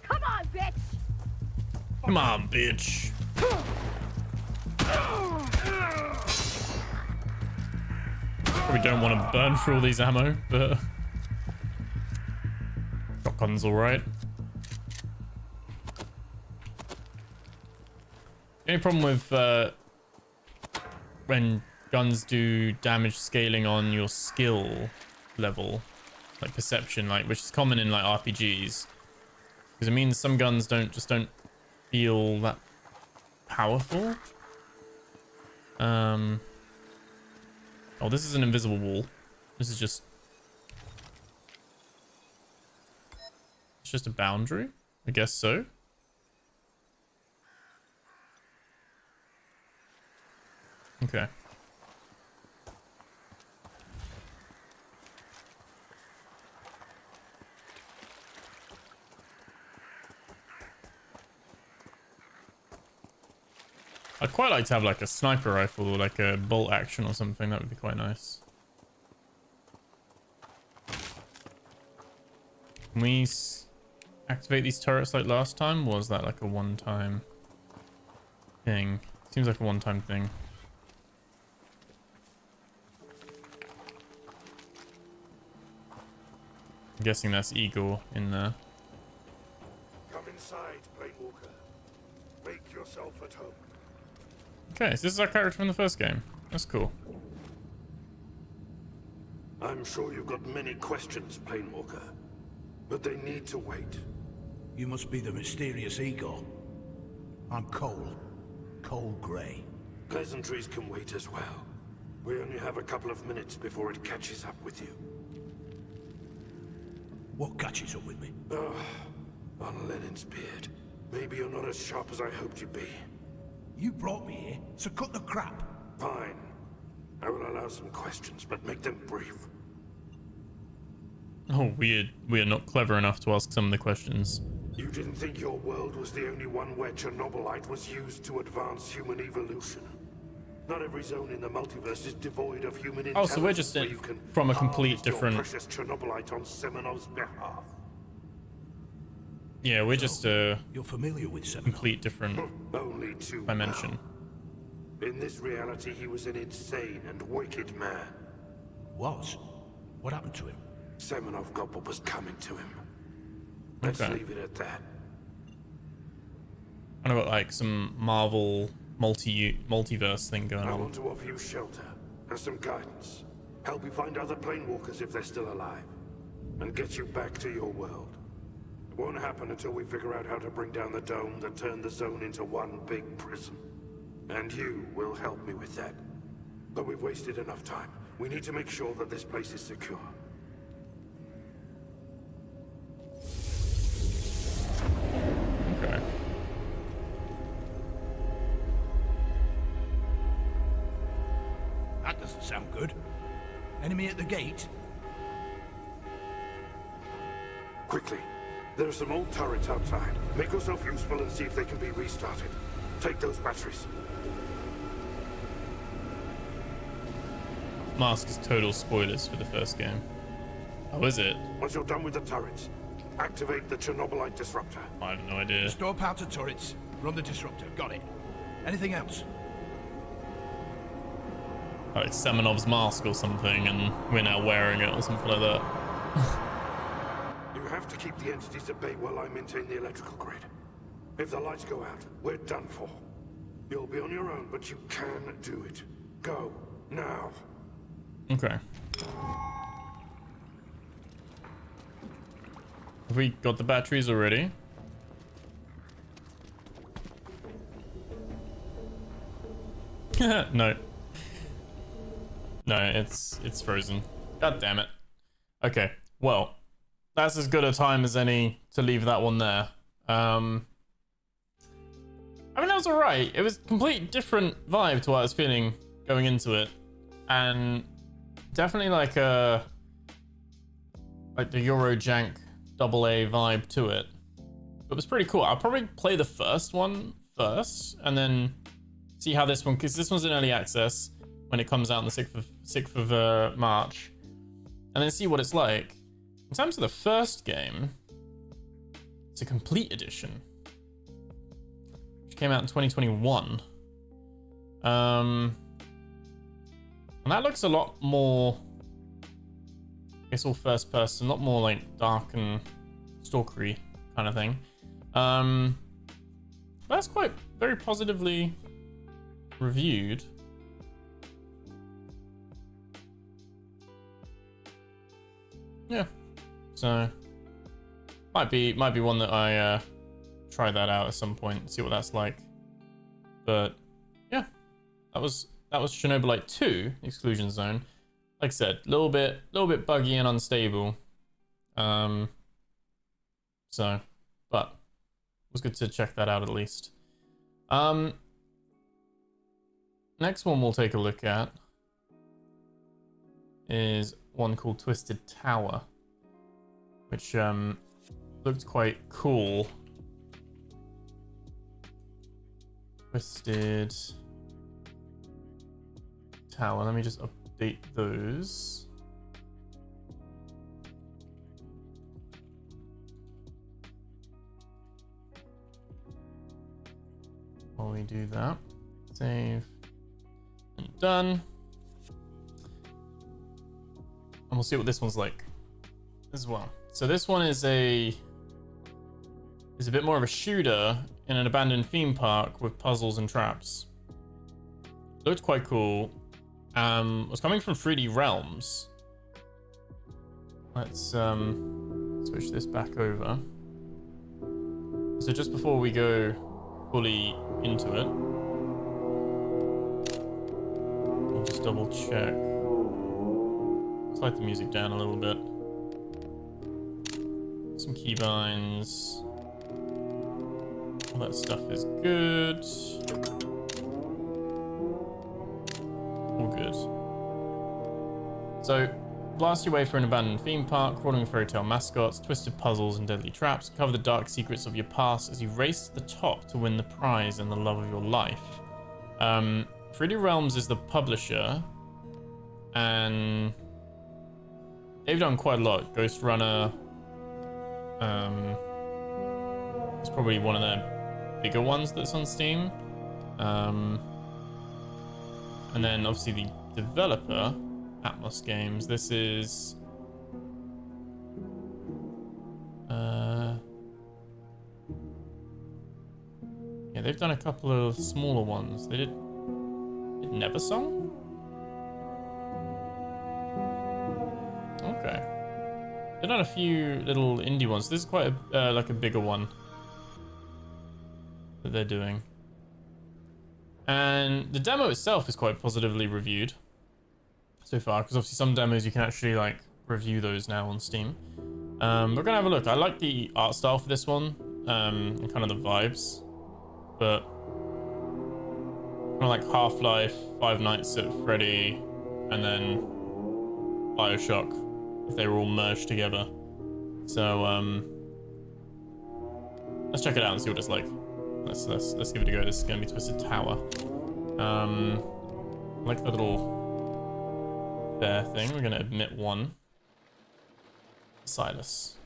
Speaker 11: Come on, bitch!
Speaker 1: Come on, bitch. Probably don't want to burn through all these ammo, but shotgun's alright. The only problem with when guns do damage scaling on your skill level, like perception, like which is common in like RPGs, because it means some guns don't feel that powerful. Oh, this is an invisible wall. This is just... It's just a boundary? I guess so. Okay. I'd quite like to have like a sniper rifle or like a bolt action or something. That would be quite nice. Can we activate these turrets like last time? Or was that like a one-time thing? Seems like a one-time thing. I'm guessing that's Igor in there.
Speaker 4: Come inside, Planewalker. Make yourself at home.
Speaker 1: Okay, so this is our character from the first game. That's cool.
Speaker 4: I'm sure you've got many questions, Planewalker, but they need to wait.
Speaker 14: You must be the mysterious Igor. I'm Cole. Cole Gray.
Speaker 4: Pleasantries can wait as well. We only have a couple of minutes before it catches up with you.
Speaker 14: What catches up with me?
Speaker 4: On Lenin's beard. Maybe you're not as sharp as I hoped you'd be.
Speaker 14: You brought me here, so cut the crap.
Speaker 4: Fine. I will allow some questions, but make them brief.
Speaker 1: Oh, we are not clever enough to ask some of the questions.
Speaker 4: You didn't think your world was the only one where Chernobylite was used to advance human evolution? Not every zone in the multiverse is devoid of human intelligence.
Speaker 1: Oh, so we're just from a complete different...
Speaker 4: precious Chernobylite on Semenov's behalf.
Speaker 1: Yeah, we're just
Speaker 14: You're familiar with Semenov?
Speaker 1: Complete different
Speaker 4: Only too
Speaker 1: dimension.
Speaker 4: well. In this reality, he was an insane and wicked man.
Speaker 14: Was? What happened to him?
Speaker 4: Semenov got what was coming to him. Let's leave it at that.
Speaker 1: I got like some Marvel multiverse thing going
Speaker 4: I
Speaker 1: on.
Speaker 4: want to offer you shelter and some guidance. Help you find other planewalkers if they're still alive. And get you back to your world. It won't happen until we figure out how to bring down the dome that turned the zone into one big prison. And you will help me with that. But we've wasted enough time. We need to make sure that this place is secure.
Speaker 1: Okay.
Speaker 14: That doesn't sound good. Enemy at the gate?
Speaker 4: Quickly. There are some old turrets outside. Make yourself useful and see if they can be restarted. Take those batteries.
Speaker 1: mask is total spoilers for the first game. Oh, is it?
Speaker 4: Once you're done with the turrets, activate the Chernobylite disruptor.
Speaker 1: I have no idea.
Speaker 14: Restore power to turrets. Run the disruptor. Got it. Anything else?
Speaker 1: Like Semenov's mask or something, and we're now wearing it or something like that.
Speaker 4: You have to keep the entities at bay while I maintain the electrical grid. If the lights go out, we're done for. You'll be on your own, but you can do it. Go, now.
Speaker 1: Okay. Have we got the batteries already? No. No, it's frozen. God damn it. Okay, well, that's as good a time as any to leave that one there. I mean, that was alright. It was a complete different vibe to what I was feeling going into it. And definitely like the Eurojank AA vibe to it. It was pretty cool. I'll probably play the first one first and then see how this one, because this one's in early access when it comes out on the 6th of March, and then see what it's like. In terms of the first game, it's a complete edition, which came out in 2021. And that looks a lot more, I guess, all first person, a lot more like dark and stalkery kind of thing. That's quite very positively reviewed. Yeah, so might be one that I try that out at some point, see what that's like. But yeah, that was Chernobylite 2 Exclusion Zone. Like I said, a little bit buggy and unstable. So, but it was good to check that out at least. Next one we'll take a look at is one called Twisted Tower, which looked quite cool. Twisted Tower, let me just update those. While we do that, save and done. And we'll see what this one's like as well. So this one is a bit more of a shooter in an abandoned theme park with puzzles and traps. Looked quite cool. Was coming from 3D Realms. Let's switch this back over. So just before we go fully into it, I'll just double check. Let's light the music down a little bit. Some keybinds. All that stuff is good. All good. So, blast your way through an abandoned theme park, crawling with fairy tale mascots, twisted puzzles, and deadly traps. Cover the dark secrets of your past as you race to the top to win the prize and the love of your life. 3D Realms is the publisher, and they've done quite a lot. Ghost Runner. It's probably one of their bigger ones that's on Steam. And then obviously the developer, Atmos Games. This is yeah, they've done a couple of smaller ones. They did Neversong? Okay. They've done a few little indie ones. This is quite a like a bigger one that they're doing. And the demo itself is quite positively reviewed so far, because obviously some demos you can actually like review those now on Steam. We're gonna have a look. I like the art style for this one, and kind of the vibes, but kind of like Half-Life, Five Nights at Freddy, and then BioShock, if they were all merged together. So let's check it out and see what it's like. Let's give it a go. This is gonna be Twisted Tower. I like the little fair thing. We're going to admit one. Silas.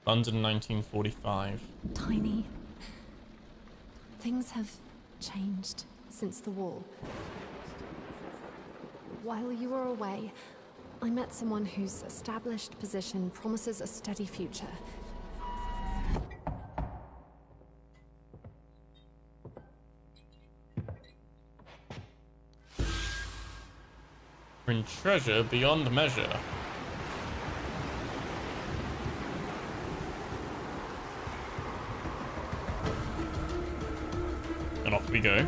Speaker 1: London, 1945.
Speaker 5: Tiny. Things have changed since the war. While you were away, I met someone whose established position promises a steady future.
Speaker 1: Bring treasure beyond measure. And off we go.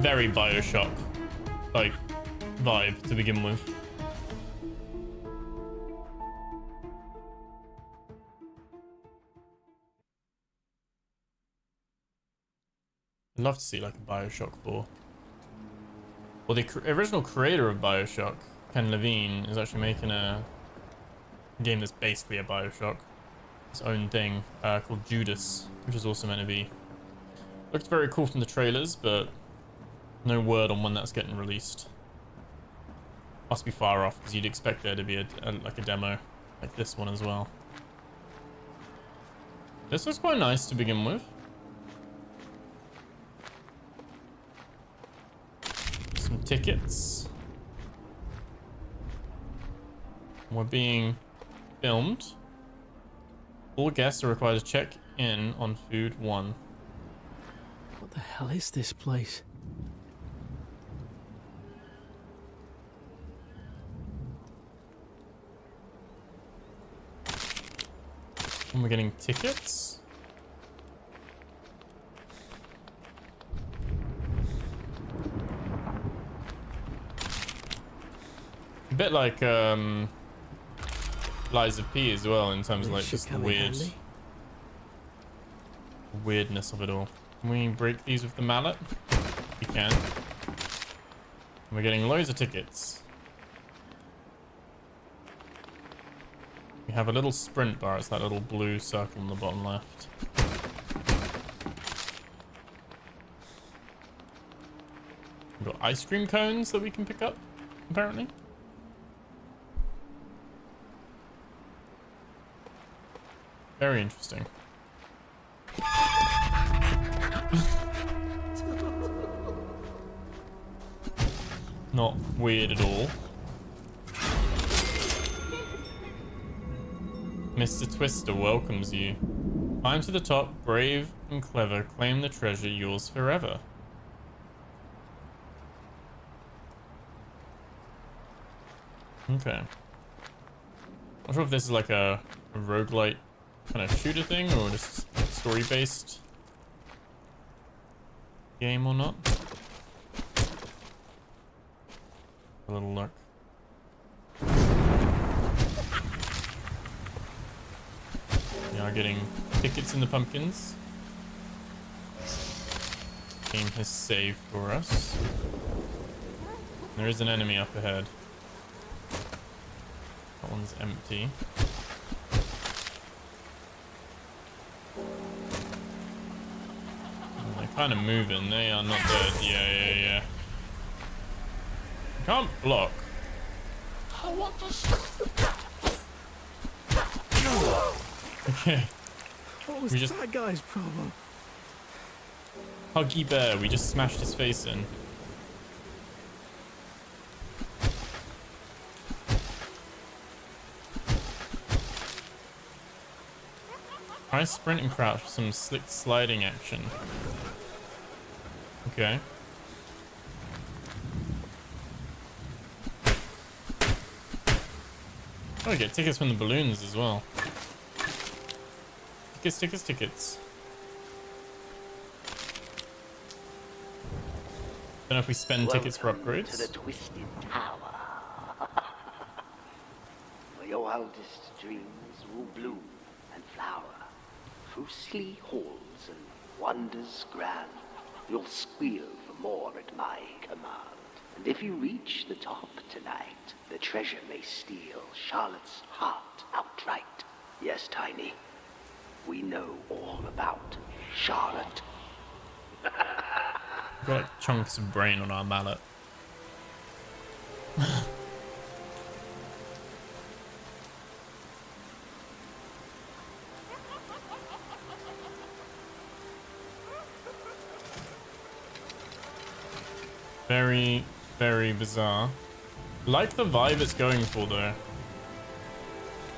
Speaker 1: Very BioShock like vibe to begin with. I'd love to see like a BioShock 4. Well, the original creator of BioShock, Ken Levine, is actually making a game that's basically a BioShock. Its own thing, called Judas, which is also meant to be... Looked very cool from the trailers, but no word on when that's getting released. Must be far off, because you'd expect there to be like a demo like this one as well. This was quite nice to begin with. Some tickets. We're being filmed. All guests are required to check in on food 1.
Speaker 6: What the hell is this place?
Speaker 1: And we're getting tickets. A bit like Lies of P as well, in terms of like just the weirdness of it all. Can we break these with the mallet? We can. And we're getting loads of tickets. We have a little sprint bar. It's that little blue circle on the bottom left. We've got ice cream cones that we can pick up, apparently. Very interesting. Not weird at all. Mr. Twister welcomes you. Climb to the top, brave and clever, claim the treasure, yours forever. Okay. Not sure if this is like a roguelite kind of shooter thing or just story-based game or not. A little look. We are getting tickets in the pumpkins. Game has saved for us. There is an enemy up ahead. That one's empty. And they're kind of moving. They are not dead. Yeah. Can't block. Okay.
Speaker 6: What was that guy's problem?
Speaker 1: Huggy Bear, we just smashed his face in. Try sprint and crouch for some slick sliding action. Okay. Oh, we get tickets from the balloons as well. Tickets. Don't know if we spend tickets for upgrades.
Speaker 7: To the Twisted Tower, where your wildest dreams will bloom and flower. Through slee halls and wonders grand, you'll squeal for more at my command. And if you reach the top tonight, the treasure may steal Charlotte's heart outright. Yes, Tiny, we know all about Charlotte.
Speaker 1: We've got like chunks of brain on our mallet. Very, very bizarre. Like the vibe it's going for though.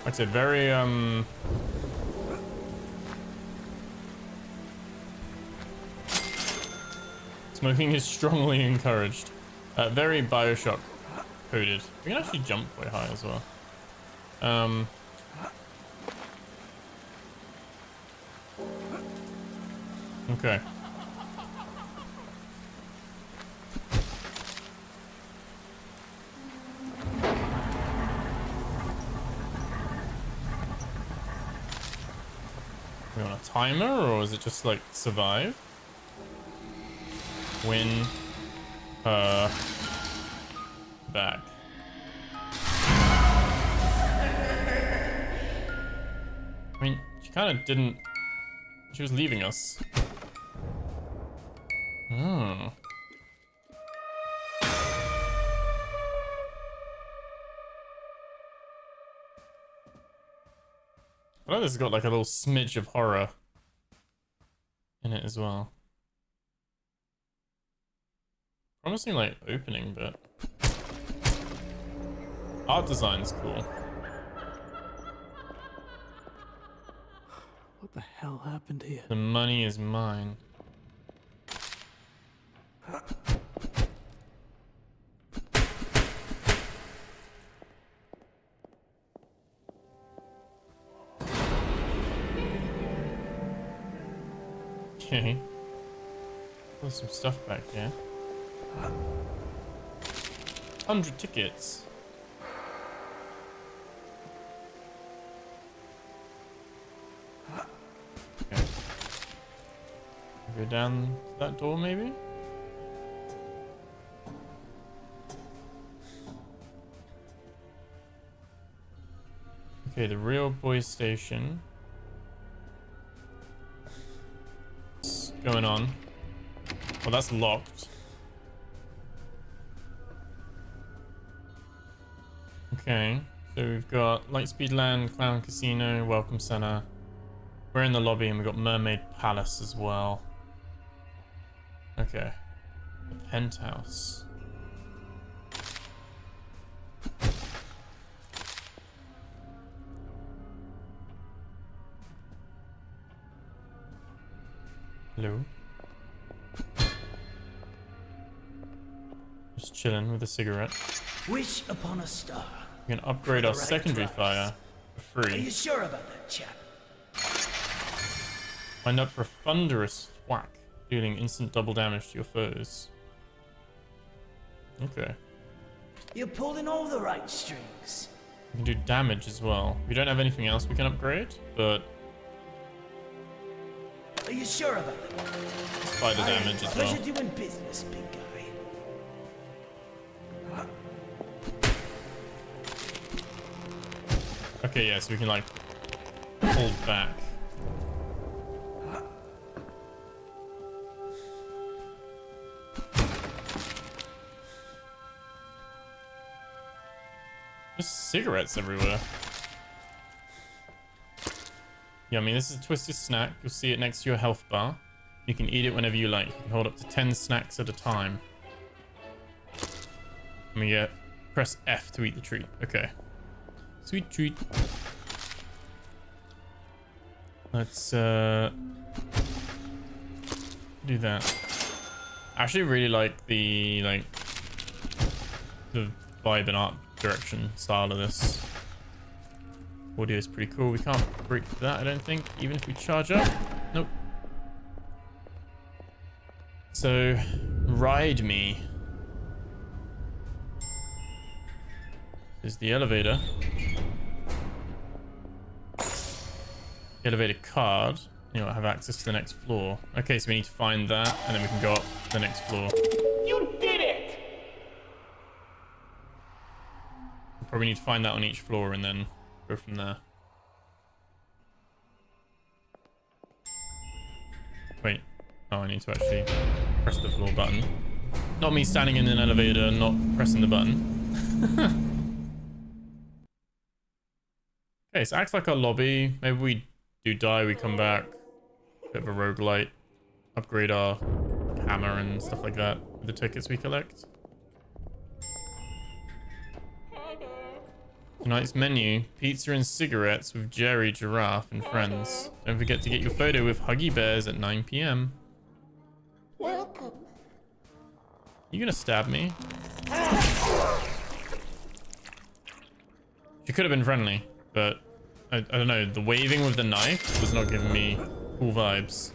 Speaker 1: Like I said, very smoking is strongly encouraged. Very Bioshock coded. We can actually jump quite high as well. Okay. We want a timer, or is it just like survive? Win her back. I mean, she kind of didn't. She was leaving us. Oh. I know this has got like a little smidge of horror in it as well. Promising like opening, but art design's cool.
Speaker 6: What the hell happened here?
Speaker 1: The money is mine. Okay. There's some stuff back here. 100 tickets. Okay. Go down that door, maybe? Okay, the real boy station. What's going on? Well, that's locked. Okay, so we've got Lightspeed Land, Clown Casino, Welcome Center. We're in the lobby and we've got Mermaid Palace as well. Okay. The penthouse. Hello. Just chilling with a cigarette.
Speaker 2: Wish upon a star.
Speaker 1: We can upgrade our
Speaker 2: right
Speaker 1: secondary
Speaker 2: price.
Speaker 1: fire for free.
Speaker 2: Are you sure about that, chap?
Speaker 1: Find out for a thunderous whack, dealing instant double damage to your foes. Okay.
Speaker 2: You're pulling all the right strings.
Speaker 1: We can do damage as well. We don't have anything else we can upgrade, but
Speaker 2: Are you sure about that?
Speaker 1: spider damage as well.
Speaker 2: Pleasure doing business, big guy.
Speaker 1: Okay, yeah, so we can like pull back. There's cigarettes everywhere. Yeah, I mean, this is a twisted snack. You'll see it next to your health bar. You can eat it whenever you like. You can hold up to 10 snacks at a time. Let me get press F to eat the treat. Okay. Sweet treat. Let's do that. I actually really like the vibe and art direction style of this. Audio is pretty cool. We can't break that, I don't think, even if we charge up. Nope. So, ride me. This is the elevator. Elevator card. You know, have access to the next floor. Okay, so we need to find that, and then we can go up to the next floor.
Speaker 2: You did it!
Speaker 1: Probably need to find that on each floor and then go from there. Wait. Oh, I need to actually press the floor button. Not me standing in an elevator, not pressing the button. Okay, so acts like our lobby. Maybe we do die, we come back. Bit of a roguelite. Upgrade our hammer and stuff like that with the tickets we collect. Tonight's menu, pizza and cigarettes with Jerry, Giraffe, and friends. Don't forget to get your photo with Huggy Bears at 9 p.m.
Speaker 2: Welcome.
Speaker 1: You gonna stab me? She could have been friendly, but I don't know. The waving with the knife was not giving me cool vibes.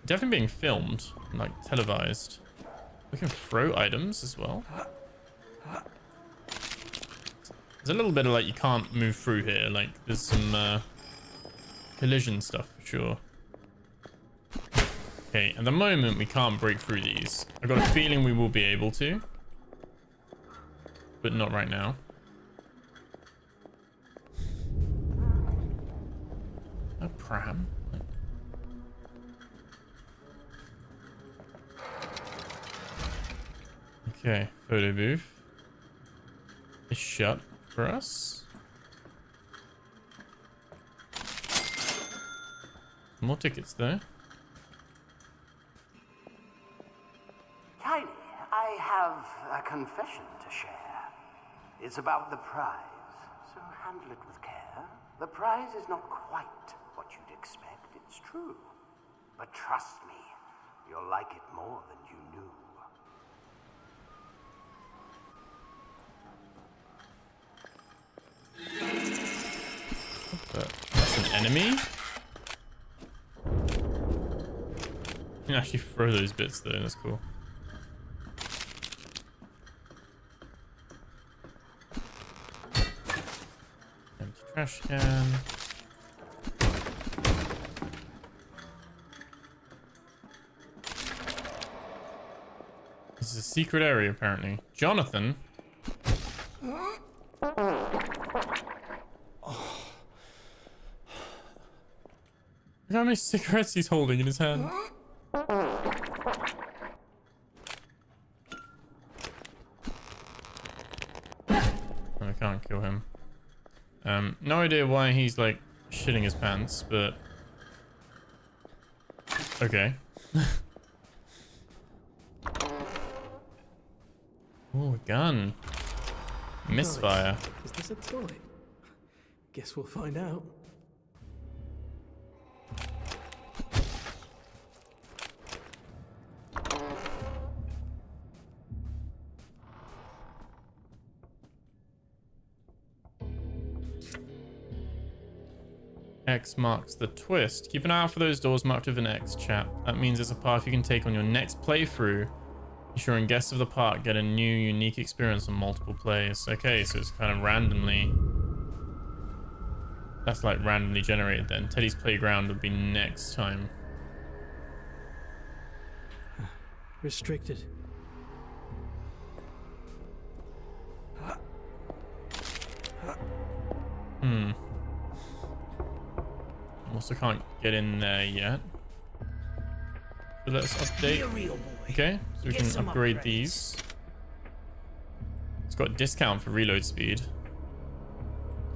Speaker 1: Definitely being filmed, like televised. We can throw items as well. There's a little bit of like you can't move through here. Like there's some collision stuff for sure. Okay, at the moment we can't break through these. I've got a feeling we will be able to, but not right now. A pram. Okay, photo booth. It's shut for us. More tickets though.
Speaker 7: Tiny, I have a confession to share. It's about the prize, so handle it with care. The prize is not quite what you'd expect, it's true. But trust me, you'll like it more than you knew.
Speaker 1: That's an enemy? You can actually throw those bits though, that's cool. Empty trash can. This is a secret area apparently. Jonathan? Look how many cigarettes he's holding in his hand. I can't kill him. No idea why he's like shitting his pants, but okay. Oh, a gun. Misfire.
Speaker 6: Is this a toy? Guess we'll find out.
Speaker 1: X marks the twist. Keep an eye out for those doors marked with an X, chap. That means it's a path you can take on your next playthrough, ensuring guests of the park get a new, unique experience on multiple plays. Okay, so it's kind of randomly... That's like randomly generated then. Teddy's Playground would be next time.
Speaker 6: Restricted.
Speaker 1: Also can't get in there yet. So let's update. Okay, so we can upgrade these. It's got a discount for reload speed.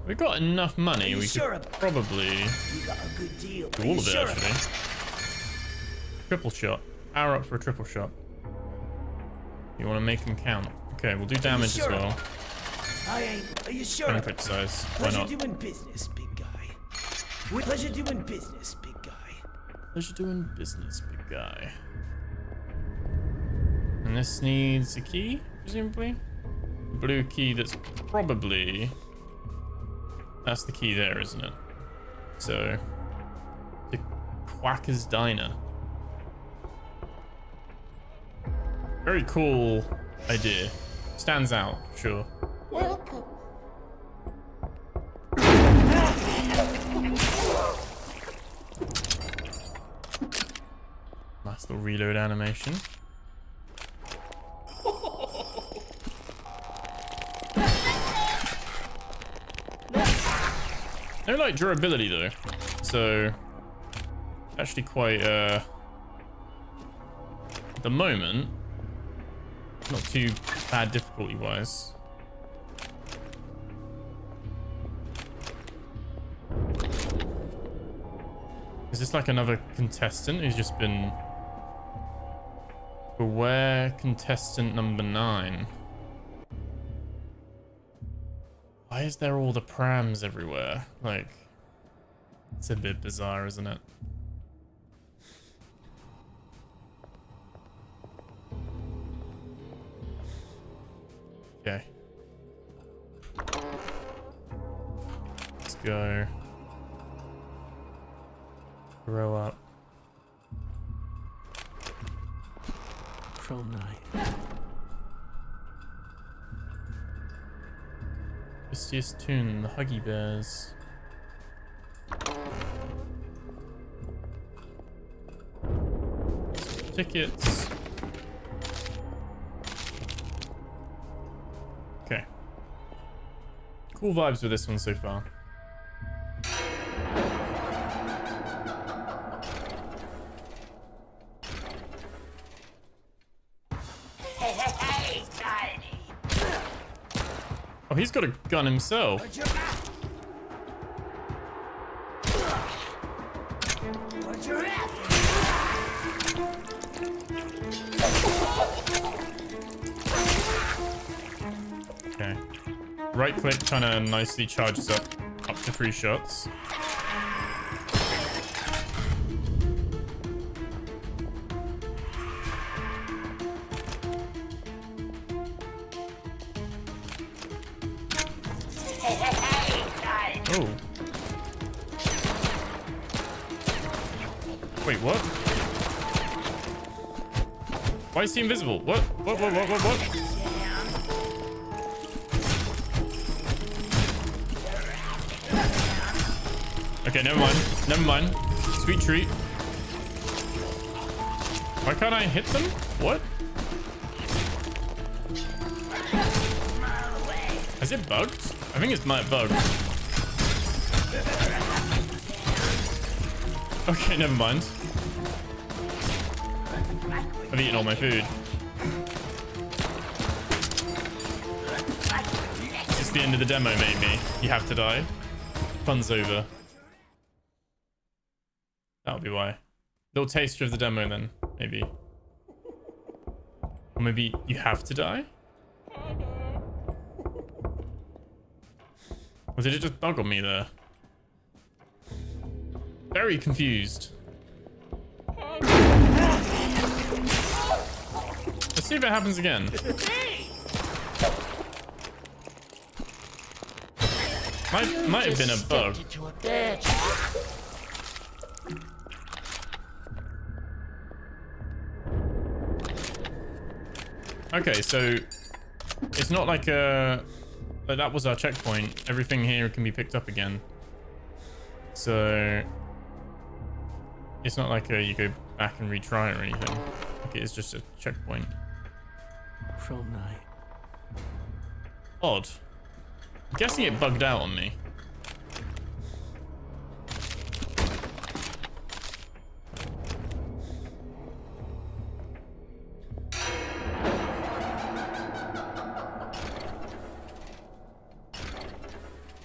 Speaker 1: We've got enough money. We could probably do all of it actually. Triple shot. Power up for a triple shot. You want to make them count? Okay, we'll do damage as well.
Speaker 2: Are you sure?
Speaker 1: Don't criticize. Why not?
Speaker 2: Pleasure doing business, big guy. Pleasure doing business, big guy.
Speaker 1: Pleasure doing business, big guy. And this needs a key, presumably. Blue key that's probably... That's the key there, isn't it? So... The Quacker's Diner. Very cool idea. Stands out, sure.
Speaker 2: Welcome.
Speaker 1: Nice little reload animation. No like durability though, so actually quite at the moment not too bad difficulty wise. Is this like another contestant who's just been... Beware contestant number 9. Why is there all the prams everywhere? Like, it's a bit bizarre, isn't it? Okay. Let's go. Grow up.
Speaker 6: From night.
Speaker 1: Twistiest Tune, the Huggy Bears. Tickets. Okay. Cool vibes with this one so far. Oh, he's got a gun himself. Okay. Right click kind of nicely charges up to 3 shots. Oh. Wait, what? Why is he invisible? What? What? Okay, never mind. Sweet treat. Why can't I hit them? What? Is it bugged? I think it's bugged. Okay, never mind. I've eaten all my food. Is this the end of the demo, maybe? You have to die. Fun's over. That'll be why. Little taster of the demo then, maybe. Or maybe you have to die? Or did it just bug on me there? Very confused. Let's see if it happens again. Might have been a bug. Okay, so it's not like a... But that was our checkpoint. Everything here can be picked up again. So it's not like you go back and retry it or anything. Okay, it's just a checkpoint.
Speaker 6: From night.
Speaker 1: Odd. I'm guessing it bugged out on me.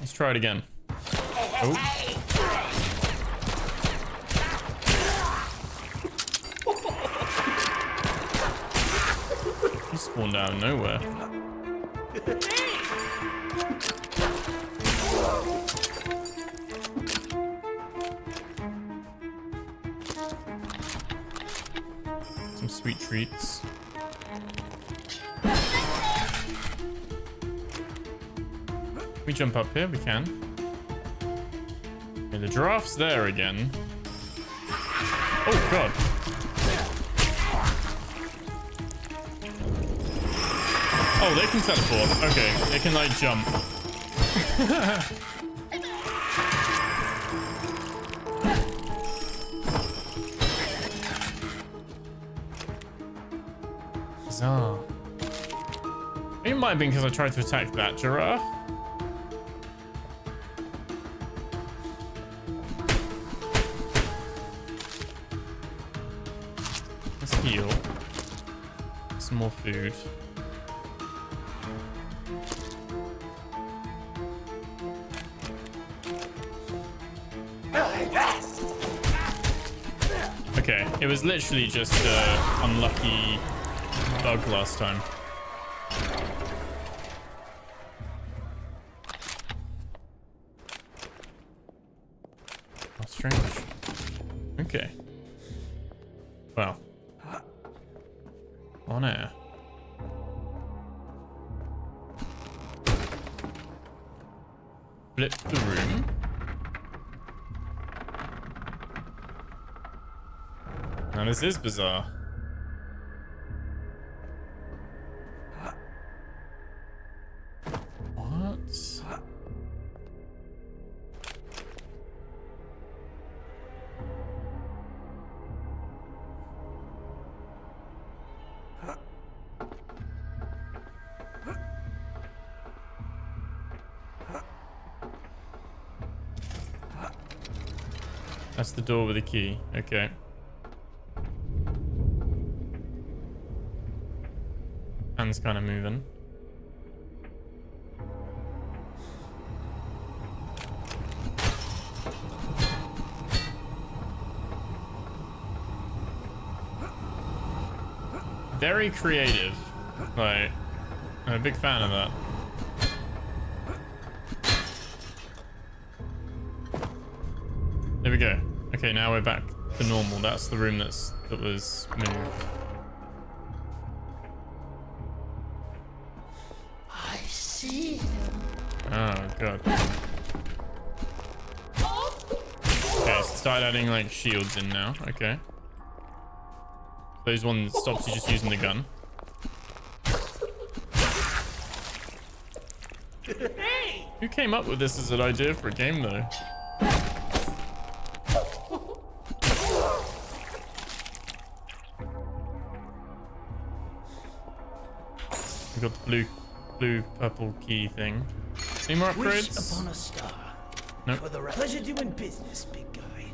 Speaker 1: Let's try it again. Oh. He spawned out of nowhere. Some sweet treats. Can we jump up here? We can. Okay, the giraffe's there again. Oh god. Oh, they can teleport. Okay, they can like jump. Bizarre. It might have been because I tried to attack that giraffe. Let's heal. Some more food. It was literally just an unlucky bug last time. Oh, strange. Okay. Well. On air. Flip the room. Now this is bizarre. What? That's the door with the key. Okay. Hand's kind of moving. Very creative. Like, I'm a big fan of that. There we go. Okay, now we're back to normal. That's the room that was moved.
Speaker 2: I see.
Speaker 1: Oh god. Okay, so start adding like shields in now. Okay. Those ones stops you just using the gun. Who came up with this as an idea for a game though? We got the blue purple key thing. Any more upgrades?
Speaker 2: Wish upon a star.
Speaker 1: Nope.
Speaker 2: For the pleasure doing business, big guy.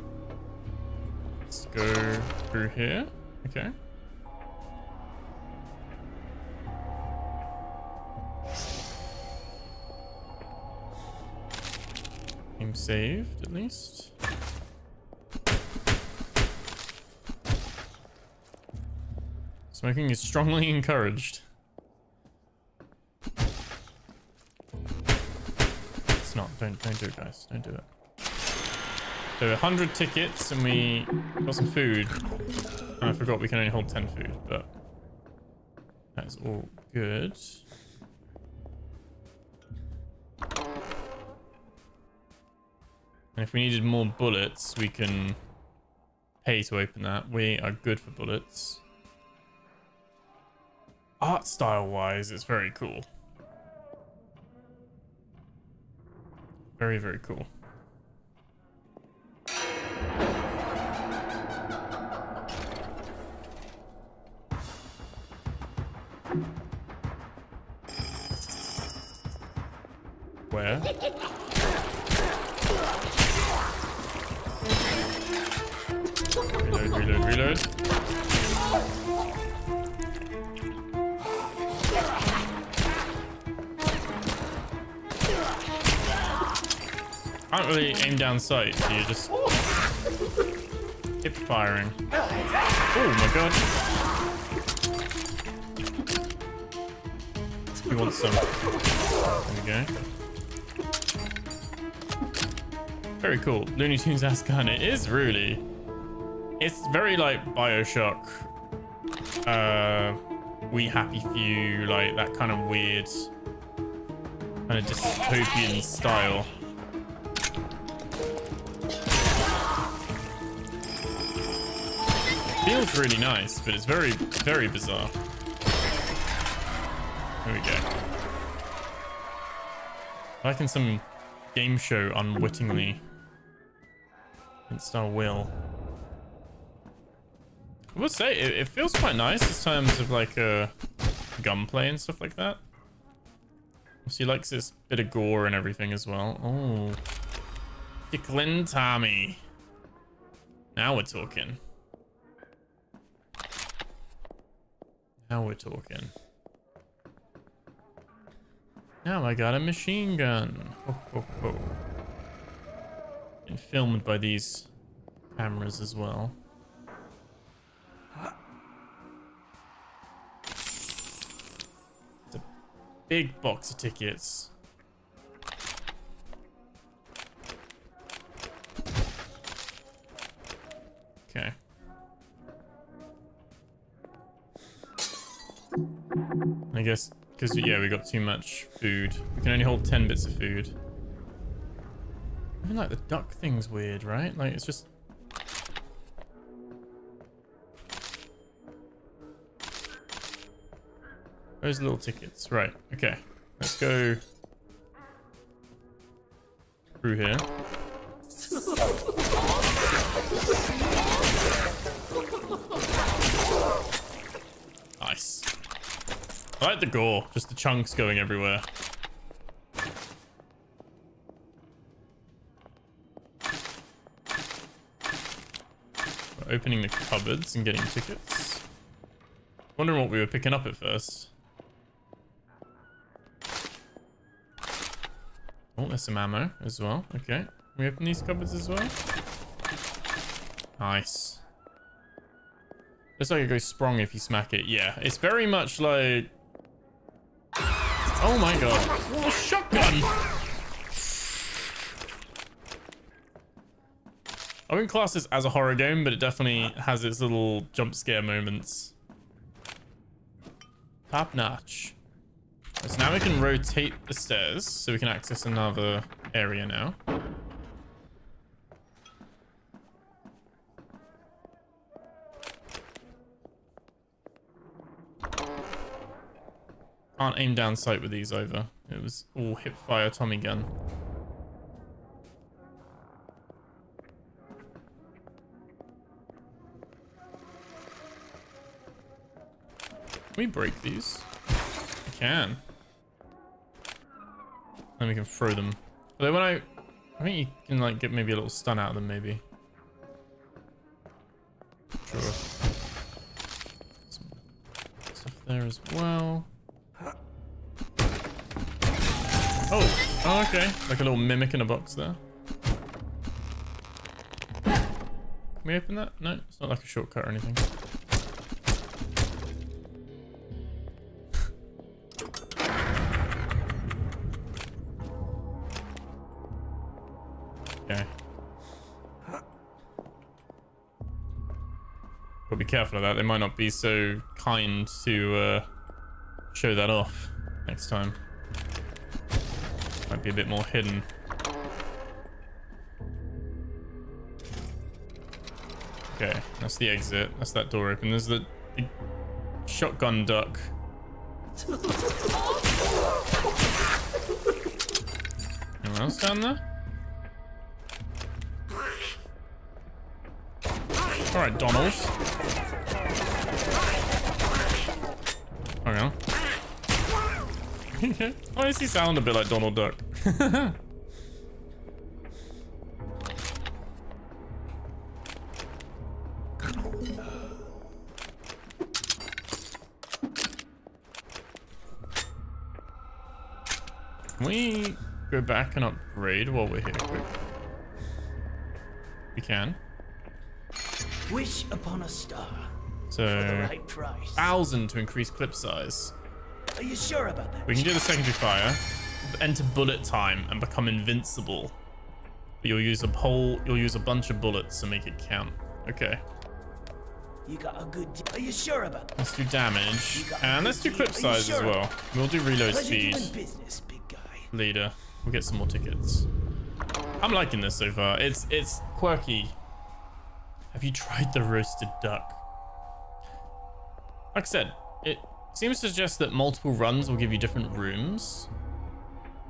Speaker 1: Let's go through here. Okay. Game saved, at least. Smoking is strongly encouraged. It's not. Don't do it, guys. Don't do it. So 100 tickets and we got some food. And I forgot we can only hold 10 food, but that's all good. And if we needed more bullets, we can pay to open that. We are good for bullets. Art style wise, it's very cool. Very, very cool. Where? Reload. Can't really aim down sight, so you're just hip firing. Oh my god. We want some. There we go. Very cool. Looney Tunes ass gun. It is really. It's very like BioShock. We Happy Few, like that kind of weird, kind of dystopian style. Feels really nice, but it's very, very bizarre. There we go. Like in some game show unwittingly. Against our will. I would say it feels quite nice in terms of like gunplay and stuff like that. Obviously likes this bit of gore and everything as well. Oh, tickling Tommy. Now we're talking. Now we're talking. Now I got a machine gun. Ho, ho, ho. And filmed by these cameras as well. big box of tickets. Okay. I guess because yeah, we got too much food. We can only hold 10 bits of food. Even like the duck thing's weird, right? Like it's just. Those little tickets, right? Okay, let's go through here. Nice. I like the gore, just the chunks going everywhere. We're opening the cupboards and getting tickets. Wondering what we were picking up at first. Oh, there's some ammo as well. Okay. Can we open these cupboards as well? Nice. Looks like it goes sprung if you smack it. Yeah, it's very much like... Oh my god. What a shotgun! I wouldn't class this as a horror game, but it definitely has its little jump scare moments. Top notch. So now we can rotate the stairs so we can access another area now. Can't aim down sight with these over. It was all hip fire Tommy gun. Can we break these? We can. Then we can throw them. Although when I think you can like get maybe a little stun out of them maybe. Sure. Some stuff there as well. Oh, okay. Like a little mimic in a box there. Can we open that? No, it's not like a shortcut or anything. Okay. But be careful of that. They might not be so kind to show that off next time. Might be a bit more hidden. Okay, that's the exit. That's that door open. There's the shotgun duck. Anyone else down there? Alright, Donald. Hang on. Why does he sound a bit like Donald Duck? Can we go back and upgrade while we're here quick? We can.
Speaker 2: Wish upon a star.
Speaker 1: So,
Speaker 2: for the right price.
Speaker 1: 1,000 to increase clip size.
Speaker 2: Are you sure about that?
Speaker 1: We can do the secondary fire, enter bullet time, and become invincible. But you'll use a bunch of bullets to make it count. Okay.
Speaker 2: You got a good. Are you sure about that?
Speaker 1: Let's do damage, and let's do clip size as well. We'll do reload speed.
Speaker 2: Business, big guy.
Speaker 1: Later, we'll get some more tickets. I'm liking this so far. It's quirky. Have you tried the roasted duck? Like I said, it seems to suggest that multiple runs will give you different rooms,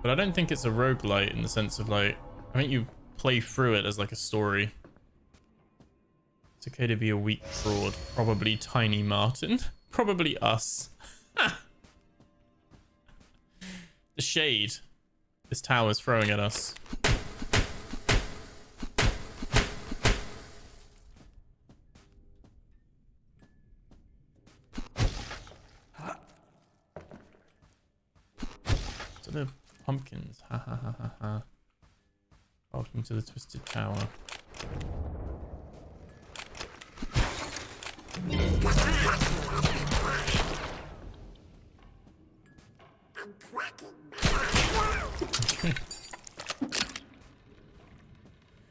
Speaker 1: but I don't think it's a roguelite in the sense of like, I think you play through it as like a story. It's okay to be a weak fraud. Probably Tiny Martin. Probably us. The shade this tower's throwing at us. So the pumpkins. Ha ha ha ha ha. Welcome to the Twisted Tower.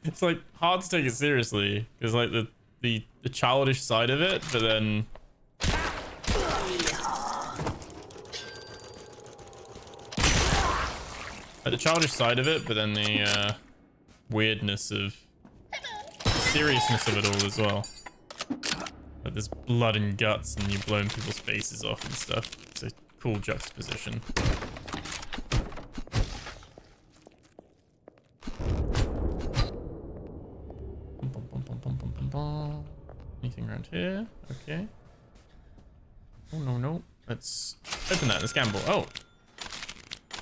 Speaker 1: It's like hard to take it seriously. There's like the childish side of it, but then the childish side of it, but then the weirdness of seriousness of it all as well. Like there's blood and guts and you're blowing people's faces off and stuff. It's a cool juxtaposition. Anything around here? Okay. Oh no. Let's open that. Let's gamble. Oh.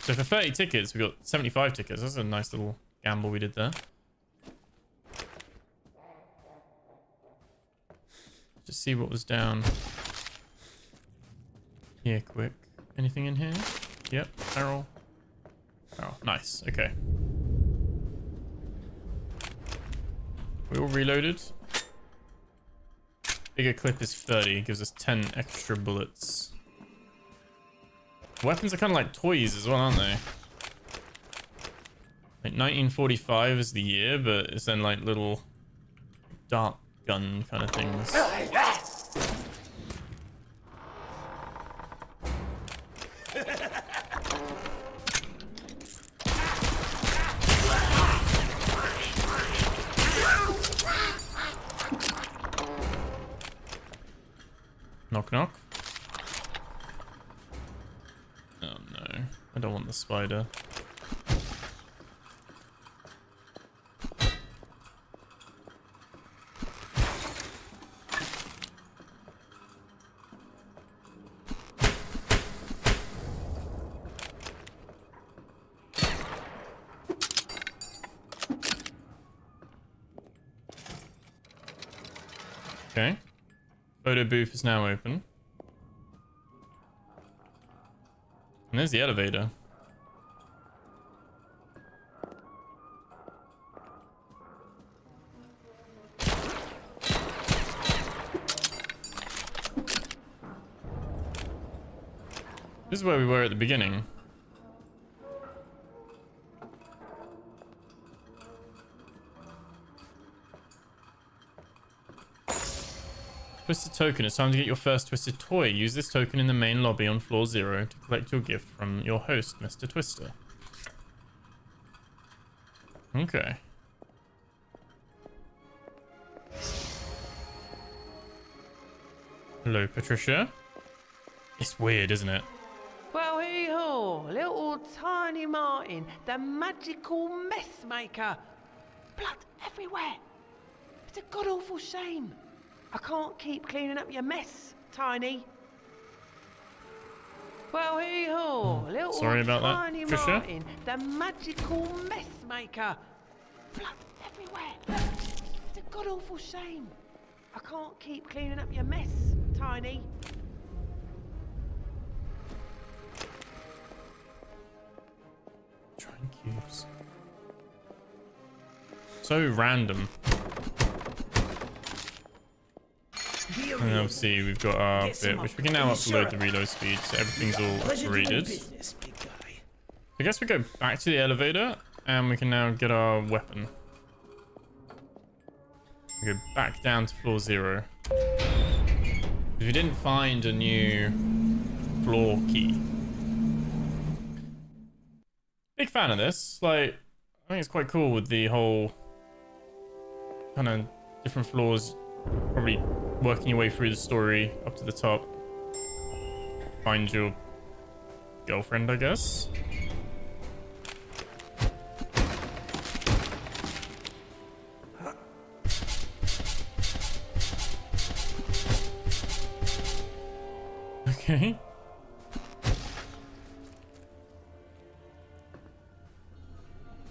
Speaker 1: So for 30 tickets, we got 75 tickets. That's a nice little gamble we did there. Just see what was down here quick. Anything in here? Yep, barrel. Oh, nice. Okay. We all reloaded. Bigger clip is 30. Gives us 10 extra bullets. Weapons are kind of like toys as well, aren't they? Like 1945 is the year, but it's then like little dart gun kind of things. Knock knock. Oh no, I don't want the spider. Okay. Photo booth is now open. And there's the elevator. This is where we were at the beginning. Twisted token. It's time to get your first twisted toy. Use this token in the main lobby on floor 0 to collect your gift from your host, Mr. Twister. Okay. Hello, Patricia. It's weird, isn't it?
Speaker 8: Well, hee-haw, little tiny Martin, the magical mess maker. Blood everywhere. It's a god-awful shame. I can't keep cleaning up your mess, Tiny. Well, hee-haw, little
Speaker 1: Sorry about
Speaker 8: tiny
Speaker 1: that, Trisha.
Speaker 8: Martin, the magical mess maker. Blood everywhere. It's a god-awful shame. I can't keep cleaning up your mess, Tiny.
Speaker 1: Trying cubes. So random. And obviously we've got our bit, which we can now upload the reload speed, so everything's all upgraded. I guess we go back to the elevator, and we can now get our weapon. We go back down to floor 0. Because we didn't find a new floor key. Big fan of this. Like, I think it's quite cool with the whole kind of different floors, probably working your way through the story up to the top. Find your girlfriend, I guess. Okay.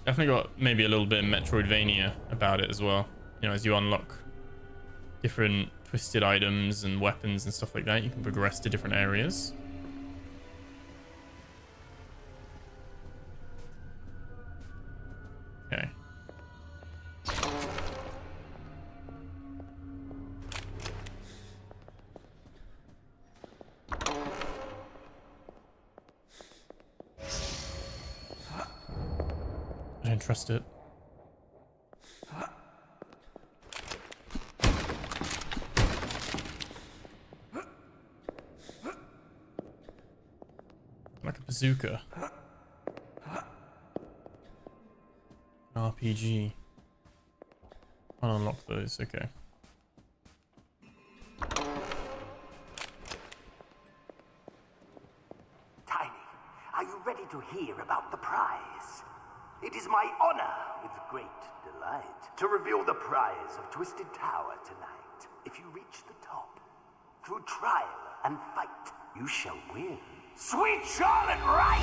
Speaker 1: Definitely got maybe a little bit of Metroidvania about it as well. You know, as you unlock different twisted items and weapons and stuff like that, you can progress to different areas. Okay. I don't trust it. Like a bazooka. An RPG. I'll unlock those, okay.
Speaker 9: Tiny, are you ready to hear about the prize? It is my honor, with great delight, to reveal the prize of Twisted Tower tonight. If you reach the top, through trial and fight, you shall win. Sweet Charlotte Wright!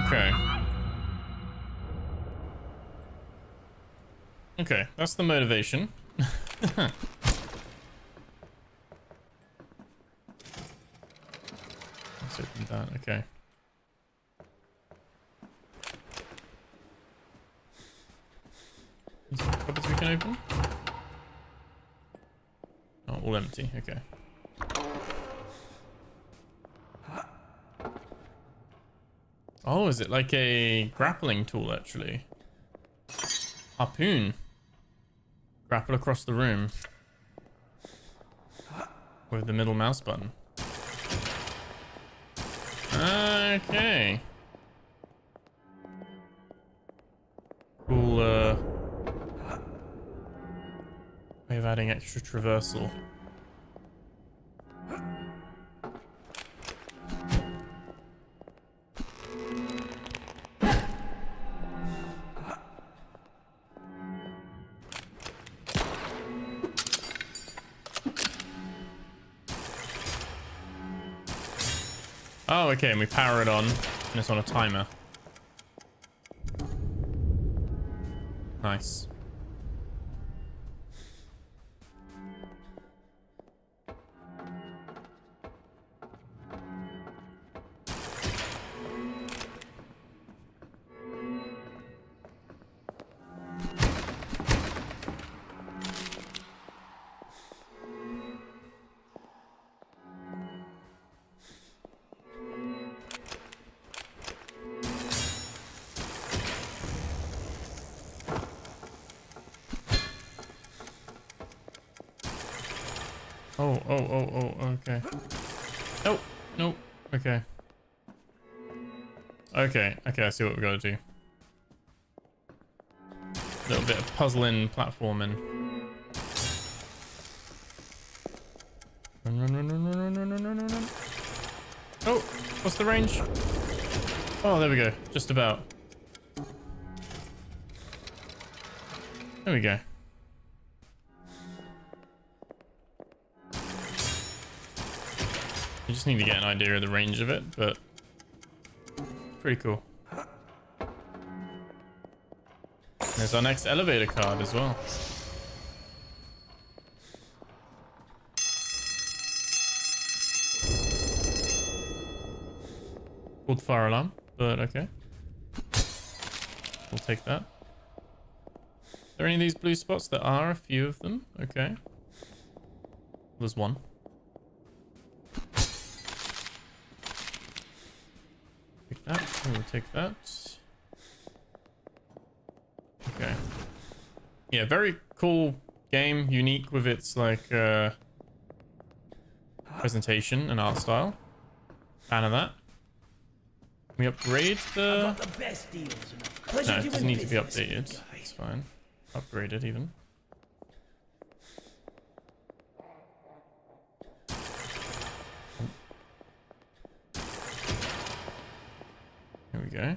Speaker 1: Okay. Okay, that's the motivation. Let's open that, okay. Is there cupboards we can open? Oh, all empty, okay. Oh, is it like a grappling tool, actually? Harpoon. Grapple across the room. With the middle mouse button. Okay. Cool, way of adding extra traversal. Oh, okay, and we power it on, and it's on a timer. Nice. Oh, okay. Oh, no, okay. Okay, I see what we gotta do. A little bit of puzzling, platforming. Run. Oh, what's the range? Oh, there we go, just about. There we go. You just need to get an idea of the range of it, but it's pretty cool. There's our next elevator card as well. Called fire alarm, but okay. We'll take that. Are there any of these blue spots? There are a few of them. Okay. There's one. Take that. We'll take that. Okay. Yeah, very cool game. Unique with its like presentation and art style. Fan of that. Can we upgrade the...
Speaker 2: the best deals.
Speaker 1: No, it doesn't need to be updated. It's fine. Upgraded even. Here we go.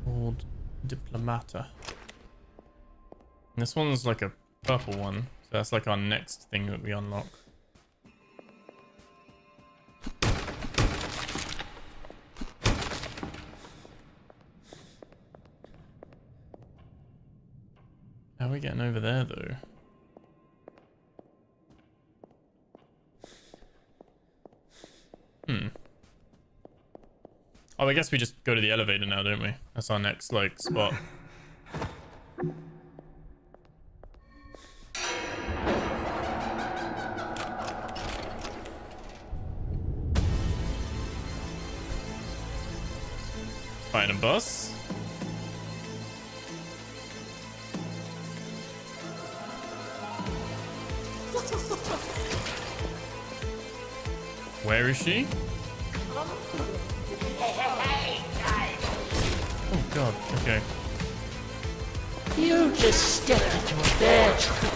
Speaker 1: Old Diplomata. And this one's like a purple one. So that's like our next thing that we unlock. How are we getting over there though? Oh, I guess we just go to the elevator now, don't we? That's our next, like, spot. fighting a boss. Where is she? Oh god, okay.
Speaker 2: You just stepped into a bear trap.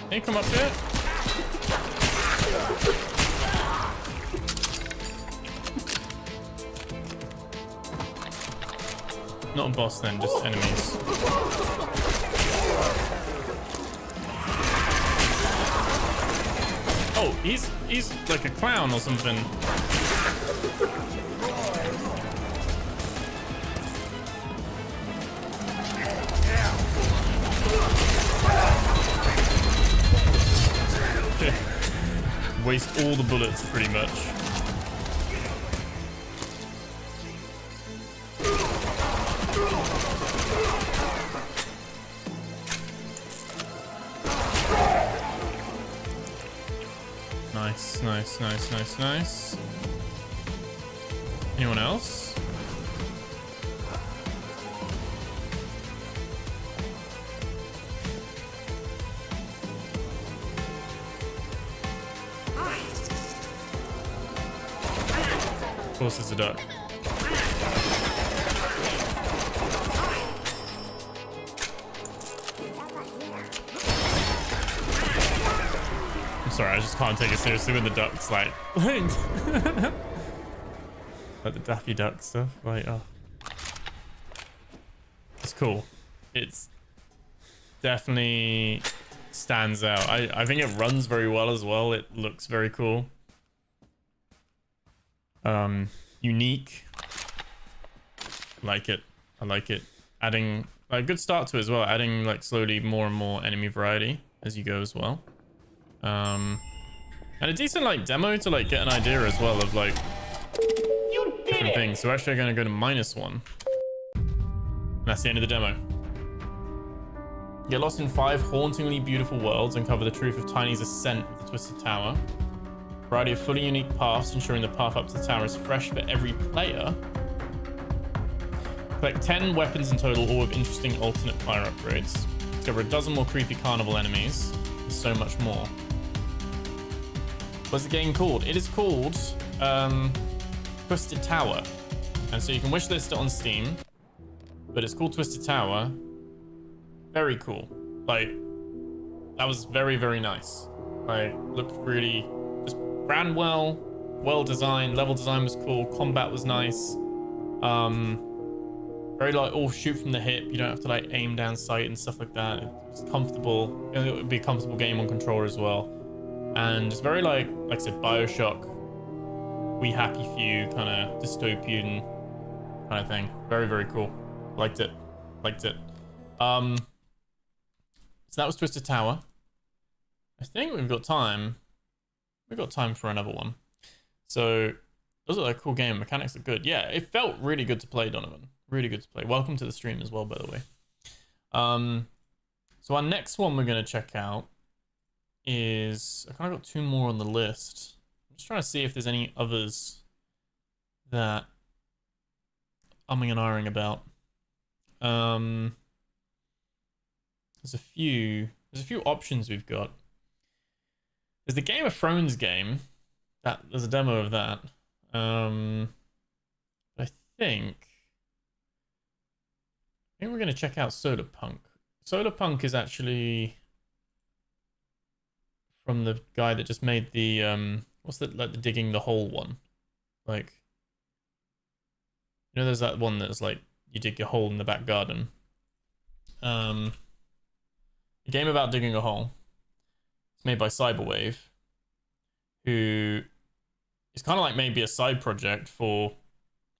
Speaker 1: Can you come up here? Not a boss then, just enemies. Oh, he's like a clown or something. Waste all the bullets pretty much. Nice, nice, nice, nice, nice. Anyone else? Of course it's a duck. I'm sorry, I just can't take it seriously when the duck's like like the Daffy Duck stuff. Like, oh, it's cool. It's definitely stands out. I think it runs very well as well. It looks very cool. Unique. Like it. I like it. Adding a good start to it as well. Adding like slowly more and more enemy variety as you go as well. And a decent like demo to like get an idea as well of like different things. So actually I'm gonna go to -1. And that's the end of the demo. Get lost in 5 hauntingly beautiful worlds and cover the truth of Tiny's ascent of the Twisted Tower. Variety of fully unique paths, ensuring the path up to the tower is fresh for every player. Collect 10 weapons in total, all with interesting alternate fire upgrades. Discover a dozen more creepy carnival enemies, and so much more. What's the game called? It is called Twisted Tower. And so you can wishlist it on Steam, but it's called Twisted Tower. Very cool. Like, that was very, very nice. Like, looked really... ran well, well designed, level design was cool, combat was nice. Very like all shoot from the hip, you don't have to like aim down sight and stuff like that. It's comfortable, it would be a comfortable game on controller as well. And it's very like I said, BioShock, We Happy Few kind of dystopian kind of thing. Very, very cool. Liked it. So that was Twisted Tower. I think we've got time. We've got time for another one. So, those are a cool game. Mechanics are good. Yeah, it felt really good to play, Donovan. Really good to play. Welcome to the stream as well, by the way. So our next one we're going to check out is... I kind of got 2 more on the list. I'm just trying to see if there's any others that umming and ahhing about. There's a few options we've got. There's the Game of Thrones game. There's a demo of that. I think we're going to check out Solarpunk. Solarpunk is actually from the guy that just made the what's the like the digging the hole one. Like, you know, there's that one that's like you dig your hole in the back garden. A game about digging a hole. It's made by Cyberwave, who is kind of like maybe a side project for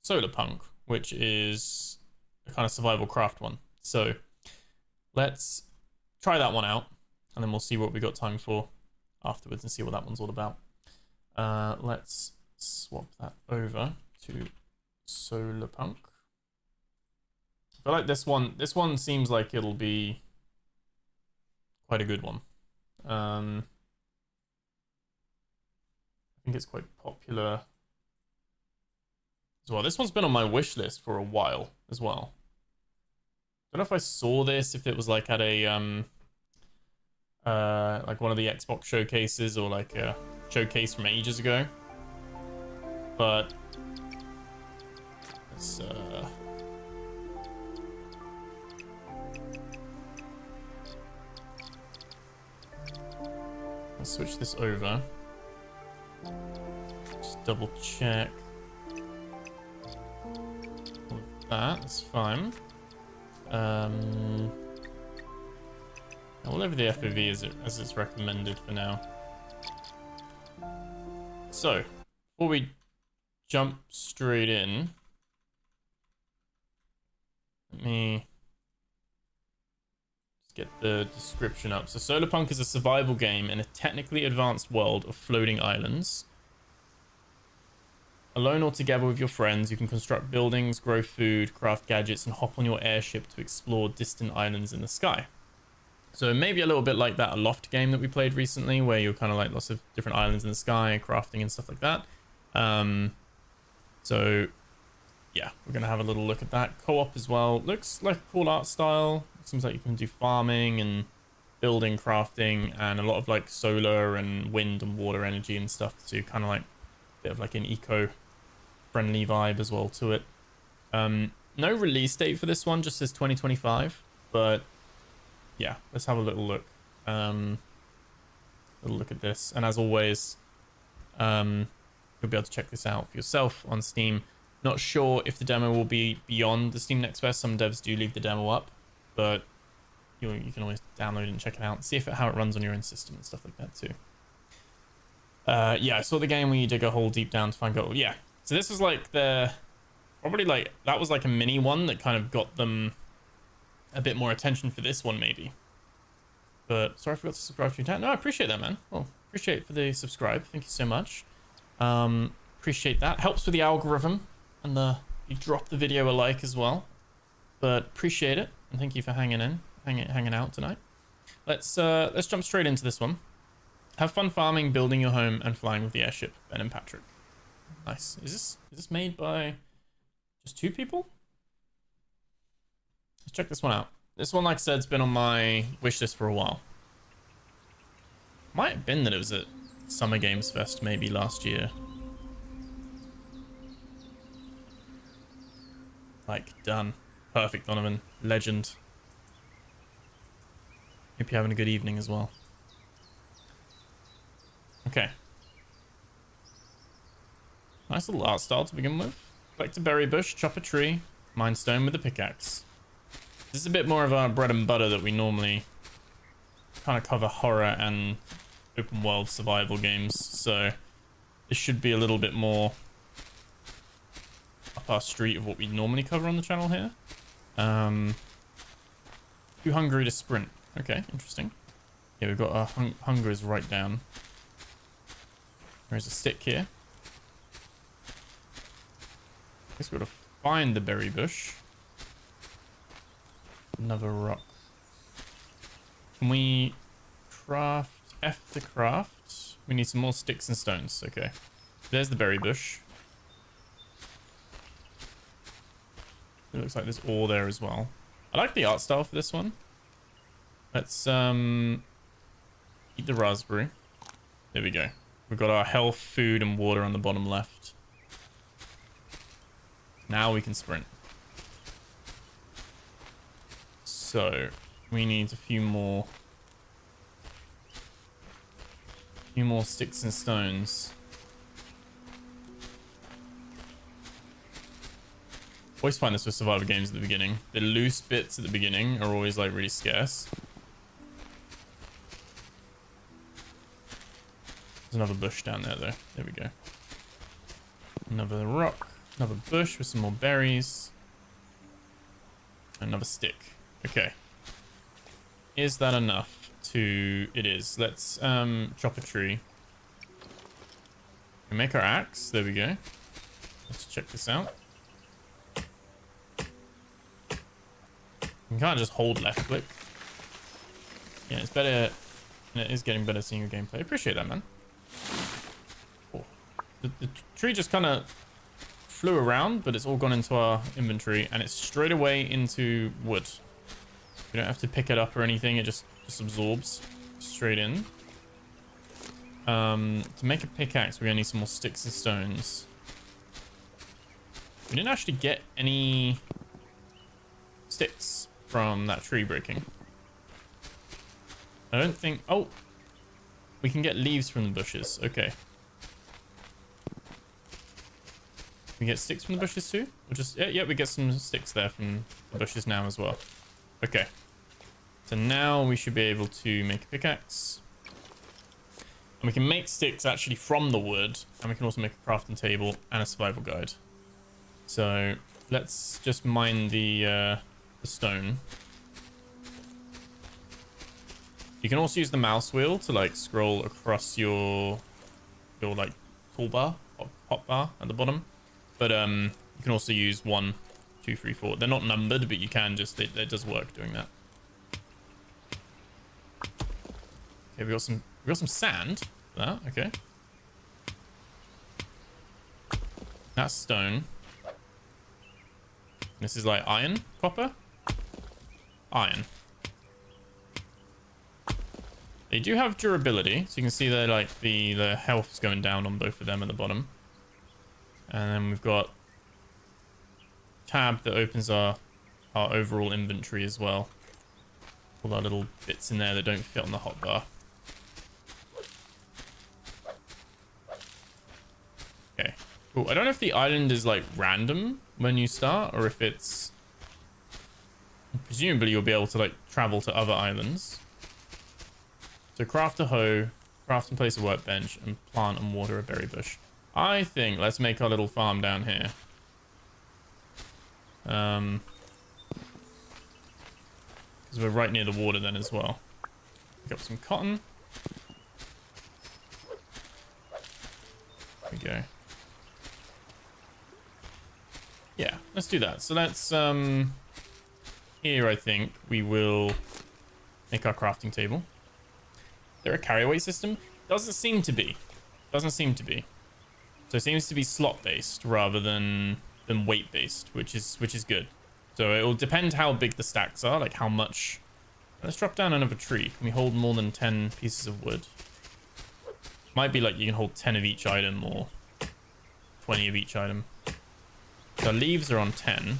Speaker 1: Solarpunk, which is a kind of survival craft one. So let's try that one out, and then we'll see what we got time for afterwards and see what that one's all about. Let's swap that over to Solarpunk. I feel like this one seems like it'll be quite a good one. I think it's quite popular as well. This one's been on my wish list for a while as well. Don't know if I saw this, if it was like at a like one of the Xbox showcases or like a showcase from ages ago. But let's switch this over. Just double check. All of that's fine. I'll leave the FOV as it's recommended for now. So, before we jump straight in, let me just get the description up. So Solarpunk is a survival game in a technically advanced world of floating islands. Alone or together with your friends, you can construct buildings, grow food, craft gadgets, and hop on your airship to explore distant islands in the sky. So maybe a little bit like that Aloft game that we played recently, where you're kind of like lots of different islands in the sky, crafting and stuff like that. So yeah, we're going to have a little look at that. Co-op as well. Looks like a cool art style. It seems like you can do farming and building, crafting, and a lot of like solar and wind and water energy and stuff. So kind of like a bit of like an eco-friendly vibe as well to it. No release date for this one, just says 2025, but yeah, let's have a little look. Little look at this, and as always, you'll be able to check this out for yourself on Steam. Not sure if the demo will be beyond the Steam NextFest. Some devs do leave the demo up, but you can always download it and check it out and see how it runs on your own system and stuff like that too. Yeah, I saw the game where you dig a hole deep down to find gold. Yeah, so this was like probably like that was like a mini one that kind of got them a bit more attention for this one maybe. But sorry I forgot to subscribe to your channel. No, I appreciate that, man. Well, appreciate it for the subscribe. Thank you so much. Appreciate that. Helps with the algorithm, and you drop the video a like as well. But appreciate it, and thank you for hanging out tonight. Let's jump straight into this one. Have fun farming, building your home, and flying with the airship. Ben and Patrick. Nice. Is this made by just 2 people? Let's check this one out. This one, like I said, has been on my wish list for a while. Might have been that it was at Summer Games Fest maybe last year. Like, done. Perfect, Donovan. Legend. Hope you're having a good evening as well. Okay. Nice little art style to begin with. Collect a berry bush, chop a tree, mine stone with a pickaxe. This is a bit more of our bread and butter that we normally kind of cover horror and open world survival games. So this should be a little bit more up our street of what we normally cover on the channel here. Too hungry to sprint. Okay, interesting. Yeah, we've got our hunger is right down. There's a stick here. Guess we've got to find the berry bush. Another rock. Can we craft F to craft? We need some more sticks and stones. Okay. There's the berry bush. It looks like there's ore there as well. I like the art style for this one. Let's eat the raspberry. There we go. We've got our health, food, and water on the bottom left. Now we can sprint. So we need a few more sticks and stones. Always find this with survivor games at the beginning. The loose bits at the beginning are always like really scarce. There's another bush down there though. There we go. Another rock, another bush with some more berries. Another stick. Okay. Is that enough to... It is. Let's chop a tree. And make our axe. There we go. Let's check this out. You can't just hold left click. Yeah, it's better. And it is getting better seeing your gameplay. I appreciate that, man. Cool. The tree just kind of flew around, but it's all gone into our inventory, and it's straight away into wood. You don't have to pick it up or anything. It just absorbs straight in. To make a pickaxe, we're gonna need some more sticks and stones. We didn't actually get any sticks from that tree breaking. I don't think... Oh! We can get leaves from the bushes. Okay. We get sticks from the bushes too? Or just... Yeah, we get some sticks there from the bushes now as well. Okay. So now we should be able to make a pickaxe. And we can make sticks actually from the wood. And we can also make a crafting table and a survival guide. So let's just mine the stone. You can also use the mouse wheel to like scroll across your like toolbar, hotbar at the bottom. But you can also use 1, 2, 3, 4. They're not numbered, but you can just it does work doing that. Okay, we got some sand for that. Okay, that's stone. This is like iron, copper, iron. They do have durability, so you can see they're like the health's going down on both of them at the bottom. And then we've got a tab that opens our overall inventory as well. All our little bits in there that don't fit on the hotbar. Okay. Cool. I don't know if the island is like random when you start, or if it's... Presumably you'll be able to like travel to other islands. So craft a hoe, craft and place a workbench, and plant and water a berry bush. I think let's make our little farm down here. Because we're right near the water then as well. Pick up some cotton. There we go. Yeah, let's do that. So let's here I think we will make our crafting table. Is there a carry-away system? Doesn't seem to be. Doesn't seem to be. So it seems to be slot-based rather than weight-based, which is good. So it will depend how big the stacks are, like how much... Let's drop down another tree. Can we hold more than 10 pieces of wood? Might be like you can hold 10 of each item or 20 of each item. So leaves are on 10.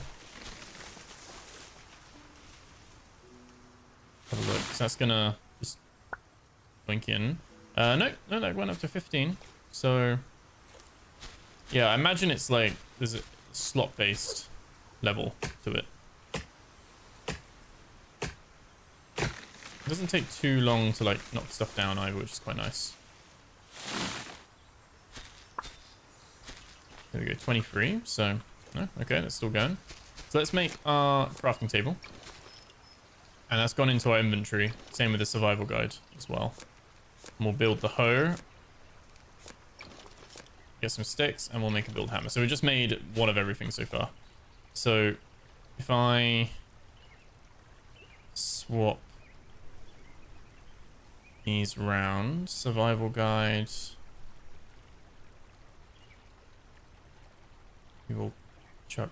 Speaker 1: Have a look. So that's gonna just blink in. No, that went up to 15. So yeah, I imagine it's like there's a slot-based level to it. It doesn't take too long to like knock stuff down either, which is quite nice. There we go, 23. So no, okay, that's still going. So let's make our crafting table. And that's gone into our inventory. Same with the survival guide as well. And we'll build the hoe. Get some sticks, and we'll make a build hammer. So we just made one of everything so far. So if I swap these round, survival guide, we will chuck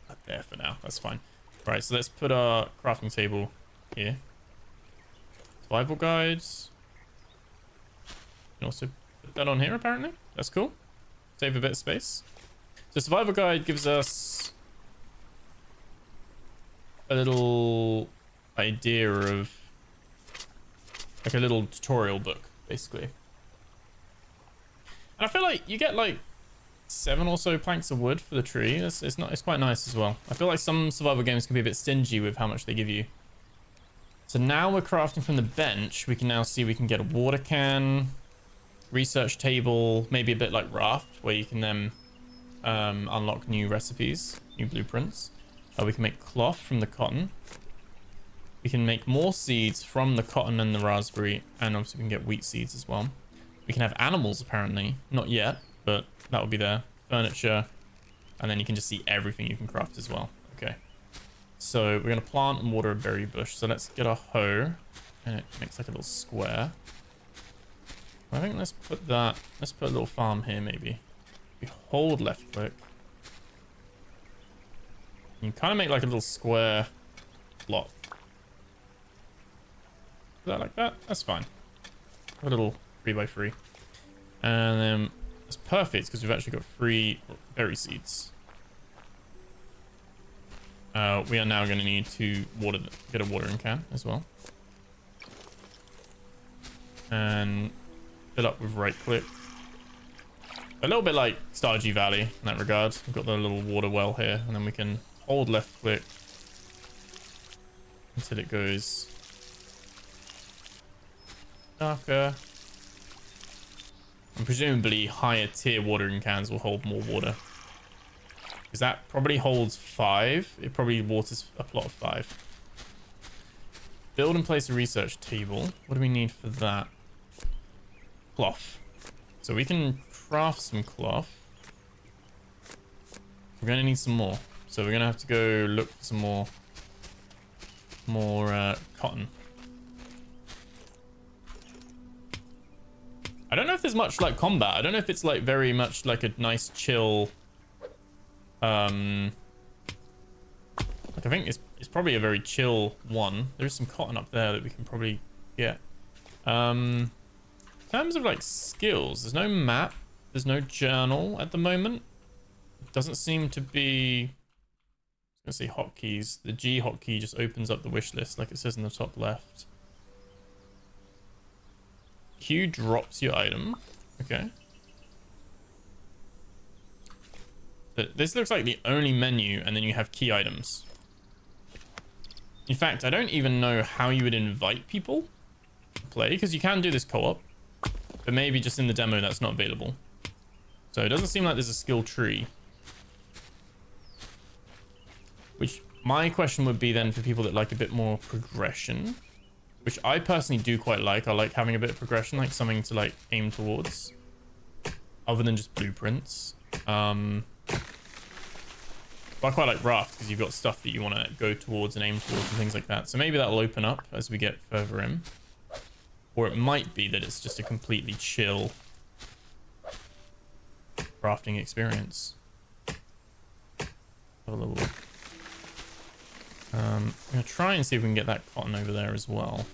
Speaker 1: that there for now. That's fine. All right, so let's put our crafting table here. Survival guides. You can also put that on here, apparently. That's cool. Save a bit of space. So survival guide gives us a little idea of like a little tutorial book, basically. And I feel like you get like 7 or so planks of wood for the tree. It's quite nice as well. I feel like some survival games can be a bit stingy with how much they give you. So now we're crafting from the bench. We can now see we can get a water can, research table, maybe a bit like raft, where you can then unlock new recipes, new blueprints. We can make cloth from the cotton. We can make more seeds from the cotton and the raspberry, and obviously we can get wheat seeds as well. We can have animals, apparently. Not yet, but that will be there. Furniture, and then you can just see everything you can craft as well. Okay. So we're going to plant and water a berry bush. So let's get our hoe and it makes like a little square. I think let's put a little farm here maybe. We hold left click. You kind of make like a little square block. Is that like that? That's fine. A little 3x3. And then it's perfect because we've actually got 3 berry seeds. We are now going to need to get a watering can as well. And fill up with right click. A little bit like Stardew Valley in that regard. We've got the little water well here, and then we can hold left click until it goes darker. And presumably higher tier watering cans will hold more water. Because that probably holds 5. It probably waters a plot of 5. Build and place a research table. What do we need for that? Cloth. So we can craft some cloth. We're going to need some more. So we're going to have to go look for some more cotton. I don't know if there's much like combat. I don't know if it's like very much like a nice chill. Like I think it's probably a very chill one. There's some cotton up there that we can probably get. In terms of like skills, there's no map. There's no journal at the moment. It doesn't seem to be. I was gonna say hotkeys. The G hotkey just opens up the wish list like it says in the top left. Q drops your item. Okay. But this looks like the only menu, and then you have key items. In fact, I don't even know how you would invite people to play, because you can do this co-op, but maybe just in the demo that's not available. So it doesn't seem like there's a skill tree. Which my question would be then for people that like a bit more progression, which I personally do quite like. I like having a bit of progression, like something to like aim towards, other than just blueprints. But I quite like raft because you've got stuff that you want to go towards and aim towards and things like that. So maybe that'll open up as we get further in. Or it might be that it's just a completely chill crafting experience. Have a little look. I'm going to try and see if we can get that cotton over there as well.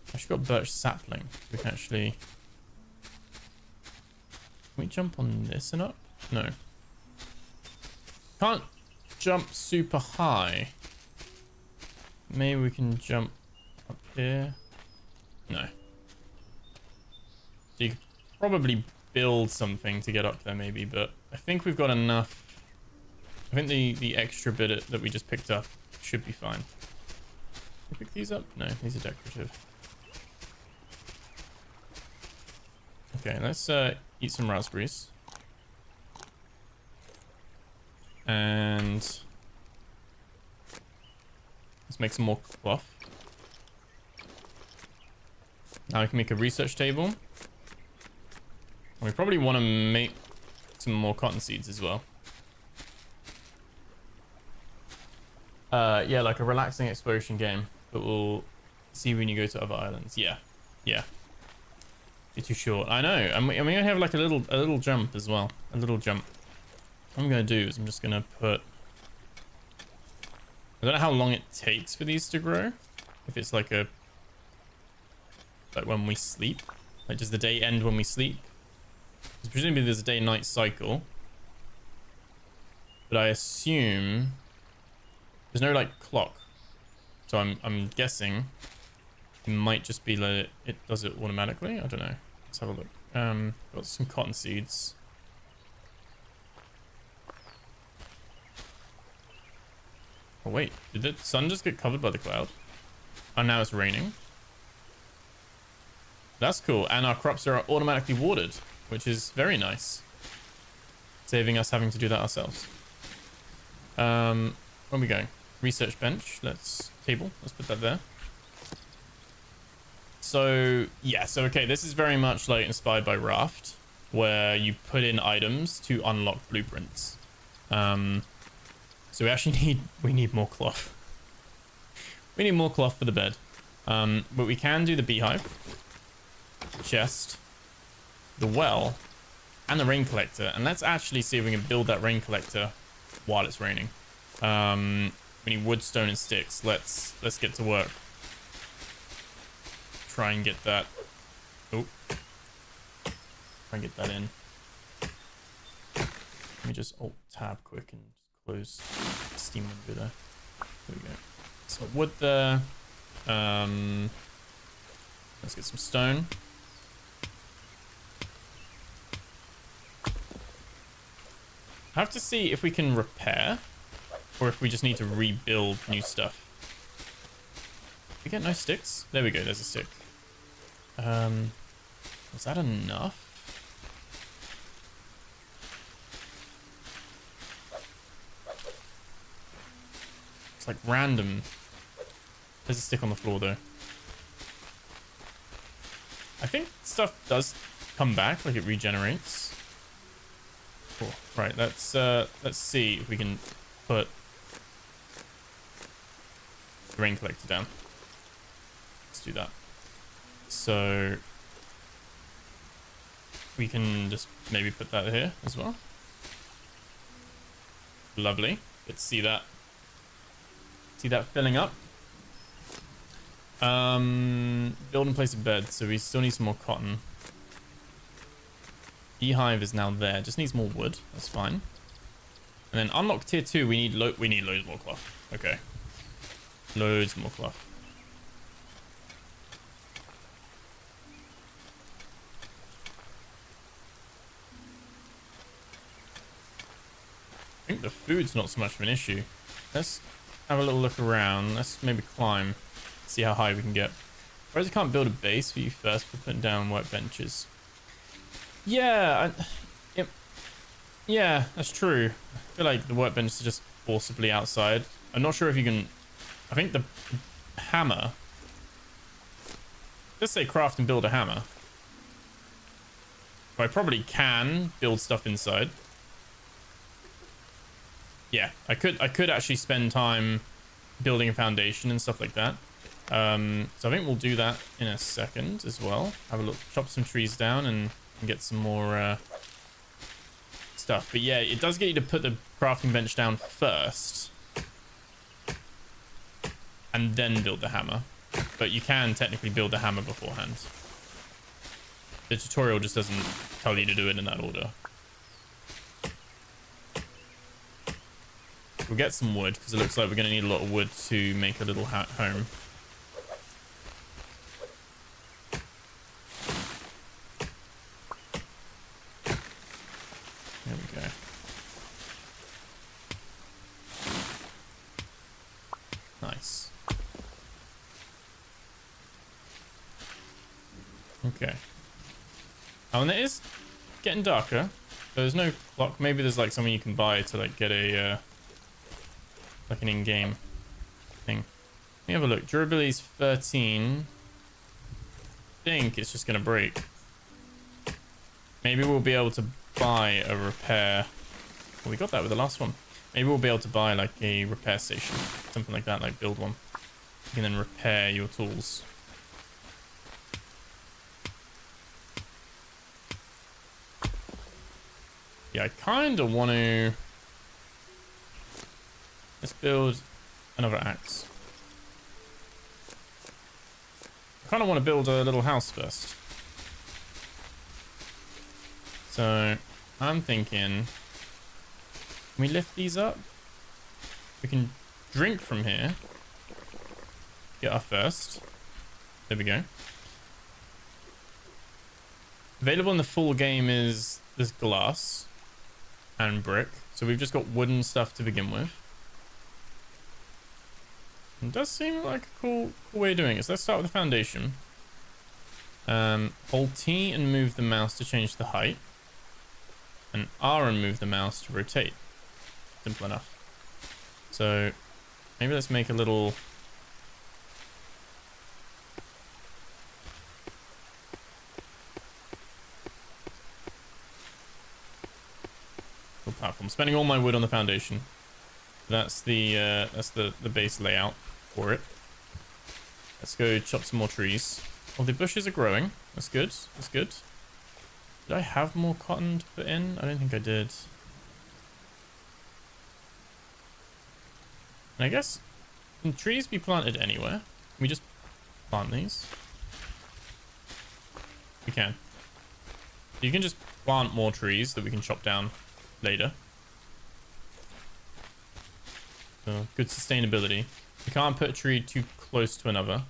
Speaker 1: I've actually got birch sapling. We can actually... Can we jump on this and up? No. Can't jump super high. Maybe we can jump up here. No. So you could probably build something to get up there maybe, but I think we've got enough. I think the extra bit that we just picked up should be fine. Can we pick these up? No, these are decorative. Okay, let's eat some raspberries. And let's make some more cloth. Now we can make a research table. And we probably want to make some more cotton seeds as well. Yeah, like a relaxing exploration game that we'll see when you go to other islands. Yeah, yeah. It's too short. I know. And we only have like a little jump as well. A little jump. What I'm going to do is I'm just going to put... I don't know how long it takes for these to grow. If it's like a... Like when we sleep. Like does the day end when we sleep? Because presumably there's a day-night cycle. But I assume... There's no like clock. So I'm guessing... It might just be like it does it automatically. I don't know. Let's have a look. Got some cotton seeds. Oh wait, did the sun just get covered by the cloud? Oh, now it's raining. That's cool. And our crops are automatically watered, which is very nice. Saving us having to do that ourselves. Where are we going? Research bench. Let's put that there. So yeah, so okay, this is very much like inspired by Raft, where you put in items to unlock blueprints. So So we actually need more cloth. We need more cloth for the bed. But we can do the beehive, chest, the well, and the rain collector. And let's actually see if we can build that rain collector while it's raining. We need wood, stone, and sticks. Let's get to work. Try and get that. Oh. Try and get that in. Let me just alt tab quick and close Steam window there. There we go. So wood there. Let's get some stone. I have to see if we can repair or if we just need to rebuild new stuff. We get no sticks? There we go, there's a stick. Was that enough? It's like random. There's a stick on the floor though. I think stuff does come back, like it regenerates. Cool. Right, let's see if we can put the rain collector down. Let's do that. So we can just maybe put that here as well. Lovely. Let's see that. See that filling up. Build and place a bed, so we still need some more cotton. Beehive is now there, just needs more wood. That's fine. And then unlock tier 2, we need loads more cloth. Okay, loads more cloth. I think the food's not so much of an issue. Let's have a little look around. Let's maybe climb. See how high we can get. Whereas I can't build a base for you first for putting down workbenches. Yeah, yeah, that's true. I feel like the workbench is just forcibly outside. I'm not sure if you can. I think the hammer. Let's say craft and build a hammer. I probably can build stuff inside. Yeah, I could actually spend time building a foundation and stuff like that. So I think we'll do that in a second as well. Have a look, chop some trees down and get some more stuff. But yeah, it does get you to put the crafting bench down first and then build the hammer. But you can technically build the hammer beforehand. The tutorial just doesn't tell you to do it in that order. We'll get some wood because it looks like we're going to need a lot of wood to make a little home. There we go. Nice. Okay. Oh, and it is getting darker. So there's no clock. Maybe there's like something you can buy to like get a like an in-game thing. Let me have a look. Durability is 13. I think it's just gonna break. Maybe we'll be able to buy a repair. Well, we got that with the last one. Maybe we'll be able to buy like a repair station, something like that. Like build one. You can then repair your tools. Yeah, I kind of want to. Let's build another axe. I kind of want to build a little house first. So I'm thinking, can we lift these up? We can drink from here. Get our first. There we go. Available in the full game is this glass and brick. So we've just got wooden stuff to begin with. It does seem like a cool way of doing it. So let's start with the foundation. Hold T and move the mouse to change the height. And R and move the mouse to rotate. Simple enough. So maybe let's make a little... platform. Spending all my wood on the foundation. That's the base layout for it. Let's go chop some more trees. Oh, the bushes are growing. That's good. That's good. Did I have more cotton to put in? I don't think I did. And I guess, can trees be planted anywhere? Can we just plant these? We can. You can just plant more trees that we can chop down later. So, good sustainability. You can't put a tree too close to another.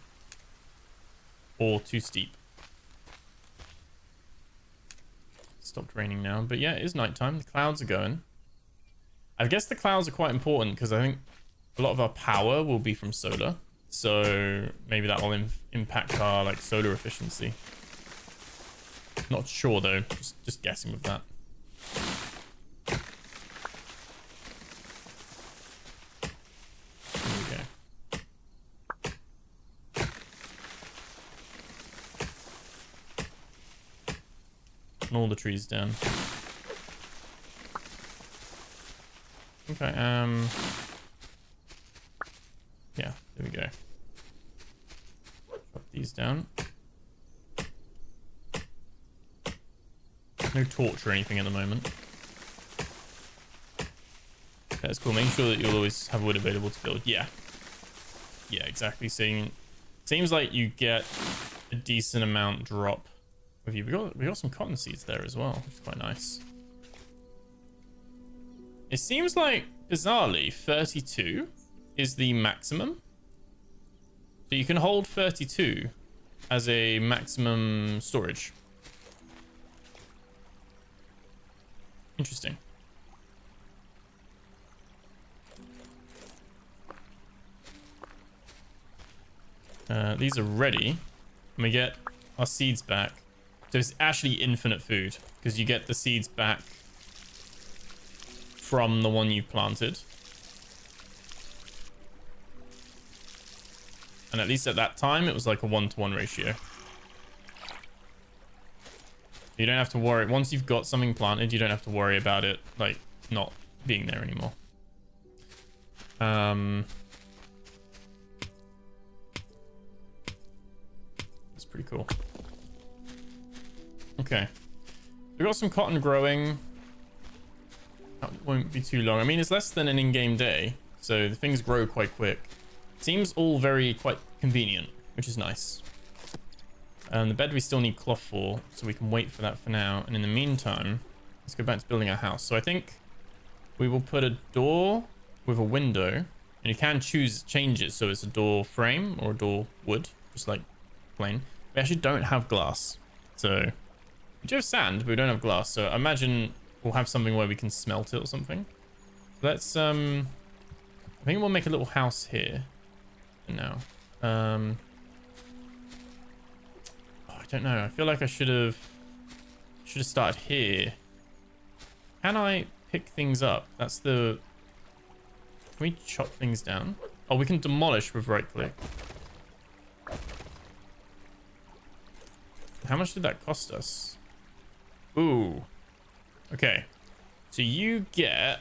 Speaker 1: Or too steep. Stopped raining now. But yeah, it is nighttime. The clouds are going. I guess the clouds are quite important because I think a lot of our power will be from solar. So maybe that will impact our like solar efficiency. Not sure though. Just guessing with that. All the trees down. Okay, yeah, there we go. Drop these down. No torch or anything at the moment. That's cool. Make sure that you'll always have wood available to build. Yeah. Yeah, exactly. Seems like you get a decent amount drop. We got some cotton seeds there as well, which is quite nice. It seems like, bizarrely, 32 is the maximum. So you can hold 32 as a maximum storage. Interesting. These are ready. And we get our seeds back. So it's actually infinite food because you get the seeds back from the one you've planted. And at least at that time, it was like a 1-to-1 ratio. You don't have to worry. Once you've got something planted, you don't have to worry about it like not being there anymore. That's pretty cool. Okay, we got some cotton growing. That won't be too long. I mean, it's less than an in-game day, so the things grow quite quick. Seems all quite convenient, which is nice. And the bed we still need cloth for, so we can wait for that for now. And in the meantime, let's go back to building our house. So I think we will put a door with a window, and you can change it so it's a door frame or a door wood, just like plain. We actually don't have glass, so. We do have sand, but we don't have glass, so I imagine we'll have something where we can smelt it or something. Let's, I think we'll make a little house here for now. Oh, I don't know. I feel like I should have started here. Can I pick things up? That's the... Can we chop things down? Oh, we can demolish with right click. How much did that cost us? Ooh. Okay. So you get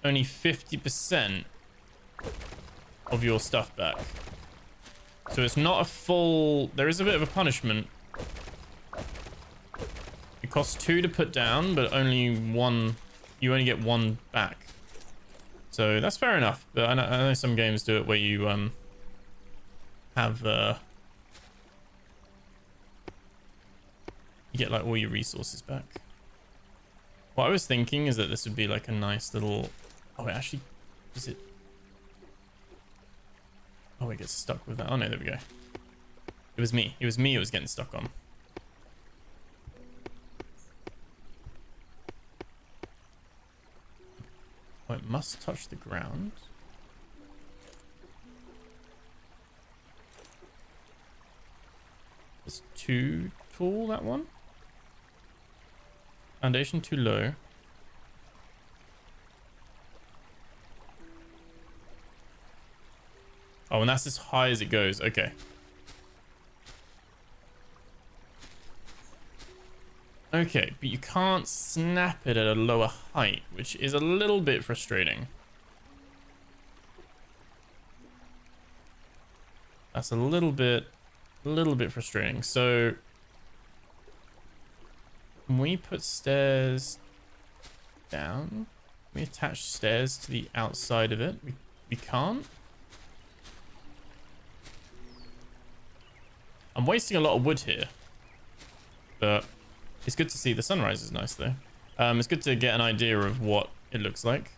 Speaker 1: only 50% of your stuff back. So it's not a full... There is a bit of a punishment. It costs 2 to put down, but only 1... You only get 1 back. So that's fair enough. But I know some games do it where you have... You get like all your resources back. What I was thinking is that this would be like a nice little... Oh, it actually... Is it... Oh, it gets stuck with that. Oh no, there we go. It was me. It was me it was getting stuck on. Oh, it must touch the ground. It's too tall, that one. Foundation too low. Oh, and that's as high as it goes. Okay. Okay, but you can't snap it at a lower height, which is a little bit frustrating. That's a little bit frustrating. So can we put stairs down? Can we attach stairs to the outside of it? We can't. I'm wasting a lot of wood here, but it's good to see. The sunrise is nice though. It's good to get an idea of what it looks like.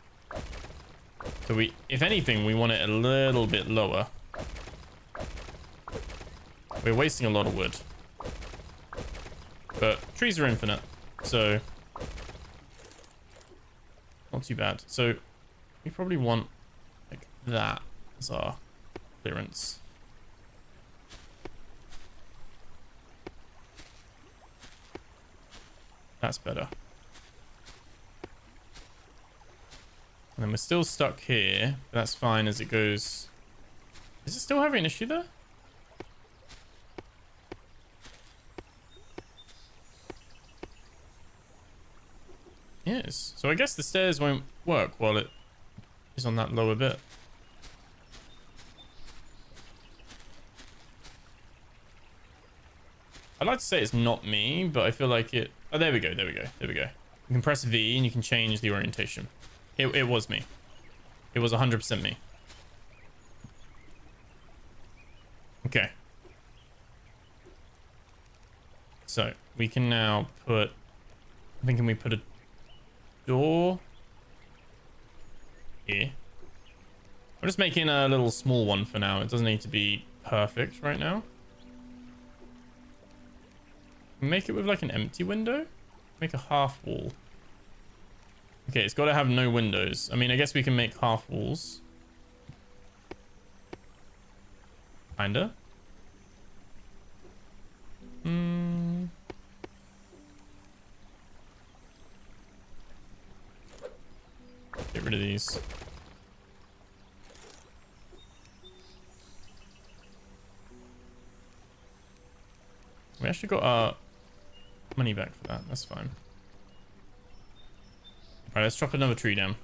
Speaker 1: So if anything, we want it a little bit lower. We're wasting a lot of wood, but trees are infinite, so not too bad. So we probably want like that as our clearance. That's better. And then we're still stuck here, but that's fine as it goes. Is it still having an issue there? Yes. So I guess the stairs won't work while it is on that lower bit. I'd like to say it's not me, but I feel like it... Oh, there we go, there we go, there we go. You can press V and you can change the orientation. It was me. It was 100% me. Okay. So, we can now put... I'm thinking we put a door here. I'm just making a little small one for now. It doesn't need to be perfect right now. Make it with like an empty window. Make a half wall. Okay, it's got to have no windows. I mean, I guess we can make half walls. Kinda. Get rid of these. We actually got our money back for that. That's fine. Alright, let's chop another tree down.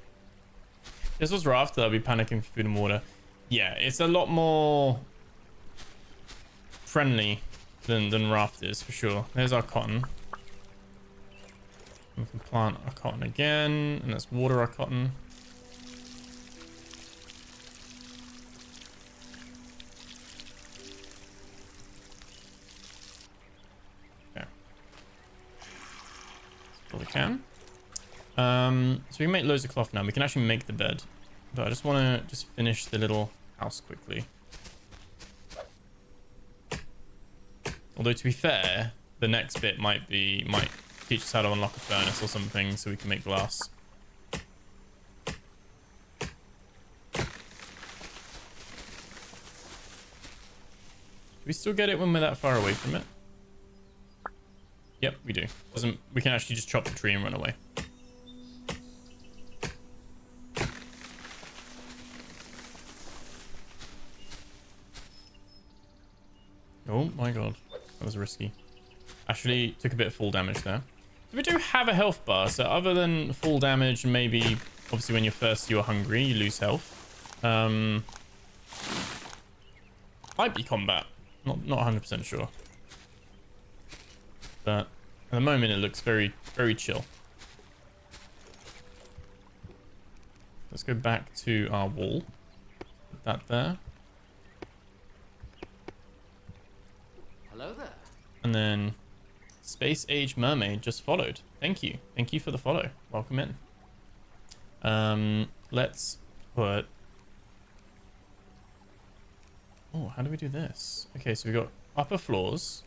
Speaker 1: This was raft. I'll be panicking for food and water. Yeah, it's a lot more friendly than raft is for sure. There's our cotton. We can plant our cotton again, and let's water our cotton. Okay. That's all we can. So we can make loads of cloth now. We can actually make the bed, but I just want to finish the little house quickly. Although to be fair, the next bit might teach us how to unlock a furnace or something so we can make glass. Do we still get it when we're that far away from it? Yep, we do. We can actually just chop the tree and run away. Oh my god, that was risky. Actually took a bit of fall damage there. So we do have a health bar, so other than fall damage and maybe obviously when you're thirsty or hungry you lose health. Might be combat, not 100% sure, but at the moment it looks very chill. Let's go back to our wall. Put that there.
Speaker 15: Hello there.
Speaker 1: And then Space Age Mermaid just followed. Thank you. Thank you for the follow. Welcome in. Let's put... Oh, how do we do this? Okay, so we got upper floors.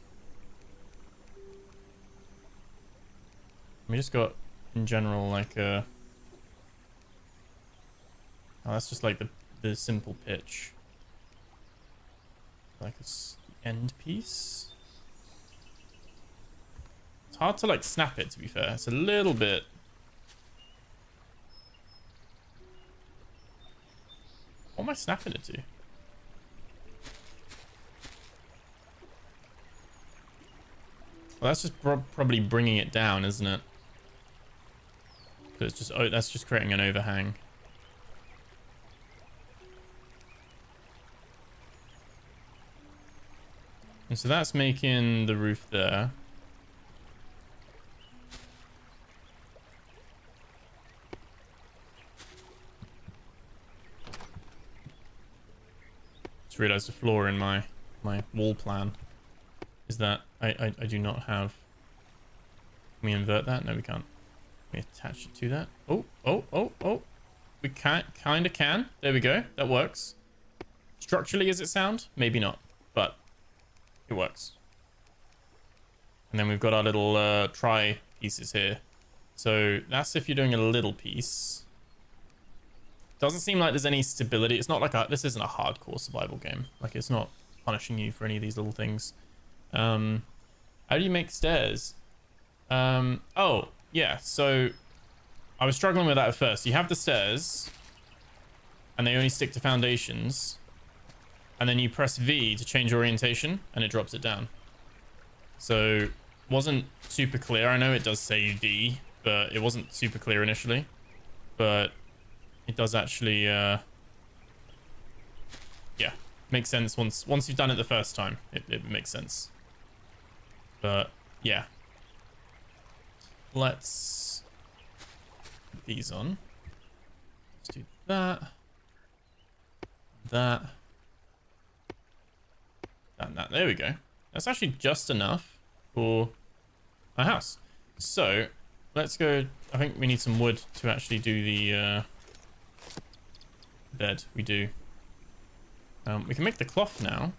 Speaker 1: We just got, in general, like a... Oh, that's just like the simple pitch. Like a end piece. It's hard to like snap it, to be fair. It's a little bit... What am I snapping it to? Well, that's just probably bringing it down, isn't it? So it's just... Oh, that's just creating an overhang. And so that's making the roof there. Just realized the flaw in my wall plan is that I do not have. Can we invert that? No, we can't. Can we attach it to that? Oh. We kind of can. There we go. That works. Structurally, is it sound? Maybe not, but it works. And then we've got our little try pieces here. So that's if you're doing a little piece. Doesn't seem like there's any stability. It's not like this isn't a hardcore survival game. Like, it's not punishing you for any of these little things. How do you make stairs? Oh, yeah. So I was struggling with that at first. You have the stairs and they only stick to foundations. And then you press V to change orientation and it drops it down. So wasn't super clear. I know it does say V, but it wasn't super clear initially. But it does actually, yeah, makes sense once you've done it the first time. It makes sense. But yeah, let's put these on. Let's do that, and that. There we go. That's actually just enough for my house. So let's go. I think we need some wood to actually do the bed. We do. We can make the cloth now.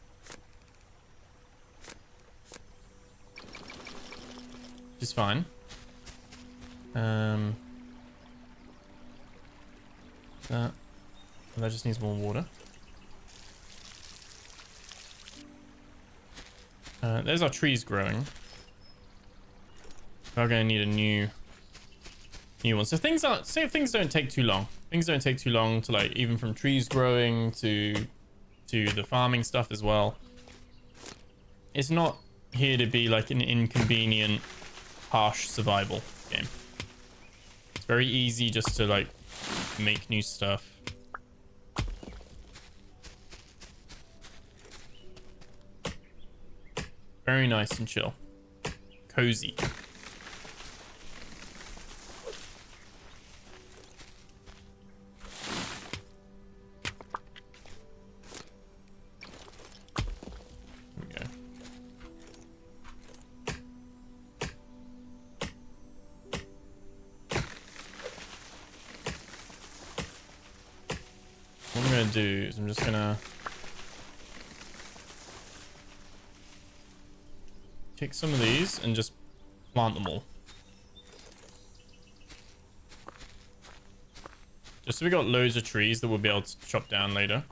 Speaker 1: Which is fine. That just needs more water. There's our trees growing. We're going to need a new one. So things don't take too long. Things don't take too long to, like, even from trees growing to the farming stuff as well. It's not here to be like an inconvenient, harsh survival game. It's very easy just to, like, make new stuff. Very nice and chill. Cozy. Do is I'm just gonna take some of these and just plant them all, just so we got loads of trees that we'll be able to chop down later.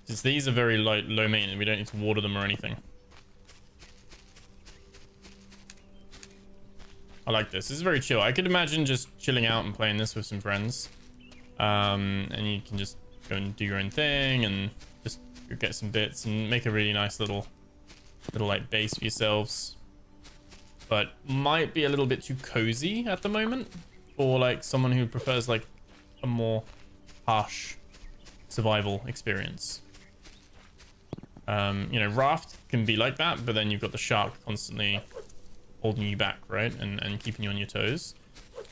Speaker 1: Since these are very low maintenance, we don't need to water them or anything. I like this. This is very chill. I could imagine just chilling out and playing this with some friends. And you can just go and do your own thing and just get some bits and make a really nice little like base for yourselves. But might be a little bit too cozy at the moment for like someone who prefers like a more harsh survival experience. You know, Raft can be like that, but then you've got the shark constantly holding you back, right? And keeping you on your toes.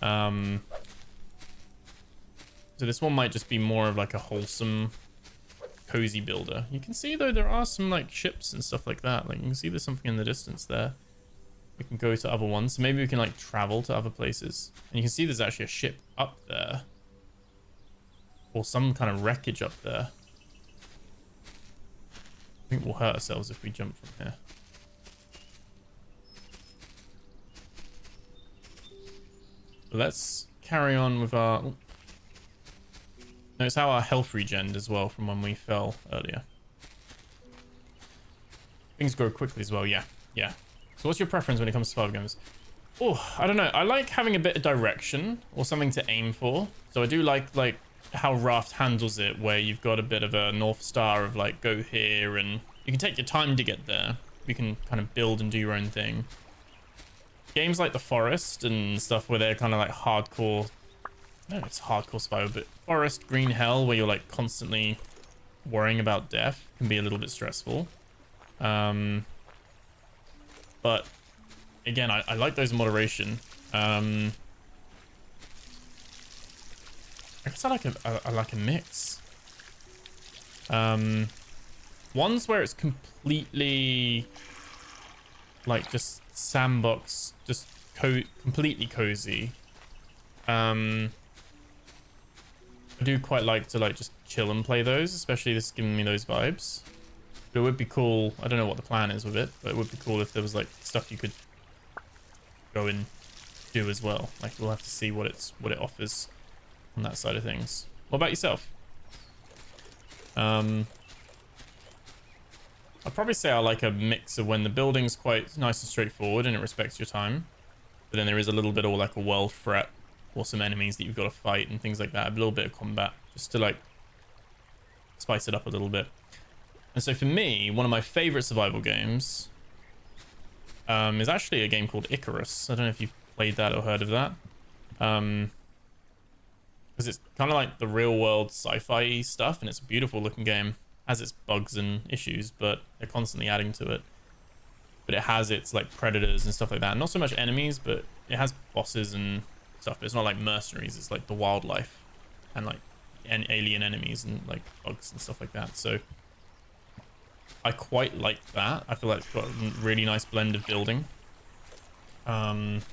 Speaker 1: So this one might just be more of like a wholesome, cozy builder. You can see though there are some like ships and stuff like that. Like you can see there's something in the distance there. We can go to other ones. So maybe we can like travel to other places. And you can see there's actually a ship up there. Or some kind of wreckage up there. I think we'll hurt ourselves if we jump from here. Let's carry on with our... Notice how our health regened as well from when we fell earlier. Things grow quickly as well, yeah. So what's your preference when it comes to survival games? Oh, I don't know. I like having a bit of direction or something to aim for. So I do like how Raft handles it, where you've got a bit of a North Star of like, go here, and you can take your time to get there. You can kind of build and do your own thing. Games like The Forest and stuff where they're kind of like hardcore, no, it's hardcore survival, but Forest, Green Hell, where you're like constantly worrying about death can be a little bit stressful. But again, I like those in moderation. I guess I like a mix. Ones where it's completely like just sandbox, just completely cozy. I do quite like to like just chill and play those, especially this is giving me those vibes. But it would be cool. I don't know what the plan is with it, but it would be cool if there was like stuff you could go and do as well. Like we'll have to see what it offers on that side of things. What about yourself? I'd probably say I like a mix of when the building's quite nice and straightforward and it respects your time, but then there is a little bit of like a world threat or some enemies that you've got to fight and things like that. A little bit of combat just to like spice it up a little bit. And so for me, one of my favorite survival games is actually a game called Icarus. I don't know if you've played that or heard of that. Because it's kind of like the real world sci-fi stuff, and it's a beautiful looking game. Has its bugs and issues, but they're constantly adding to it. But it has its like predators and stuff like that. Not so much enemies, but it has bosses and stuff. But it's not like mercenaries. It's like the wildlife and like alien enemies and like bugs and stuff like that. So I quite like that. I feel like it's got a really nice blend of building. And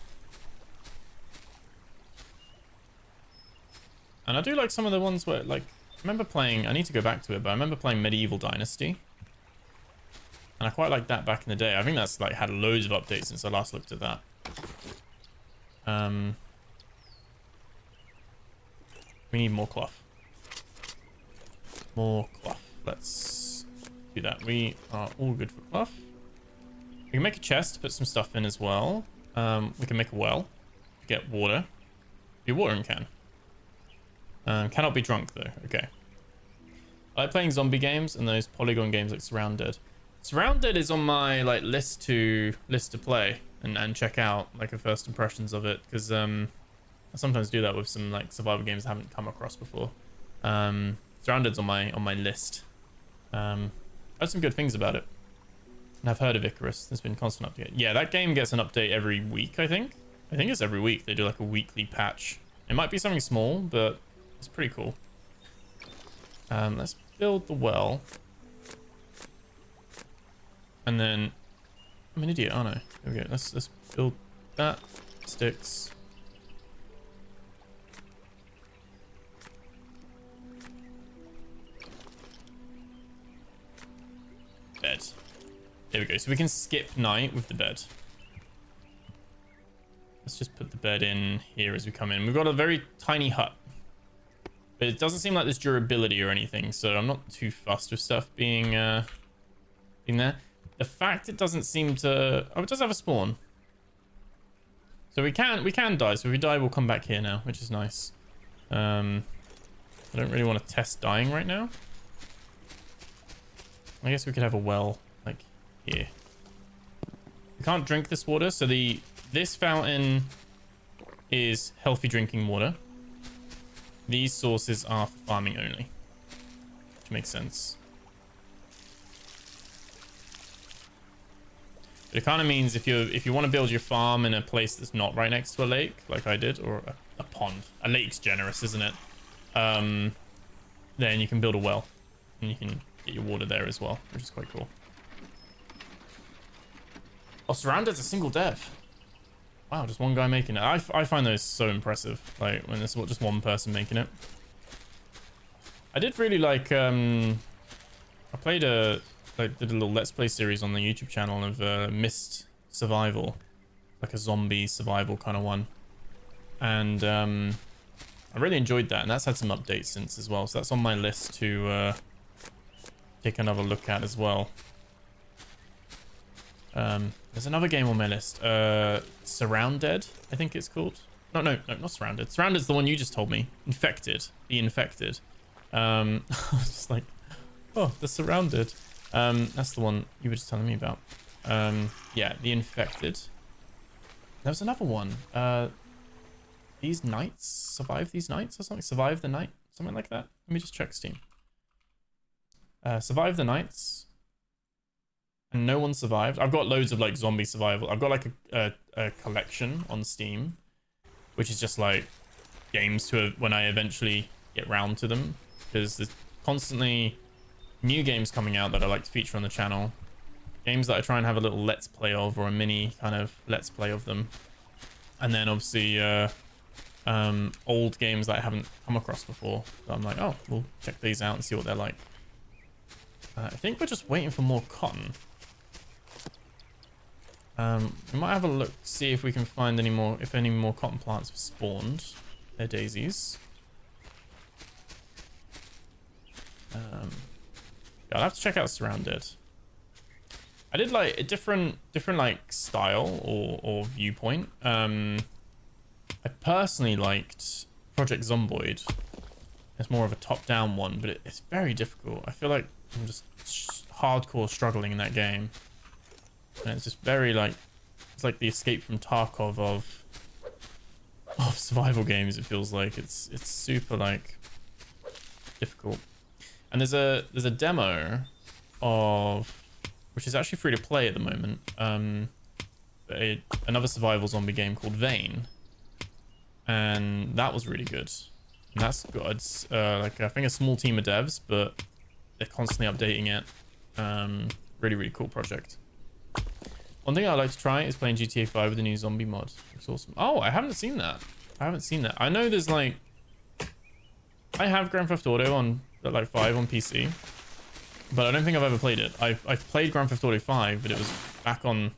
Speaker 1: I do like some of the ones where like I remember playing, I need to go back to it, but I remember playing Medieval Dynasty. And I quite liked that back in the day. I think that's like had loads of updates since I last looked at that. We need more cloth. More cloth. Let's do that. We are all good for cloth. We can make a chest, put some stuff in as well. We can make a well. Get water. Your watering can. Cannot be drunk though. Okay. I like playing zombie games and those polygon games like Surrounded. Surrounded is on my like list to play and check out like a first impressions of it, because I sometimes do that with some like survival games I haven't come across before. Surrounded's on my list. I heard some good things about it, and I've heard of Icarus. There's been constant update. Yeah, that game gets an update every week. I think it's every week. They do like a weekly patch. It might be something small, but it's pretty cool. Let's build the well. And then I'm an idiot, aren't I? There we go. Let's build that. Sticks. Bed. There we go. So we can skip night with the bed. Let's just put the bed in here as we come in. We've got a very tiny hut, but it doesn't seem like there's durability or anything, so I'm not too fussed with stuff being there. The fact it doesn't seem to... Oh, it does have a spawn. So we can die. So if we die, we'll come back here now, which is nice. I don't really want to test dying right now. I guess we could have a well, like, here. We can't drink this water, so this fountain is healthy drinking water. These sources are for farming only, which makes sense. But it kind of means if you want to build your farm in a place that's not right next to a lake, like I did, or a pond. A lake's generous, isn't it? Then you can build a well, and you can get your water there as well, which is quite cool. Oh, Surrounded's a single dev. Wow, just one guy making it. I find those so impressive, like when there's just one person making it. I did really like I played did a little let's play series on the YouTube channel of Mist Survival, like a zombie survival kind of one, and I really enjoyed that, and that's had some updates since as well, so that's on my list to take another look at as well. There's another game on my list, Surrounded, I think it's called. No, not Surrounded. Surrounded's the one you just told me. Infected. The Infected. I was just like, oh, the Surrounded. That's the one you were just telling me about. Yeah, The Infected. There was another one. These Nights? Survive These Nights or something? Survive the Night? Something like that. Let me just check Steam. Survive the nights. And no one survived. I've got loads of like zombie survival. I've got like a collection on Steam, which is just like games to when I eventually get round to them, because there's constantly new games coming out that I like to feature on the channel. Games that I try and have a little let's play of, or a mini kind of let's play of them. And then obviously old games that I haven't come across before. So I'm like, oh, we'll check these out and see what they're like. I think we're just waiting for more cotton. We might have a look, see if we can find any more, if any more cotton plants have spawned. They're daisies. I'll have to check out Surrounded. I did like a different like style or viewpoint. I personally liked Project Zomboid. It's more of a top-down one, but it's very difficult. I feel like I'm just hardcore struggling in that game. And it's just very like, it's like the Escape from Tarkov of survival games. It feels like it's super like difficult. And there's a demo of, which is actually free to play at the moment, another survival zombie game called Vane, and that was really good. And that's good. Like I think a small team of devs, but they're constantly updating it. Really cool project. One thing I'd like to try is playing GTA 5 with the new zombie mod. It's awesome. Oh, I haven't seen that. I know there's like, I have Grand Theft Auto on like 5 on PC, but I don't think I've ever played it. I've played Grand Theft Auto 5, but it was back on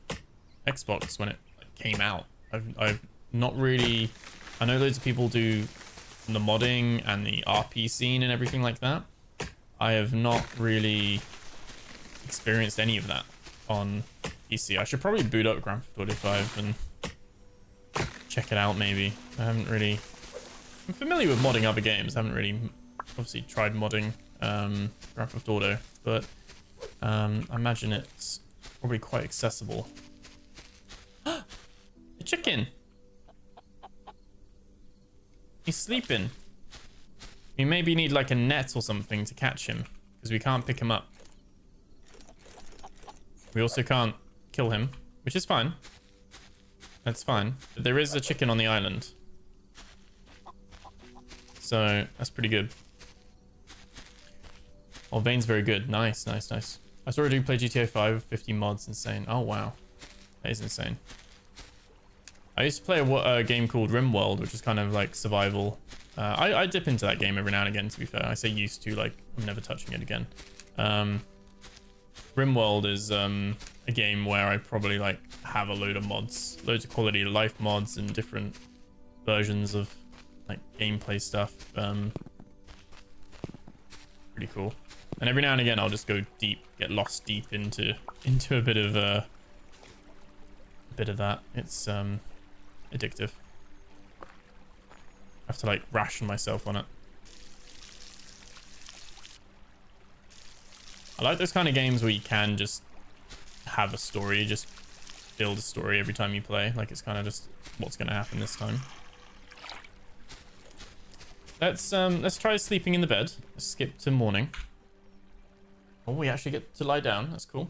Speaker 1: Xbox when it came out. I've not really, I know loads of people do the modding and the RP scene and everything like that. I have not really experienced any of that on PC. I should probably boot up Grand Theft Auto 5 and check it out maybe. I'm familiar with modding other games. I haven't really obviously tried modding Grand Theft Auto, but I imagine it's probably quite accessible. A chicken! He's sleeping. We maybe need like a net or something to catch him, because we can't pick him up. We also can't kill him, which is fine. That's fine. But there is a chicken on the island, so that's pretty good. Oh, Vane's very good. Nice. I saw a dude play GTA 5 with 50 mods. Insane. Oh, wow. That is insane. I used to play a game called RimWorld, which is kind of like survival. I dip into that game every now and again, to be fair. I say used to, like, I'm never touching it again. RimWorld is a game where I probably, like, have a load of mods. Loads of quality of life mods and different versions of, like, gameplay stuff. Pretty cool. And every now and again, I'll just go deep, get lost deep into a bit of that. It's addictive. I have to like ration myself on it. I like those kind of games where you can just have a story, just build a story every time you play. Like it's kind of just what's going to happen this time. Let's try sleeping in the bed. Let's skip to morning. Oh, we actually get to lie down. That's cool.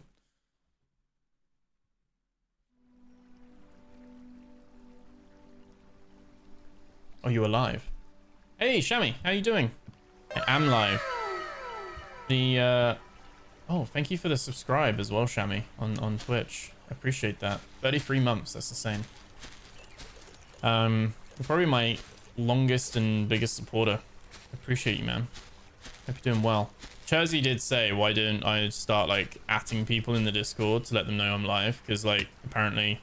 Speaker 1: Oh, you alive? Hey, Shammy, how you doing? I am live. Oh, thank you for the subscribe as well, Shammy, on Twitch. I appreciate that. 33 months, that's insane. You're probably my longest and biggest supporter. I appreciate you, man. Hope you're doing well. Cherzy did say, why didn't I start like atting people in the Discord to let them know I'm live? Because like apparently,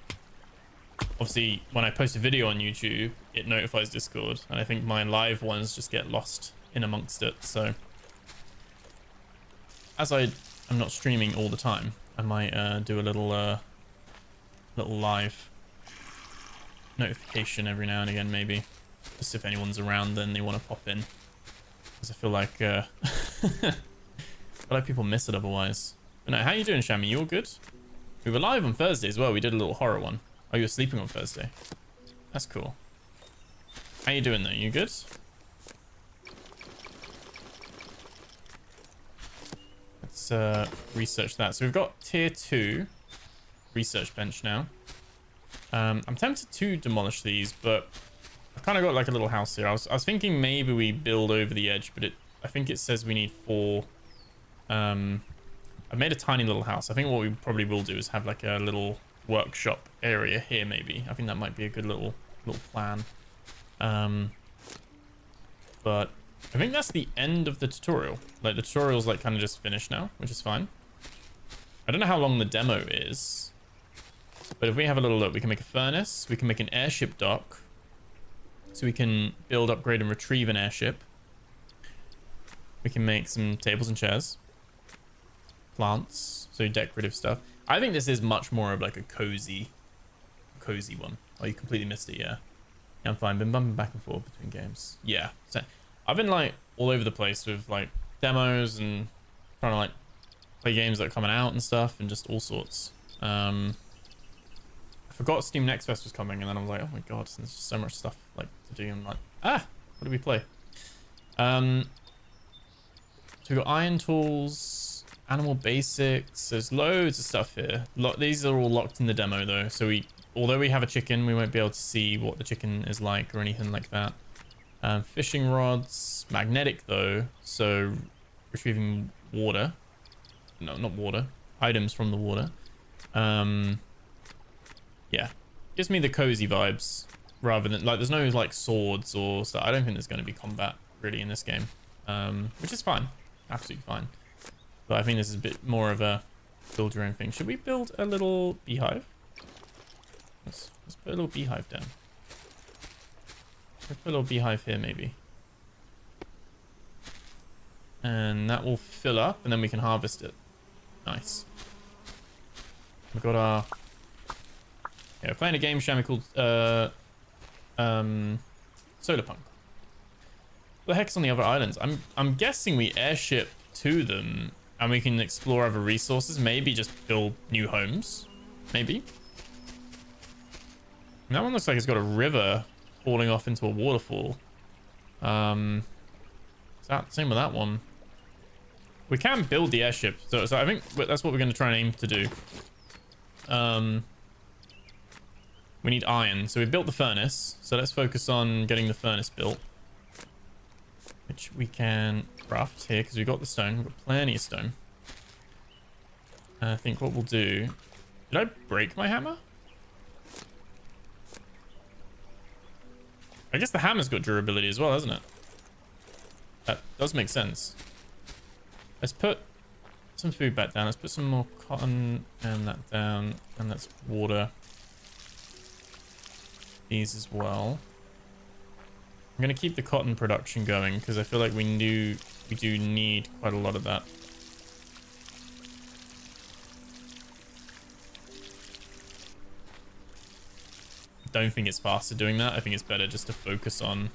Speaker 1: obviously when I post a video on YouTube, it notifies Discord, and I think my live ones just get lost in amongst it. So as I'm not streaming all the time, I might do a little live notification every now and again, maybe. Just if anyone's around, then they want to pop in. Because I feel like I feel like people miss it otherwise. But no, how you doing, Shammy? You all good? We were live on Thursday as well. We did a little horror one. Oh, you were sleeping on Thursday. That's cool. How you doing though? You good? let's research that. So we've got tier 2 research bench now. I'm tempted to demolish these, but I've kind of got like a little house here. I was thinking maybe we build over the edge, but I think it says we need 4. I've made a tiny little house. I think what we probably will do is have like a little workshop area here maybe. I think that might be a good little plan. But I think that's the end of the tutorial. Like the tutorial's like kind of just finished now, which is fine. I don't know how long the demo is, but if we have a little look, we can make a furnace, we can make an airship dock, so we can build, upgrade, and retrieve an airship. We can make some tables and chairs, plants, so decorative stuff. I think this is much more of like a cozy one. Oh, you completely missed it, yeah. Yeah, I'm fine. Been bumping back and forth between games. Yeah, so I've been like all over the place with like demos and trying to like play games that are coming out and stuff and just all sorts. I forgot Steam NextFest was coming, and then I was like, oh my god, there's just so much stuff like to do. I'm like, what do we play? So we've got iron tools, animal basics. There's loads of stuff here. These are all locked in the demo though, so although we have a chicken, we won't be able to see what the chicken is like or anything like that. Fishing rods, magnetic though, so retrieving water. No, not water. Items from the water. Yeah, gives me the cozy vibes rather than like there's no like swords or stuff. I don't think there's going to be combat really in this game, which is fine, absolutely fine. But I think this is a bit more of a build your own thing. Should we build a little beehive? Let's put a little beehive down. Let's put a little beehive here maybe, and that will fill up, and then we can harvest it. Nice. We've got our. Yeah, we're playing a game channel called Solarpunk. What the heck's on the other islands? I'm guessing we airship to them and we can explore other resources. Maybe just build new homes. Maybe. And that one looks like it's got a river falling off into a waterfall. Is that same with that one? We can build the airship, so I think that's what we're going to try and aim to do. We need iron, so we built the furnace, so let's focus on getting the furnace built, which we can craft here because we've got the stone. We've got plenty of stone. I think what we'll do, did I break my hammer? I guess the hammer's got durability as well, hasn't it? That does make sense. Let's put some food back down. Let's put some more cotton and that down, and that's water. These as well. I'm gonna keep the cotton production going because I feel like we do need quite a lot of that. Don't think it's faster doing that. I think it's better just to focus on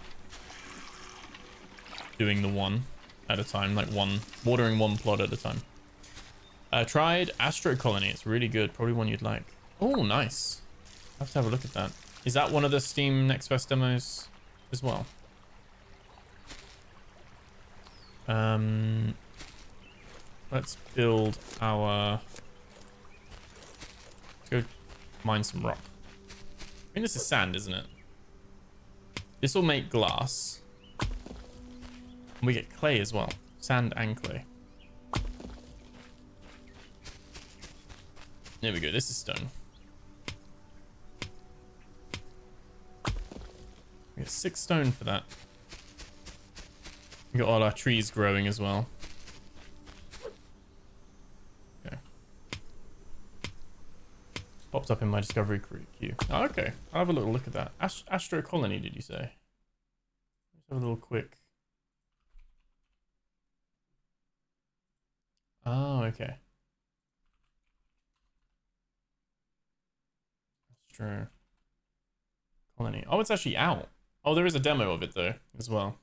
Speaker 1: doing the one at a time, like watering one plot at a time. Tried Astro Colony. It's really good. Probably one you'd like. Oh, nice. I have to have a look at that. Is that one of the Steam NextFest demos as well? Let's build our... Let's go mine some rock. I mean, this is sand, isn't it? This will make glass. And we get clay as well. Sand and clay. There we go. This is stone. We get 6 stone for that. We got all our trees growing as well. Okay. Popped up in my discovery queue. Oh, okay. I'll have a little look at that. Astro Colony, did you say? Let's have a little quick. Oh, okay. Astro Colony. Oh, it's actually out. Oh, there is a demo of it though, as well.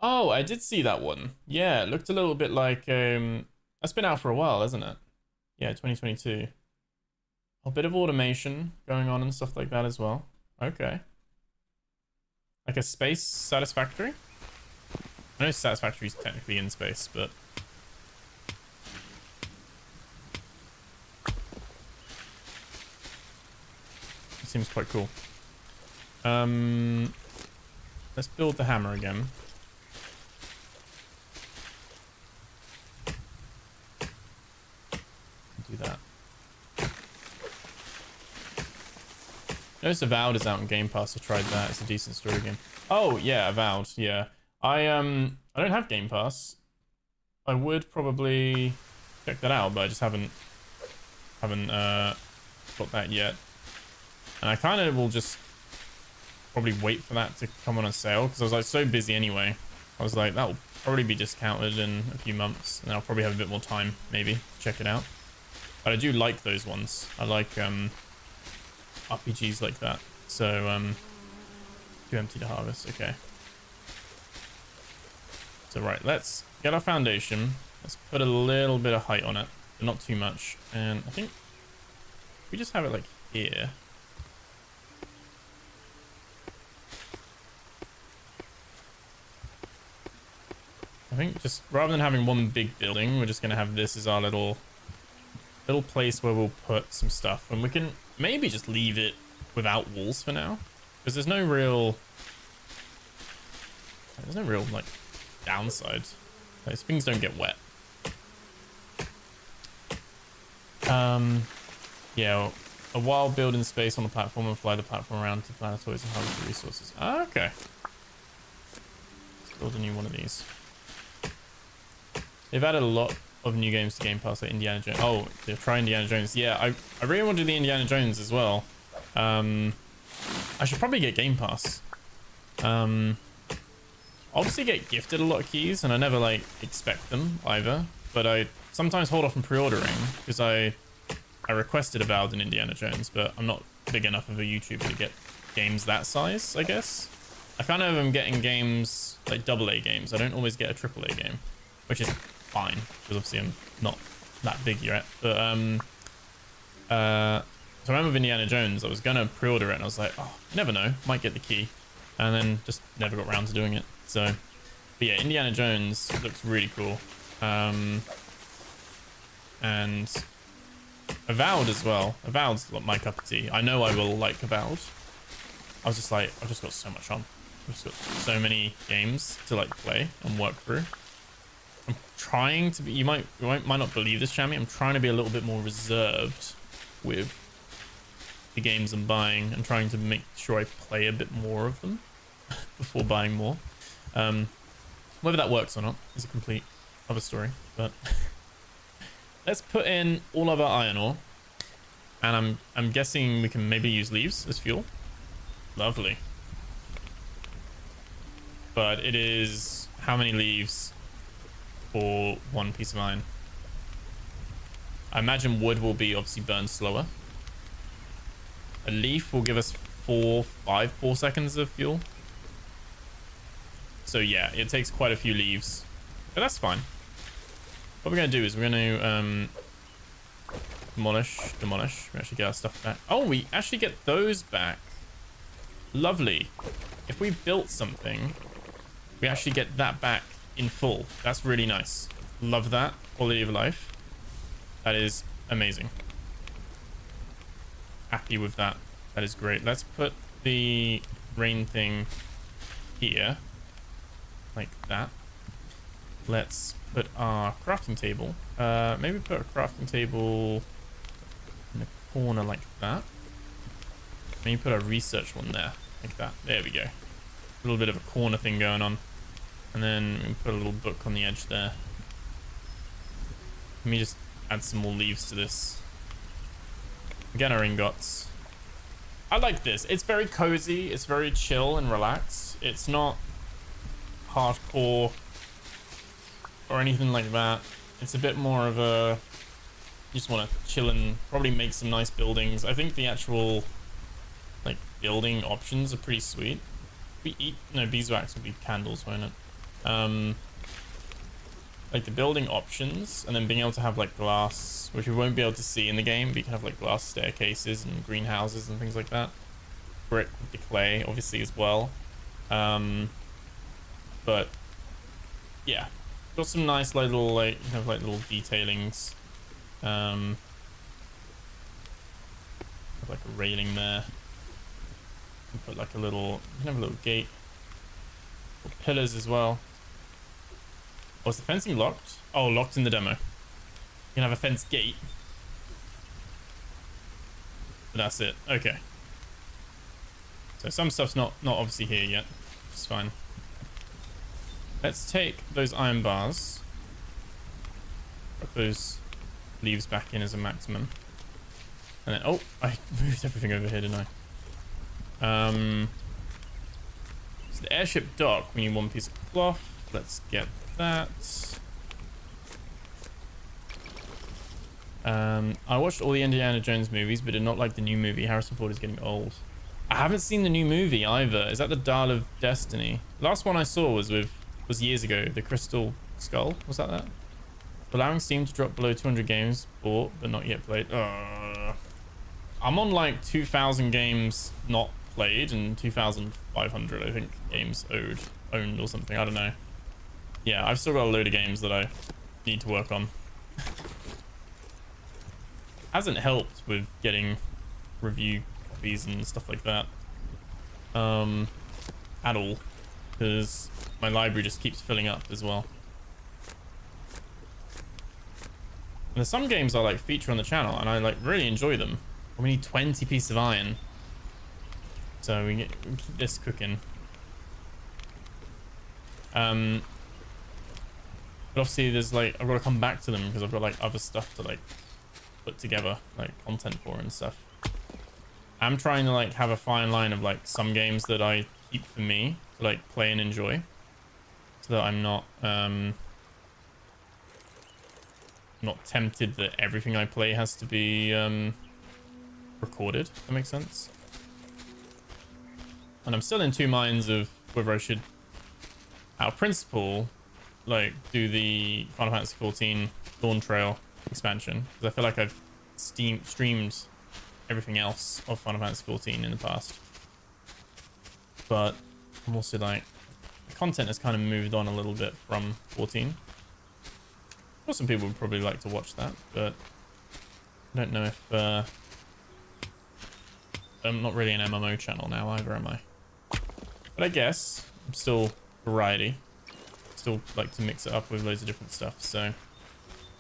Speaker 1: Oh, I did see that one. Yeah, it looked a little bit like that's been out for a while, hasn't it? Yeah, 2022. A bit of automation going on and stuff like that as well. Okay. Like a space Satisfactory? I know Satisfactory is technically in space, but seems quite cool. Let's build the hammer again. Do that. Notice Avowed is out in Game Pass. I tried that. It's a decent story game. Oh yeah, Avowed. Yeah, I don't have Game Pass. I would probably check that out, but I just haven't got that yet. And I kind of will just probably wait for that to come on sale because I was like so busy anyway. I was like, that'll probably be discounted in a few months, and I'll probably have a bit more time maybe to check it out. But I do like those ones. I like RPGs like that. So too empty to harvest. Okay. So right, let's get our foundation. Let's put a little bit of height on it, but not too much. And I think we just have it like here. I think just rather than having one big building, we're just gonna have this as our little place where we'll put some stuff, and we can maybe just leave it without walls for now, because there's no real like downside. Like, things don't get wet. Yeah, a while building space on the platform and fly the platform around to planetoids and harvest the resources. Ah, okay. Let's build a new one of these. They've added a lot of new games to Game Pass, like Indiana Jones. Oh, they'll try Indiana Jones. Yeah, I really want to do the Indiana Jones as well. I should probably get Game Pass. Obviously get gifted a lot of keys, and I never like expect them either. But I sometimes hold off on pre-ordering because I requested Avowed and Indiana Jones, but I'm not big enough of a YouTuber to get games that size, I guess. I kind of am getting games like AA games. I don't always get a AAA game, which is fine because obviously I'm not that big yet. But so I remember with Indiana Jones, I was gonna pre-order it and I was like, oh, you never know, might get the key, and then just never got around to doing it. So but yeah, Indiana Jones looks really cool. And Avowed as well. Avowed's my cup of tea. I know I will like Avowed. I was just like, I've just got so much on. I've just got so many games to like play and work through. I'm trying to be, you might not believe this, Chammy, I'm trying to be a little bit more reserved with the games I'm buying and trying to make sure I play a bit more of them before buying more. Whether that works or not is a complete other story, but let's put in all of our iron ore, and I'm guessing we can maybe use leaves as fuel. Lovely. But it is how many leaves for one piece of iron? I imagine wood will be obviously burned slower. A leaf will give us 4 seconds of fuel. So yeah, it takes quite a few leaves, but that's fine. What we're going to do is we're going to demolish. We actually get our stuff back. Oh, we actually get those back. Lovely. If we built something, we actually get that back in full. That's really nice. Love that. Quality of life. That is amazing. Happy with that. That is great. Let's put the rain thing here. Like that. Let's put our crafting table. Maybe put a crafting table in the corner like that. Maybe put a research one there. Like that. There we go. A little bit of a corner thing going on. And then we can put a little book on the edge there. Let me just add some more leaves to this. Again, our ingots. I like this. It's very cozy. It's very chill and relaxed. It's not hardcore or anything like that. It's a bit more of a, you just want to chill and probably make some nice buildings. I think the actual like building options are pretty sweet. Beeswax would be candles, won't it? Like the building options, and then being able to have like glass, which we won't be able to see in the game, but you can have like glass staircases and greenhouses and things like that. Brick with the clay obviously as well. But yeah, got some nice little like, you have like little detailings. Have like a railing there. Put like a little, you can have a little gate. Little pillars as well. Was the fencing locked? Oh, locked in the demo. You can have a fence gate. But that's it. Okay. So some stuff's not obviously here yet, which is fine. Let's take those iron bars. Put those leaves back in as a maximum. And then, oh, I moved everything over here, didn't I? So the airship dock, we need one piece of cloth. Let's get that. I watched all the Indiana Jones movies, but did not like the new movie. Harrison Ford is getting old. I haven't seen the new movie either. Is that the Dial of Destiny? Last one I saw was years ago. The Crystal Skull. Was that? Allowing Steam to drop below 200 games bought but not yet played. I'm on like 2,000 games not played and 2,500 I think games owned or something. I don't know. Yeah, I've still got a load of games that I need to work on. Hasn't helped with getting review copies and stuff like that at all, because my library just keeps filling up as well. And there's some games I like feature on the channel and I like really enjoy them. We need 20 pieces of iron, so we can keep this cooking. But obviously there's like, I've got to come back to them because I've got like other stuff to like put together, like content for and stuff. I'm trying to like have a fine line of like some games that I keep for me to like play and enjoy, so that I'm not tempted that everything I play has to be recorded, if that makes sense. And I'm still in two minds of whether I should, out of principle, like do the Final Fantasy XIV Dawn Trail expansion, because I feel like I've streamed everything else of Final Fantasy XIV in the past. But I'm also like, the content has kind of moved on a little bit from 14. Well, some people would probably like to watch that, but I don't know if I'm not really an MMO channel now either, am I? But I guess I'm still variety. Still like to mix it up with loads of different stuff, so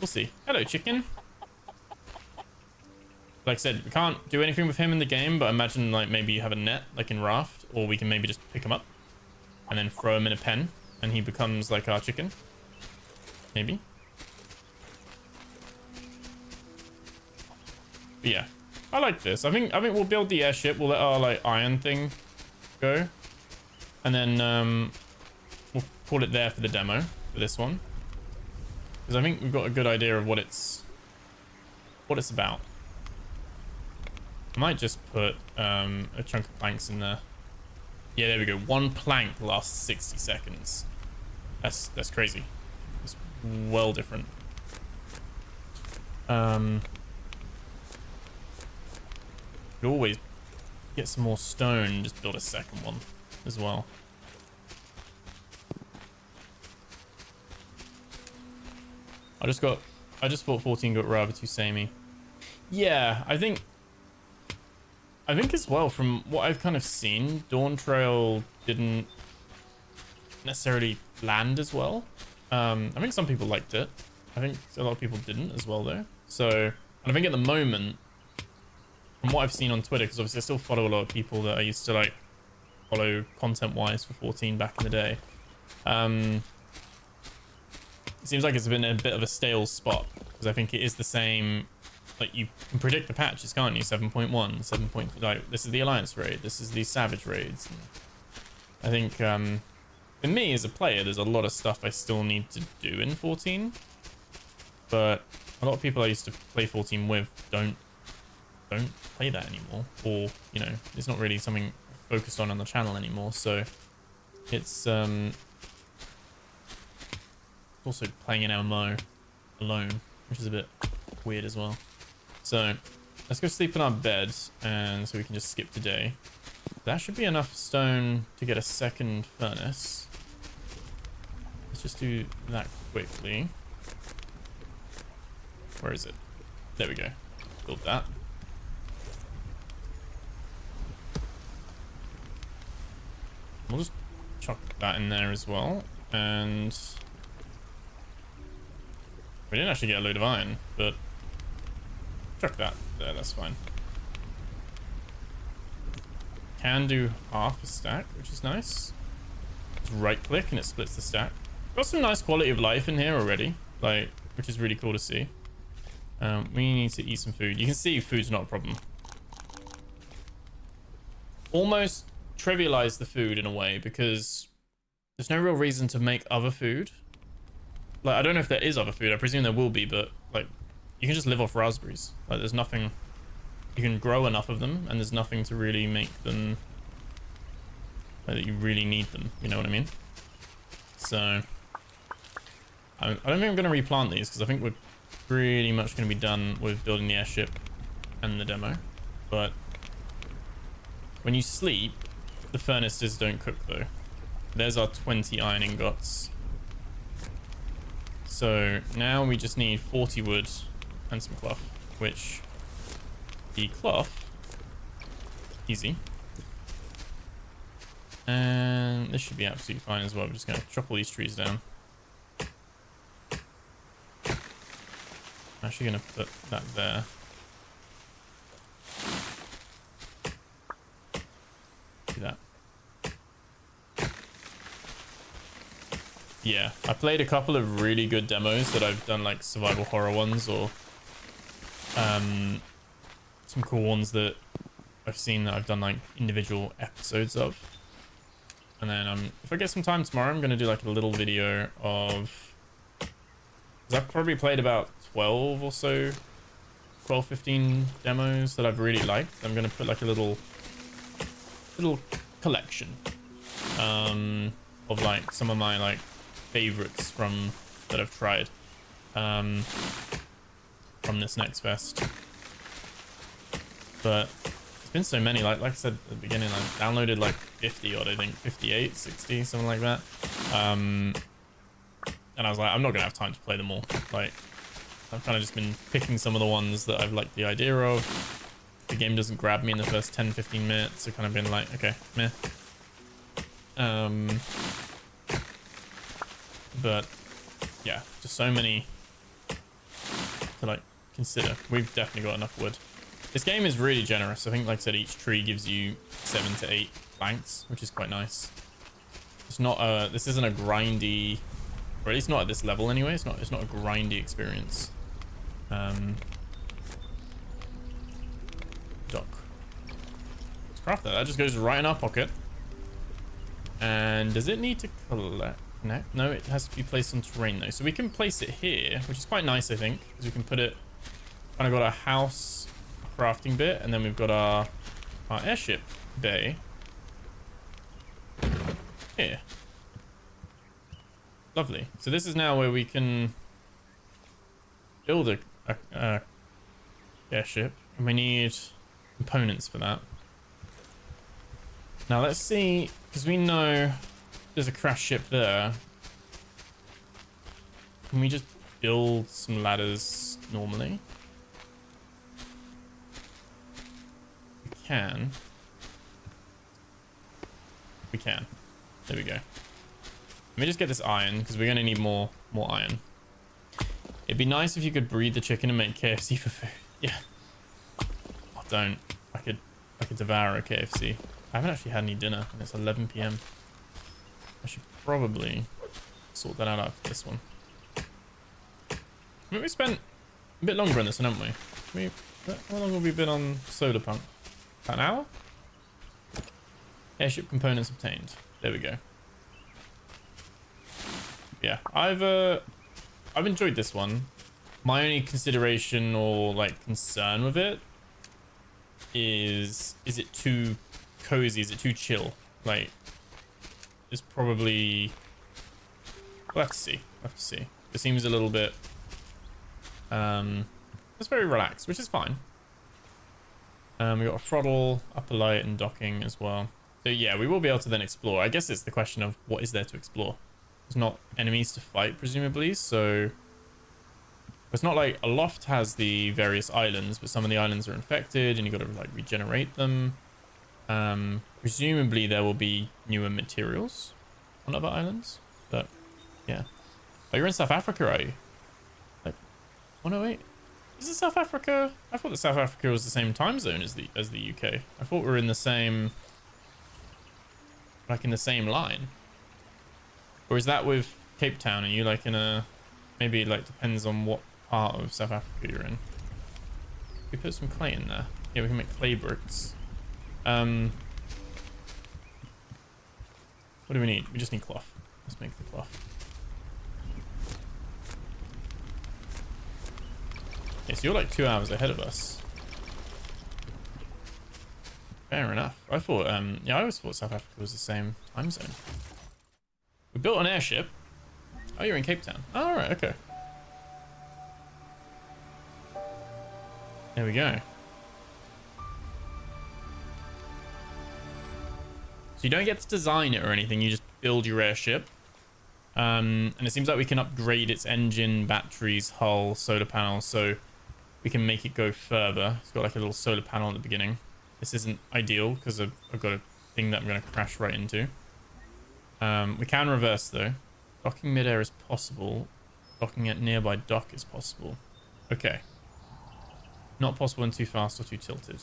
Speaker 1: we'll see. Hello, chicken. Like I said, we can't do anything with him in the game, but imagine like maybe you have a net like in Raft, or we can maybe just pick him up and then throw him in a pen and he becomes like our chicken. Maybe. But yeah, I like this. I think we'll build the airship. We'll let our like iron thing go, and then we'll call it there for the demo for this one, because I think we've got a good idea of what it's about. I might just put a chunk of planks in there. Yeah, there we go. One plank lasts 60 seconds. That's crazy. It's well different. Could always get some more stone and just build a second one as well. I just thought 14 got rather too samey. Yeah, I think as well, from what I've kind of seen, Dawn Trail didn't necessarily land as well. I think some people liked it. I think a lot of people didn't as well though. So, and I think at the moment, from what I've seen on Twitter, because obviously I still follow a lot of people that I used to like follow content-wise for 14 back in the day. It seems like it's been a bit of a stale spot, because I think it is the same. Like, you can predict the patches, can't you? 7.1, 7. Like, this is the Alliance raid, this is the Savage raids. I think for me as a player, there's a lot of stuff I still need to do in 14, but a lot of people I used to play 14 with don't play that anymore, or you know, it's not really something focused on the channel anymore. So it's also playing an MMO alone, which is a bit weird as well. So let's go sleep in our beds, and so we can just skip today. That should be enough stone to get a second furnace. Let's just do that quickly. Where is it? There we go. Build that. We'll just chuck that in there as well. And we didn't actually get a load of iron, but chuck that there, that's fine. Can do half a stack, which is nice. Just right click and it splits the stack. Got some nice quality of life in here already, like, which is really cool to see. We need to eat some food. You can see food's not a problem. Almost trivialize the food in a way because there's no real reason to make other food. Like, I don't know if there is other food. I presume there will be, but like, you can just live off raspberries. Like, there's nothing. You can grow enough of them, and there's nothing to really make them like, that you really need them. You know what I mean? So I don't think I'm going to replant these because I think we're pretty much going to be done with building the airship and the demo. But when you sleep, the furnaces don't cook though. There's our 20 iron ingots. So now we just need 40 wood and some cloth, which the cloth, easy. And this should be absolutely fine as well. We're just going to chop all these trees down. I'm actually going to put that there. Do that. Yeah, I played a couple of really good demos that I've done, like survival horror ones or some cool ones that I've seen that I've done like individual episodes of. And then if I get some time tomorrow, I'm going to do like a little video of, because I've probably played about 12 or so, 12, 15 demos that I've really liked. I'm going to put like a little collection of like some of my like favorites from that I've tried from this NextFest. But it's been so many, like I said at the beginning, I downloaded like 50 odd, I think 58, 60, something like that. And I was like, I'm not gonna have time to play them all. Like, I've kind of just been picking some of the ones that I've liked the idea of. If the game doesn't grab me in the first 10-15 minutes, I've kind of been like, okay, meh. But yeah, just so many to like consider. We've definitely got enough wood. This game is really generous. I think, like I said, each tree gives you 7 to 8 planks, which is quite nice. It's not this isn't a grindy, or at least not at this level anyway. It's not a grindy experience. Dock. Let's craft that. That just goes right in our pocket. And does it need to collect? No, it has to be placed on terrain though. So we can place it here, which is quite nice, I think, because we can put it. Kind of got our house crafting bit, and then we've got our airship bay here. Lovely. So this is now where we can build a airship, and we need components for that. Now let's see, because we know there's a crash ship there. Can we just build some ladders normally? We can. There we go. Let me just get this iron because we're gonna need more iron. It'd be nice if you could breed the chicken and make KFC for food. Yeah. Oh, don't. I could devour a KFC. I haven't actually had any dinner and it's 11 PM. I should probably sort that out after this one. I mean, we spent a bit longer on this one, haven't we? How long have we been on Solarpunk? About an hour? Airship components obtained. There we go. Yeah, I've enjoyed this one. My only consideration or like concern with it is it too cozy? Is it too chill? Like, it's probably, we'll have to see. It seems a little bit it's very relaxed, which is fine. We got a throttle, upper light, and docking as well. So yeah, we will be able to then explore. I guess it's the question of what is there to explore. There's not enemies to fight, presumably, so it's not like Aloft has the various islands, but some of the islands are infected, and you got to like regenerate them. Presumably there will be newer materials on other islands, but yeah. Oh, you're in South Africa, are you? Like, 108? Is it South Africa? I thought that South Africa was the same time zone as the UK. I thought we were in the same, like in the same line. Or is that with Cape Town? Are you like in a, maybe it like depends on what part of South Africa you're in. We put some clay in there. Yeah, we can make clay bricks. What do we need? We just need cloth. Let's make the cloth. Okay, so you're like 2 hours ahead of us. Fair enough. I thought, yeah, I always thought South Africa was the same time zone. We built an airship. Oh, you're in Cape Town. Oh, all right, okay. There we go. So you don't get to design it or anything, you just build your airship. And it seems like we can upgrade its engine, batteries, hull, solar panels, so we can make it go further. It's got like a little solar panel at the beginning. This isn't ideal because I've got a thing that I'm going to crash right into. We can reverse though. Docking midair is possible. Docking at nearby dock is possible. Okay. Not possible when too fast or too tilted.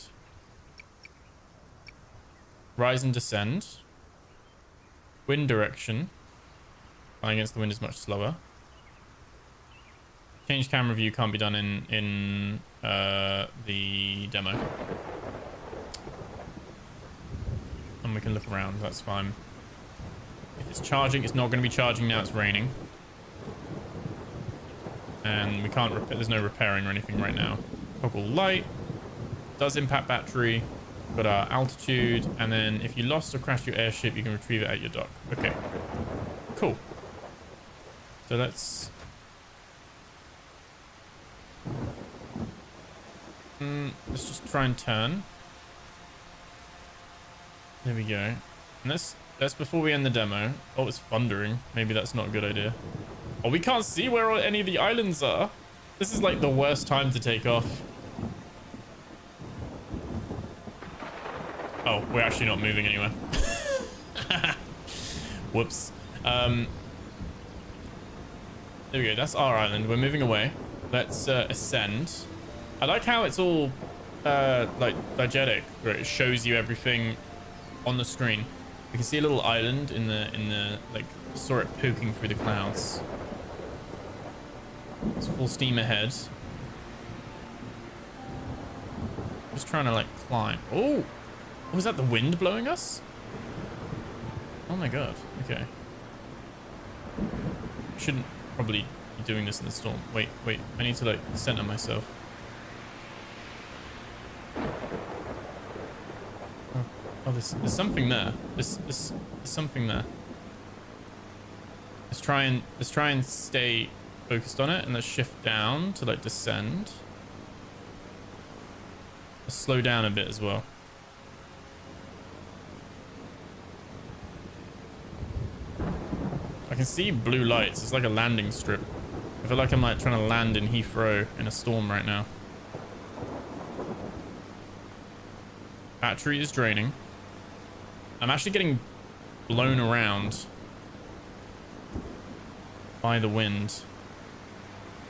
Speaker 1: Rise and descend. Wind direction. Flying against the wind is much slower. Change camera view can't be done in the demo. And we can look around, that's fine. If it's charging, it's not going to be charging now, it's raining. And we can't repair, there's no repairing or anything right now. Toggle light. Does impact battery. Got our altitude, and then if you lost or crashed your airship, you can retrieve it at your dock. Okay, cool. So let's just try and turn. There we go. And that's before we end the demo. Oh, it's thundering. Maybe that's not a good idea. Oh, we can't see where any of the islands are. This is like the worst time to take off. Oh, we're actually not moving anywhere. Whoops. There we go. That's our island. We're moving away. Let's ascend. I like how it's all like diegetic, where it shows you everything on the screen. You can see a little island in the like, saw it poking through the clouds. It's full steam ahead. Just trying to like climb. Oh. Was that the wind blowing us? Oh my god. Okay. Shouldn't probably be doing this in the storm. Wait. I need to like center myself. Oh, there's something there. There's something there. Let's try and stay focused on it, and let's shift down to like descend. Let's slow down a bit as well. I can see blue lights. It's like a landing strip. I feel like I'm like trying to land in Heathrow in a storm right now. Battery is draining. I'm actually getting blown around by the wind.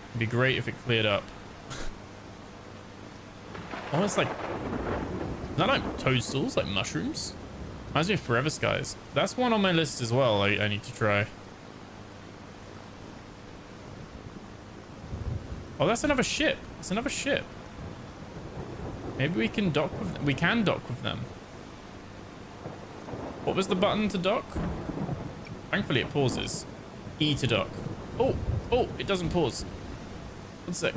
Speaker 1: It'd be great if it cleared up. Oh, it's like... Is that like toadstools? Like mushrooms? Reminds me of Forever Skies. That's one on my list as well I need to try. Oh, that's another ship. It's another ship. Maybe we can dock with them. We can dock with them. What was the button to dock? Thankfully it pauses. E to dock. Oh, it doesn't pause. 1 sec.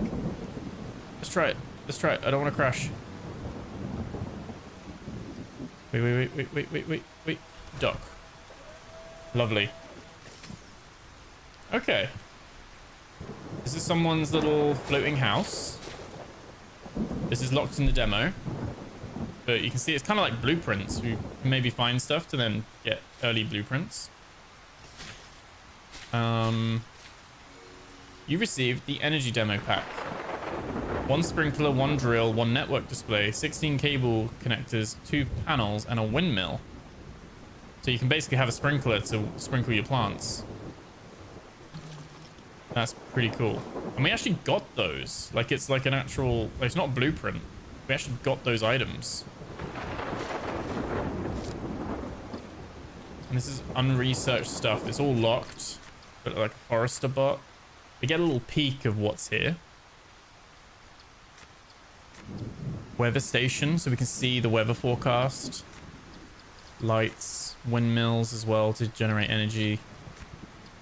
Speaker 1: Let's try it. I don't want to crash. Wait. Dock. Lovely. Okay. This is someone's little floating house. This is locked in the demo. But you can see it's kind of like blueprints. We can maybe find stuff to then get early blueprints. You received the energy demo pack. 1 sprinkler, 1 drill, 1 network display, 16 cable connectors, 2 panels, and a windmill. So you can basically have a sprinkler to sprinkle your plants. That's pretty cool. And we actually got those. Like, it's like an actual... Like, it's not a blueprint. We actually got those items. And this is unresearched stuff. It's all locked. But like a forester bot. We get a little peek of what's here. Weather station, so we can see the weather forecast. Lights, windmills as well to generate energy.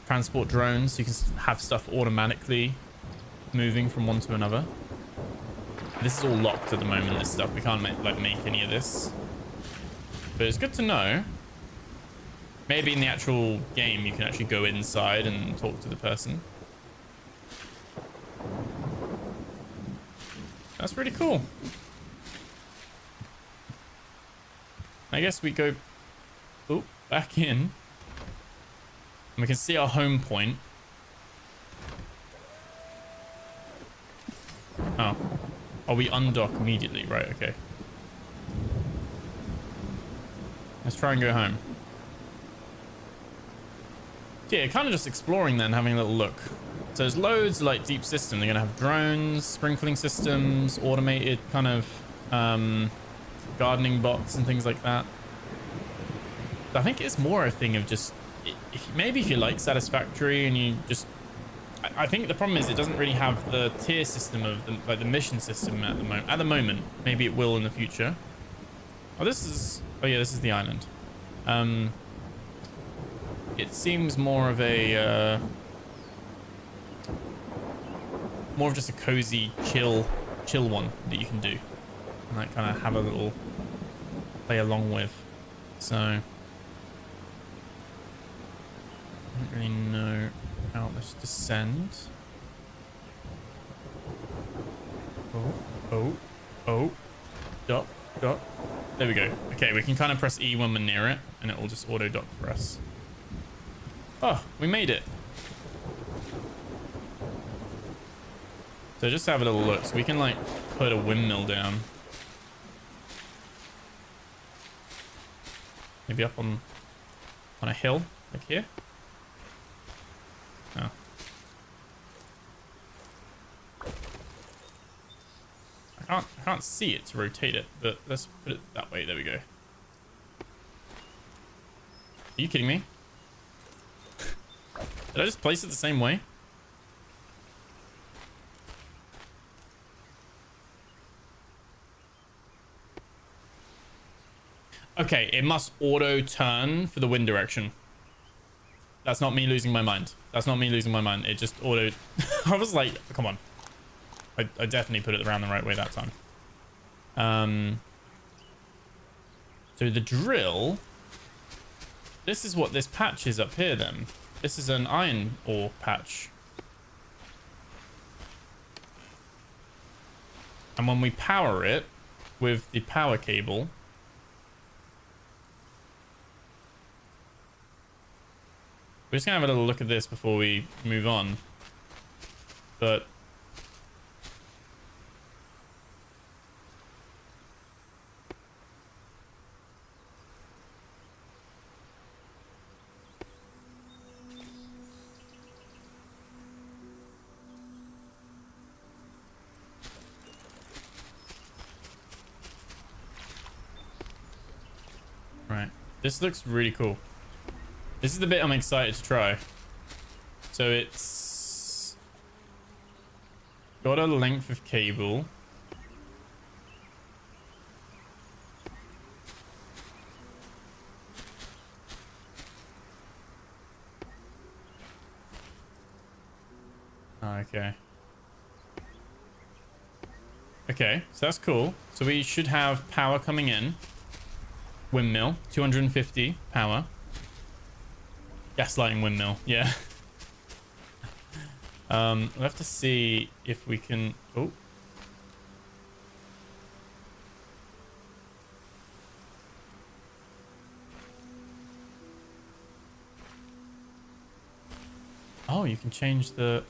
Speaker 1: Transport drones, so you can have stuff automatically moving from one to another. This is all locked at the moment, this stuff. We can't make any of this. But it's good to know. Maybe in the actual game you can actually go inside and talk to the person. That's really cool. I guess we go back in. And we can see our home point. Oh. Oh, we undock immediately. Right, okay. Let's try and go home. Yeah, kind of just exploring then, having a little look. So there's loads of like deep system. They're gonna have drones, sprinkling systems, automated kind of gardening bots and things like that. I think it's more a thing of just maybe if you like Satisfactory and you just I think the problem is it doesn't really have the tier system of the mission system at the moment. At the moment, maybe it will in the future. Oh, this is the island. It seems more of a more of just a cozy chill one that you can do and like kind of have a little play along with. So I don't really know how this descend. Oh, dock. There we go. Okay, we can kind of press E when we're near it and it will just auto dock for us. Oh, we made it. So just have a little look. So we can like put a windmill down. Maybe up on a hill, like here. Oh. I can't see it to rotate it, but let's put it that way. There we go. Are you kidding me? Did I just place it the same way? Okay, it must auto turn for the wind direction. That's not me losing my mind. It just auto... I was like, come on. I definitely put it around the right way that time. So the drill... This is what this patch is up here then. This is an iron ore patch. And when we power it with the power cable... We're just gonna have a little look at this before we move on. But... Right. This looks really cool. This is the bit I'm excited to try. So it's got a length of cable. Oh, okay. Okay, so that's cool. So we should have power coming in. Windmill, 250 power. Gaslighting windmill, yeah. We'll have to see if we can... Oh. Oh, you can change the...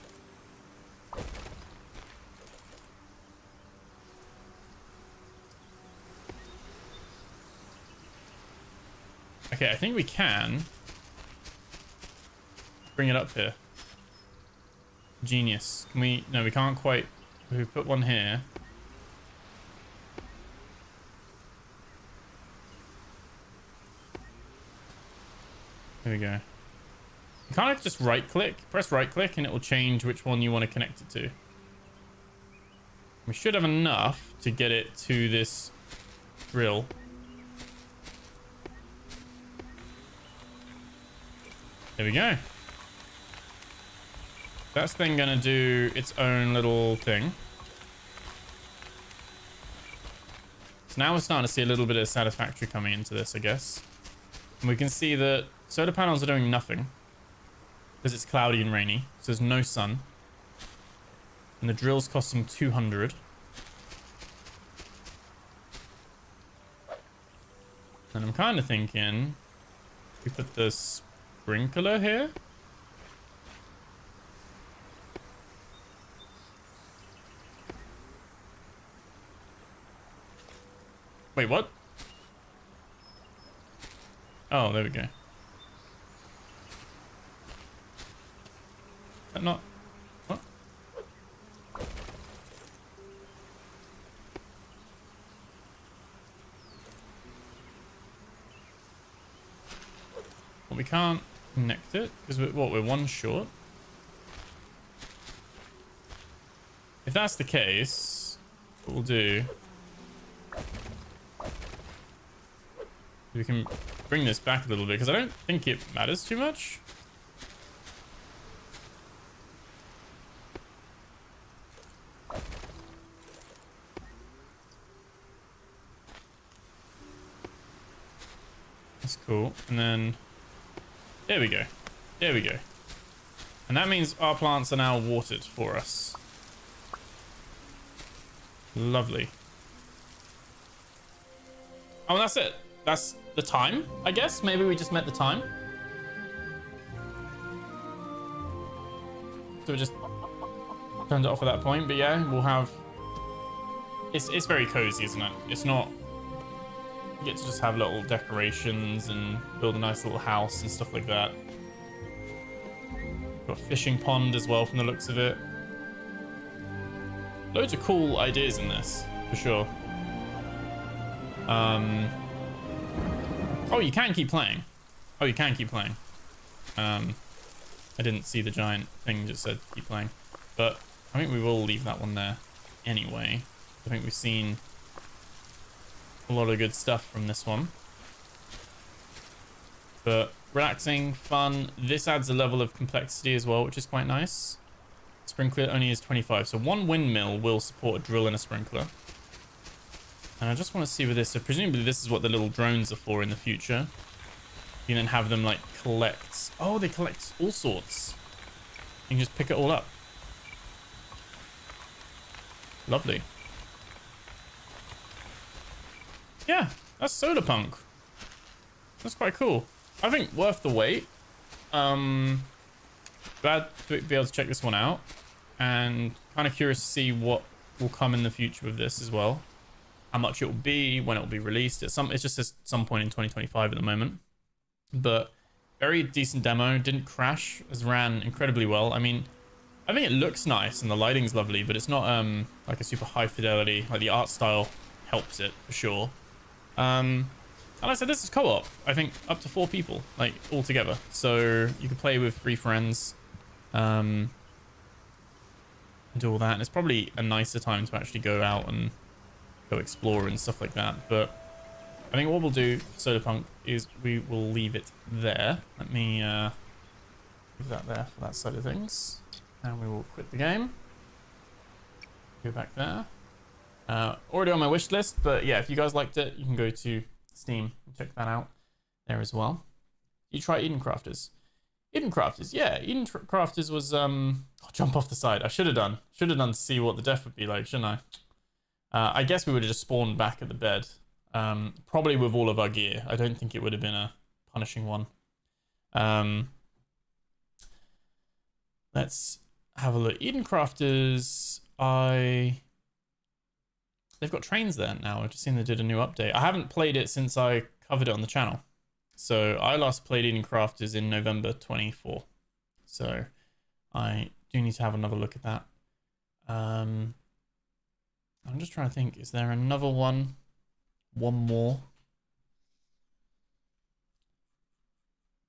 Speaker 1: Okay, I think we can bring it up here. Genius. Can we? No, we can't quite. We put one here. There we go. You can't just right click. Press right click and it will change which one you want to connect it to. We should have enough to get it to this drill. There we go. That's then gonna do its own little thing. So now we're starting to see a little bit of satisfactory coming into this, I guess. And we can see that solar panels are doing nothing because it's cloudy and rainy, so there's no sun. And the drill's costing 200. And I'm kind of thinking we put the sprinkler here. Wait, what? Oh, there we go. That not... What? Well, we can't connect it because we're one short. If that's the case, what we'll do... We can bring this back a little bit because I don't think it matters too much. That's cool. And then there we go. There we go. And that means our plants are now watered for us. Lovely. Oh, and that's it. That's the time, I guess. Maybe we just met the time. So we just turned it off at that point. But yeah, we'll have... It's very cozy, isn't it? It's not... You get to just have little decorations and build a nice little house and stuff like that. Got a fishing pond as well from the looks of it. Loads of cool ideas in this, for sure. Oh, you can keep playing. Oh, you can keep playing. I didn't see the giant thing just said keep playing. But I think we will leave that one there anyway. I think we've seen a lot of good stuff from this one. But relaxing, fun. This adds a level of complexity as well, which is quite nice. Sprinkler only is 25. So one windmill will support a drill and a sprinkler. And I just want to see with this. So presumably this is what the little drones are for in the future. You can then have them like collect. Oh, they collect all sorts. You can just pick it all up. Lovely. Yeah, that's Solarpunk. That's quite cool. I think worth the wait. Glad to be able to check this one out. And kind of curious to see what will come in the future with this as well. How much it will be, when it will be released. It's just at some point in 2025 at the moment. But very decent demo. Didn't crash. Has ran incredibly well. I mean, I think it looks nice and the lighting's lovely, but it's not like a super high fidelity. Like the art style helps it for sure. And like I said, this is co-op. I think up to 4 people, like all together. So you can play with 3 friends. And do all that. And it's probably a nicer time to actually go out and go explore and stuff like that. But I think what we'll do for Solarpunk is we will leave it there. Let me leave that there for that side of things. And we will quit the game. Go back there. Already on my wish list, but yeah, if you guys liked it, you can go to Steam and check that out there as well. You try Eden Crafters. Eden Crafters, yeah. Eden Crafters was I'll jump off the side. I should have done to see what the death would be like, shouldn't I? I guess we would have just spawned back at the bed. Probably with all of our gear. I don't think it would have been a punishing one. Let's have a look. Eden Crafters, they've got trains there now. I've just seen they did a new update. I haven't played it since I covered it on the channel. So I last played Eden Crafters in November 24. So I do need to have another look at that. I'm just trying to think, is there another one? One more?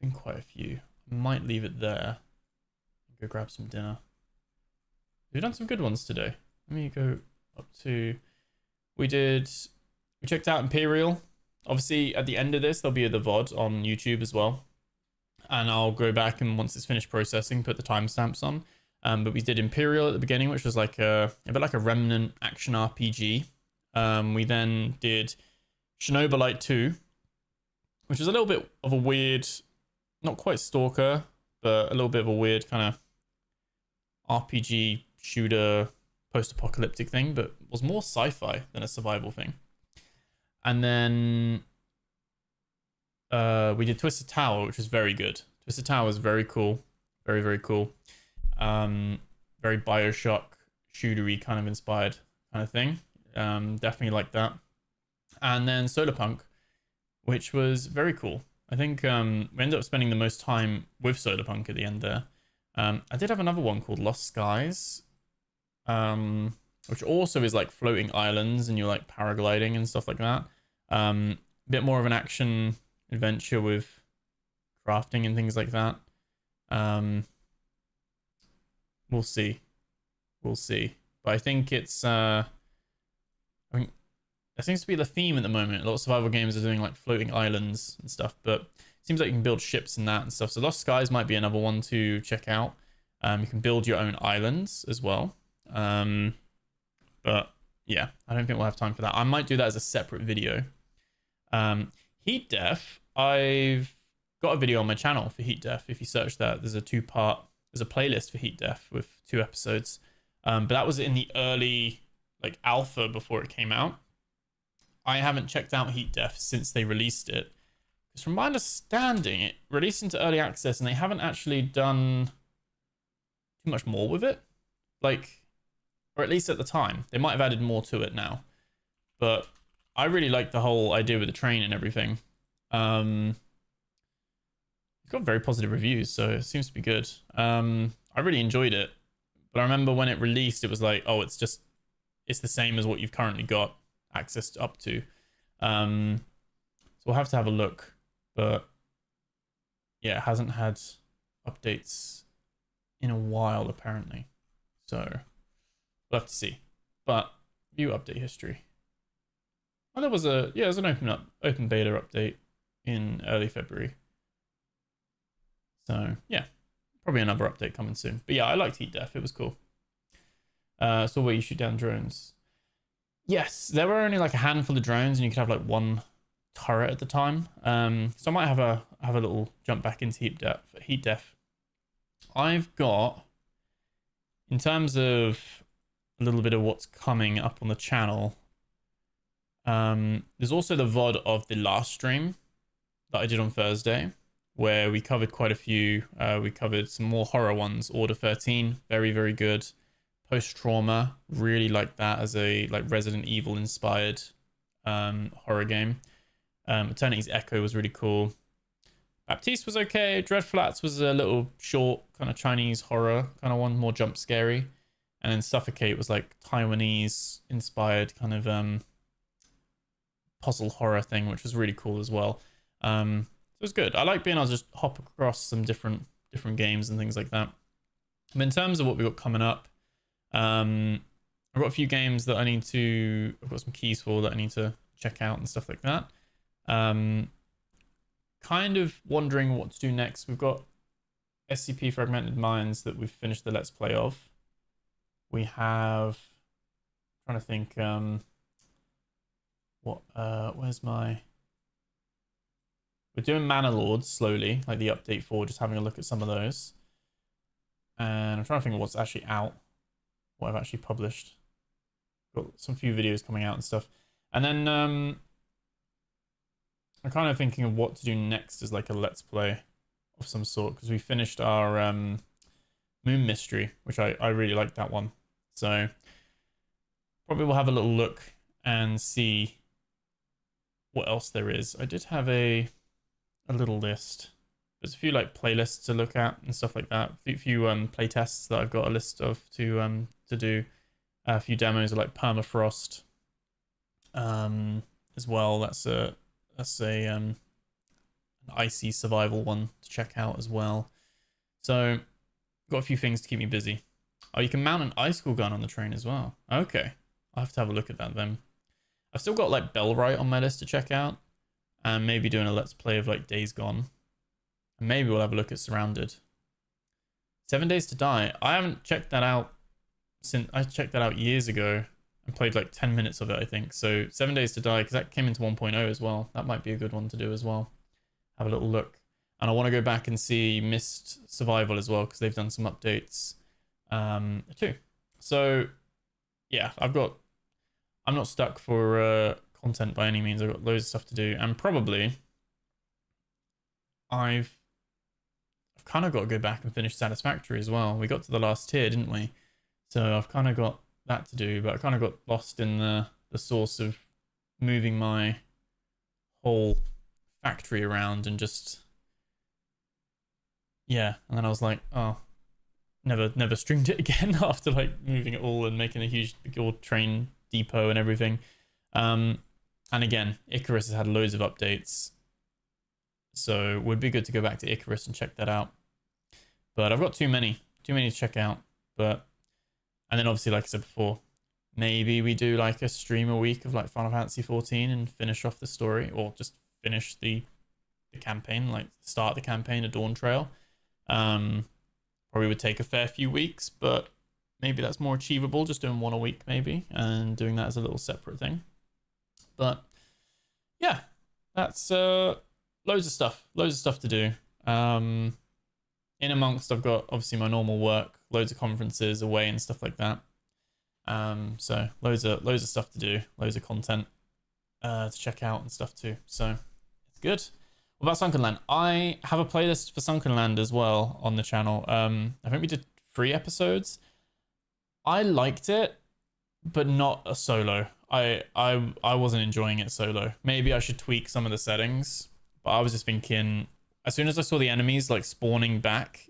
Speaker 1: Been quite a few. I might leave it there. Go grab some dinner. We've done some good ones today. Let me go up to... We checked out Empyreal. Obviously, at the end of this, there'll be the VOD on YouTube as well. And I'll go back and once it's finished processing, put the timestamps on. But we did Empyreal at the beginning, which was like a bit like a remnant action RPG. We then did Chernobylite 2, which was a little bit of a weird, not quite stalker, but a little bit of a weird kind of RPG shooter post-apocalyptic thing, but was more sci-fi than a survival thing. And then we did Twisted Tower, which was very good. Twisted Tower was very cool. Very, very cool. Very Bioshock shootery kind of inspired kind of thing. Definitely like that. And then Solarpunk, which was very cool. I think we ended up spending the most time with Solarpunk at the end there. I did have another one called Lost Skies, which also is like floating islands and you're like paragliding and stuff like that. Bit more of an action adventure with crafting and things like that. We'll see. We'll see. But I think it's I think that seems to be the theme at the moment. A lot of survival games are doing like floating islands and stuff, but it seems like you can build ships and that and stuff. So Lost Skies might be another one to check out. You can build your own islands as well. But yeah, I don't think we'll have time for that. I might do that as a separate video. Heat Death, I've got a video on my channel for Heat Death. If you search that, there's a there's a playlist for Heat Death with 2 episodes. But that was in the early like alpha before it came out. I haven't checked out Heat Death since they released it. Because from my understanding, it released into early access and they haven't actually done too much more with it. Like, or at least at the time. They might have added more to it now. But I really like the whole idea with the train and everything. It's got very positive reviews, so it seems to be good. I really enjoyed it. But I remember when it released, it was like, oh, it's the same as what you've currently got access up to. So we'll have to have a look. But yeah, it hasn't had updates in a while, apparently. So we'll have to see. But view update history. Oh, there was an open beta update in early February. So yeah, probably another update coming soon. But yeah, I liked Heat Death. It was cool. So where you shoot down drones. Yes, there were only like a handful of drones, and you could have like one turret at the time. So I might have a little jump back into Heat Death. I've got, in terms of a little bit of what's coming up on the channel. There's also the VOD of the last stream that I did on Thursday, where we covered quite a few. We covered some more horror ones. Order 13, very, very good. Post-Trauma, really like that as a like Resident Evil inspired horror game. Eternity's Echo was really cool. Baptiste was okay. Dread Flats was a little short kind of Chinese horror kind of one, more jump scary. And then Suffocate was like Taiwanese inspired kind of puzzle horror thing, which was really cool as well. It was good. I like being able to just hop across some different games and things like that. But in terms of what we got coming up, I've got a few games that I've got some keys for that I need to check out and stuff like that. Kind of wondering what to do next. We've got SCP Fragmented Minds that we've finished the Let's Play of. We have, I'm trying to think, we're doing Mana Lords slowly, like the update 4, just having a look at some of those. And I'm trying to think of what's actually out, what I've actually published. Got some few videos coming out and stuff. And then I'm kind of thinking of what to do next as like a Let's Play of some sort, because we finished our Moon Mystery, which I really liked that one. So probably we'll have a little look and see what else there is. I did have a a little list. There's a few like playlists to look at and stuff like that. A few play tests that I've got a list of to do. A few demos of like permafrost as well. That's an icy survival one to check out as well. So got a few things to keep me busy. Oh, you can mount an icicle gun on the train as well. Okay, I'll have to have a look at that then. I've still got like Bellwright on my list to check out, and maybe doing a let's play of like Days Gone, and maybe we'll have a look at Surrounded. 7 Days to Die. I haven't checked that out since I checked that out years ago and played like 10 minutes of it, I think. So 7 Days to Die, because that came into 1.0 as well. That might be a good one to do as well. Have a little look. And I want to go back and see Mist Survival as well, because they've done some updates too. So yeah, I'm not stuck for content by any means. I've got loads of stuff to do, and probably I've kind of got to go back and finish Satisfactory as well. We got to the last tier, didn't we? So I've kind of got that to do, but I kind of got lost in the source of moving my whole factory around and just, yeah. And then I was like, oh, never streamed it again after like moving it all and making a huge big old train depot and everything. And again, Icarus has had loads of updates, so it would be good to go back to Icarus and check that out. But I've got too many to check out. But and then obviously, like I said before, maybe we do like a stream a week of like Final Fantasy 14 and finish off the story, or just finish the campaign, like start the campaign, a Dawn Trail. Probably would take a fair few weeks, but maybe that's more achievable, just doing one a week maybe, and doing that as a little separate thing. But yeah, that's loads of stuff to do. In amongst, I've got obviously my normal work, loads of conferences away and stuff like that. So loads of stuff to do, loads of content to check out and stuff too. So it's good. What about Sunken Land? I have a playlist for Sunken Land as well on the channel. I think we did 3 episodes. I liked it, but not a solo. I wasn't enjoying it solo. Maybe I should tweak some of the settings, but I was just thinking, as soon as I saw the enemies like spawning back,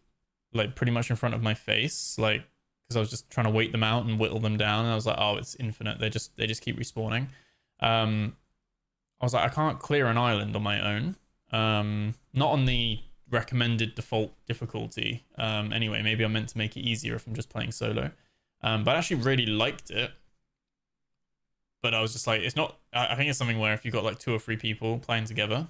Speaker 1: like pretty much in front of my face, like, because I was just trying to wait them out and whittle them down, and I was like, oh, it's infinite. They just keep respawning. I was like, I can't clear an island on my own. Not on the recommended default difficulty. Anyway, maybe I'm meant to make it easier if I'm just playing solo. But I actually really liked it. But I was just like, it's not, I think it's something where if you've got like 2 or 3 people playing together,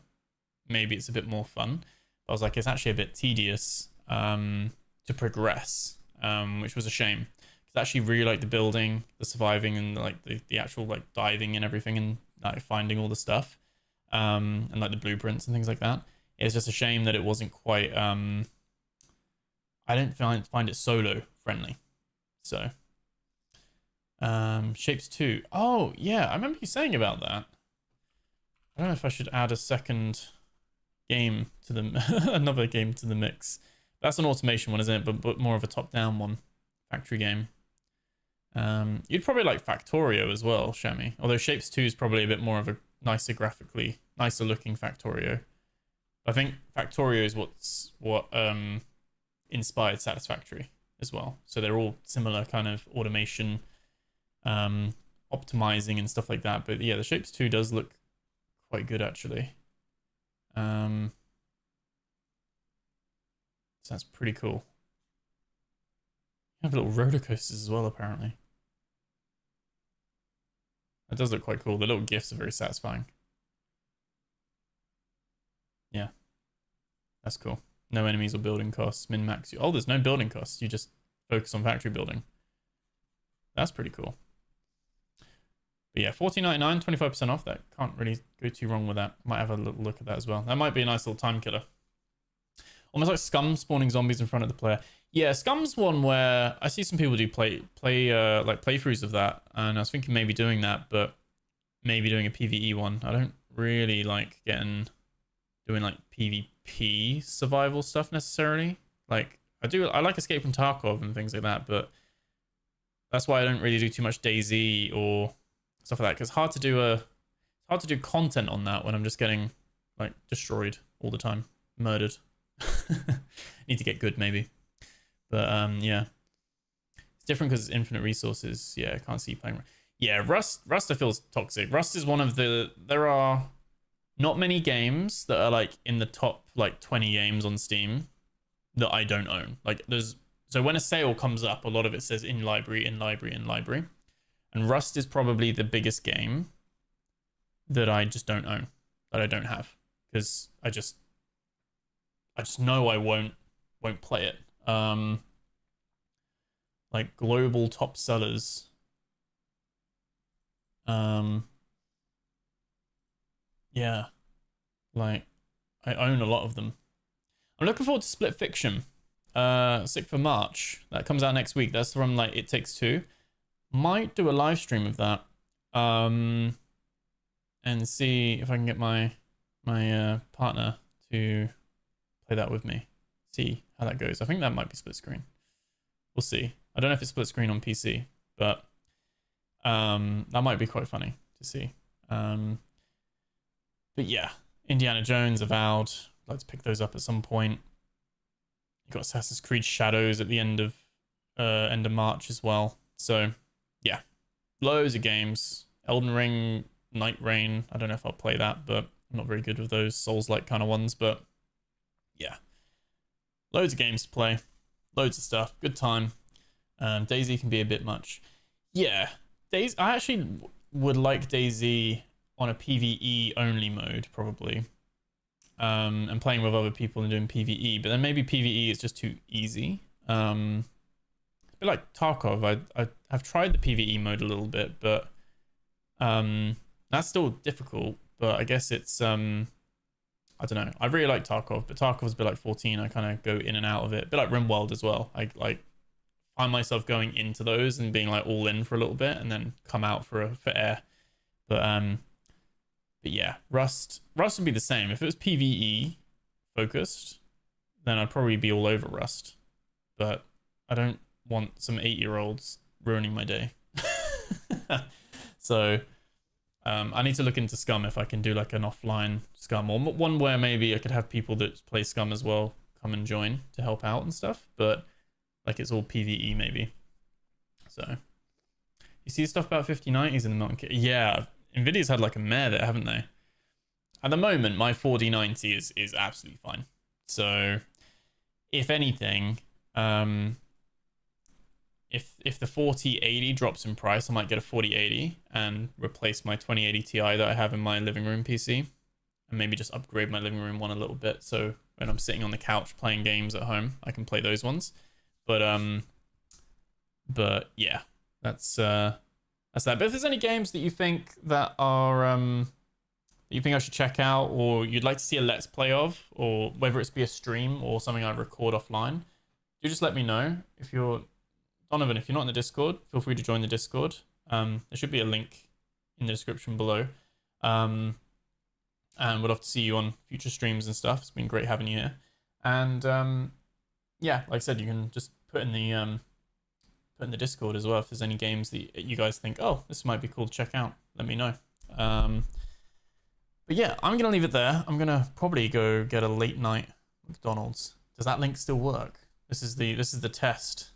Speaker 1: maybe it's a bit more fun. But I was like, it's actually a bit tedious to progress, which was a shame. I actually really like the building, the surviving, and like the actual like diving and everything, and like finding all the stuff, and like the blueprints and things like that. It's just a shame that it wasn't quite, I didn't find it solo friendly. So Shapes 2. Oh yeah, I remember you saying about that. I don't know if I should add a second game to the another game to the mix. That's an automation one, isn't it? But more of a top-down one, factory game. You'd probably like Factorio as well, Shami. Although Shapes 2 is probably a bit more of a nicer looking Factorio. I think Factorio is what inspired Satisfactory as well. So they're all similar kind of automation, optimizing and stuff like that. But yeah, the Shapes 2 does look quite good actually. So that's pretty cool. You have little roller coasters as well, apparently. That does look quite cool. The little gifts are very satisfying. Yeah. That's cool. No enemies or building costs. Min-max. Oh, there's no building costs. You just focus on factory building. That's pretty cool. But yeah, $14.99, 25% off. That can't really go too wrong with that. Might have a little look at that as well. That might be a nice little time killer. Almost like Scum spawning zombies in front of the player. Yeah, Scum's one where I see some people do playthroughs of that, and I was thinking maybe doing that, but maybe doing a PvE one. I don't really like doing like PvP survival stuff necessarily. Like I like Escape from Tarkov and things like that, but that's why I don't really do too much DayZ or stuff like that, because it's hard to do content on that when I'm just getting like destroyed all the time, murdered. Need to get good maybe, but yeah, it's different because it's infinite resources. Yeah, I can't see you playing. Yeah, Rust I feel is toxic. Rust is one of the, there are not many games that are like in the top like 20 games on Steam that I don't own. Like there's, so when a sale comes up, a lot of it says in library, in library, in library. And Rust is probably the biggest game that I just don't own, that I don't have, because I just know I won't play it. Like global top sellers. Yeah, like I own a lot of them. I'm looking forward to Split Fiction. 6th for March. That comes out next week. That's from like It Takes Two. Might do a live stream of that. And see if I can get my partner to play that with me. See how that goes. I think that might be split screen. We'll see. I don't know if it's split screen on PC, but that might be quite funny to see. But yeah, Indiana Jones, Avowed. I'd like to pick those up at some point. You got Assassin's Creed Shadows at the end of March as well. So yeah, loads of games. Elden Ring, Night Rain. I don't know if I'll play that, but I'm not very good with those Souls-like kind of ones. But yeah, loads of games to play, loads of stuff. Good time. DayZ can be a bit much. Yeah, DayZ. I actually would like DayZ on a PvE only mode probably. And playing with other people and doing PvE, but then maybe PvE is just too easy. A bit like Tarkov. I've tried the PvE mode a little bit, but that's still difficult. But I guess it's I don't know. I really like Tarkov, but Tarkov's a bit like 14. I kind of go in and out of it. A bit like RimWorld as well. I like find myself going into those and being like all in for a little bit and then come out for air. But yeah, Rust would be the same. If it was PvE focused, then I'd probably be all over Rust. But I don't want some 8-year-olds ruining my day. So I need to look into Scum if I can do like an offline Scum, or one where maybe I could have people that play Scum as well come and join to help out and stuff. But like it's all PvE maybe. So you see stuff about 5090s in the mountain kit? Yeah. NVIDIA's had like a mare there, haven't they? At the moment, my 4090 is absolutely fine. So, if anything, if the 4080 drops in price, I might get a 4080 and replace my 2080 Ti that I have in my living room PC, and maybe just upgrade my living room one a little bit. So when I'm sitting on the couch playing games at home, I can play those ones. But yeah, that's that. But if there's any games that you think that are that you think I should check out, or you'd like to see a let's play of, or whether it's be a stream or something I record offline, do just let me know. If you're Donovan, if you're not in the Discord, feel free to join the Discord. There should be a link in the description below. And we'd love to see you on future streams and stuff. It's been great having you here. And yeah, like I said, you can just put in the Discord as well if there's any games that you guys think, oh, this might be cool to check out. Let me know. But yeah, I'm gonna leave it there. I'm gonna probably go get a late night McDonald's. Does that link still work? This is the test.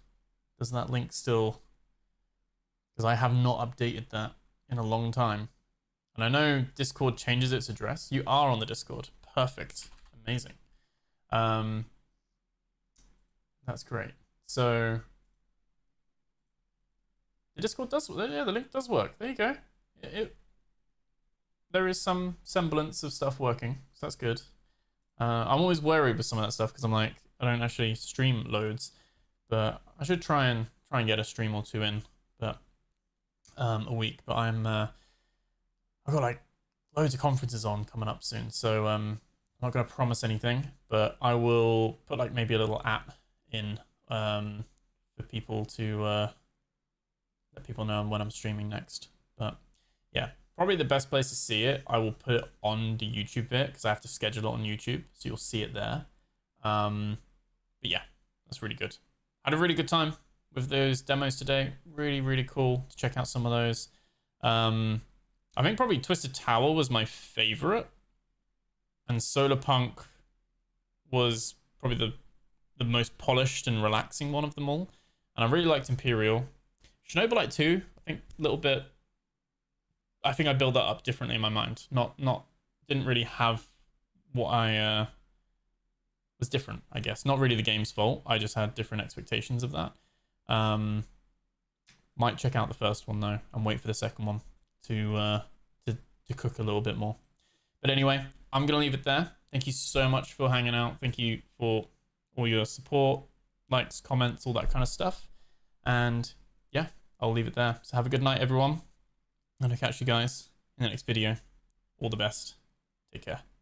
Speaker 1: Does that link still? Because I have not updated that in a long time, and I know Discord changes its address. You are on the Discord. Perfect. Amazing. That's great. So the Discord does, yeah, the link does work. There you go. There is some semblance of stuff working, so that's good. I'm always worried with some of that stuff because I'm like, I don't actually stream loads, but I should try and get a stream or two in, but a week. But I've got like loads of conferences on coming up soon, so I'm not gonna promise anything, but I will put like maybe a little app in for people to let people know when I'm streaming next. But yeah, probably the best place to see it, I will put it on the YouTube bit because I have to schedule it on YouTube, so you'll see it there. But yeah, that's really good. Had a really good time with those demos today. Really, really cool to check out some of those. I think probably Twisted Tower was my favorite and Solarpunk was probably the most polished and relaxing one of them all. And I really liked Empyreal. Chernobylite 2, I think a little bit, I think I built that up differently in my mind. Didn't really have what I was different, I guess. Not really the game's fault. I just had different expectations of that. Might check out the first one though and wait for the second one to cook a little bit more. But anyway, I'm gonna leave it there. Thank you so much for hanging out. Thank you for all your support, likes, comments, all that kind of stuff. And yeah, I'll leave it there. So have a good night, everyone. And I'll catch you guys in the next video. All the best. Take care.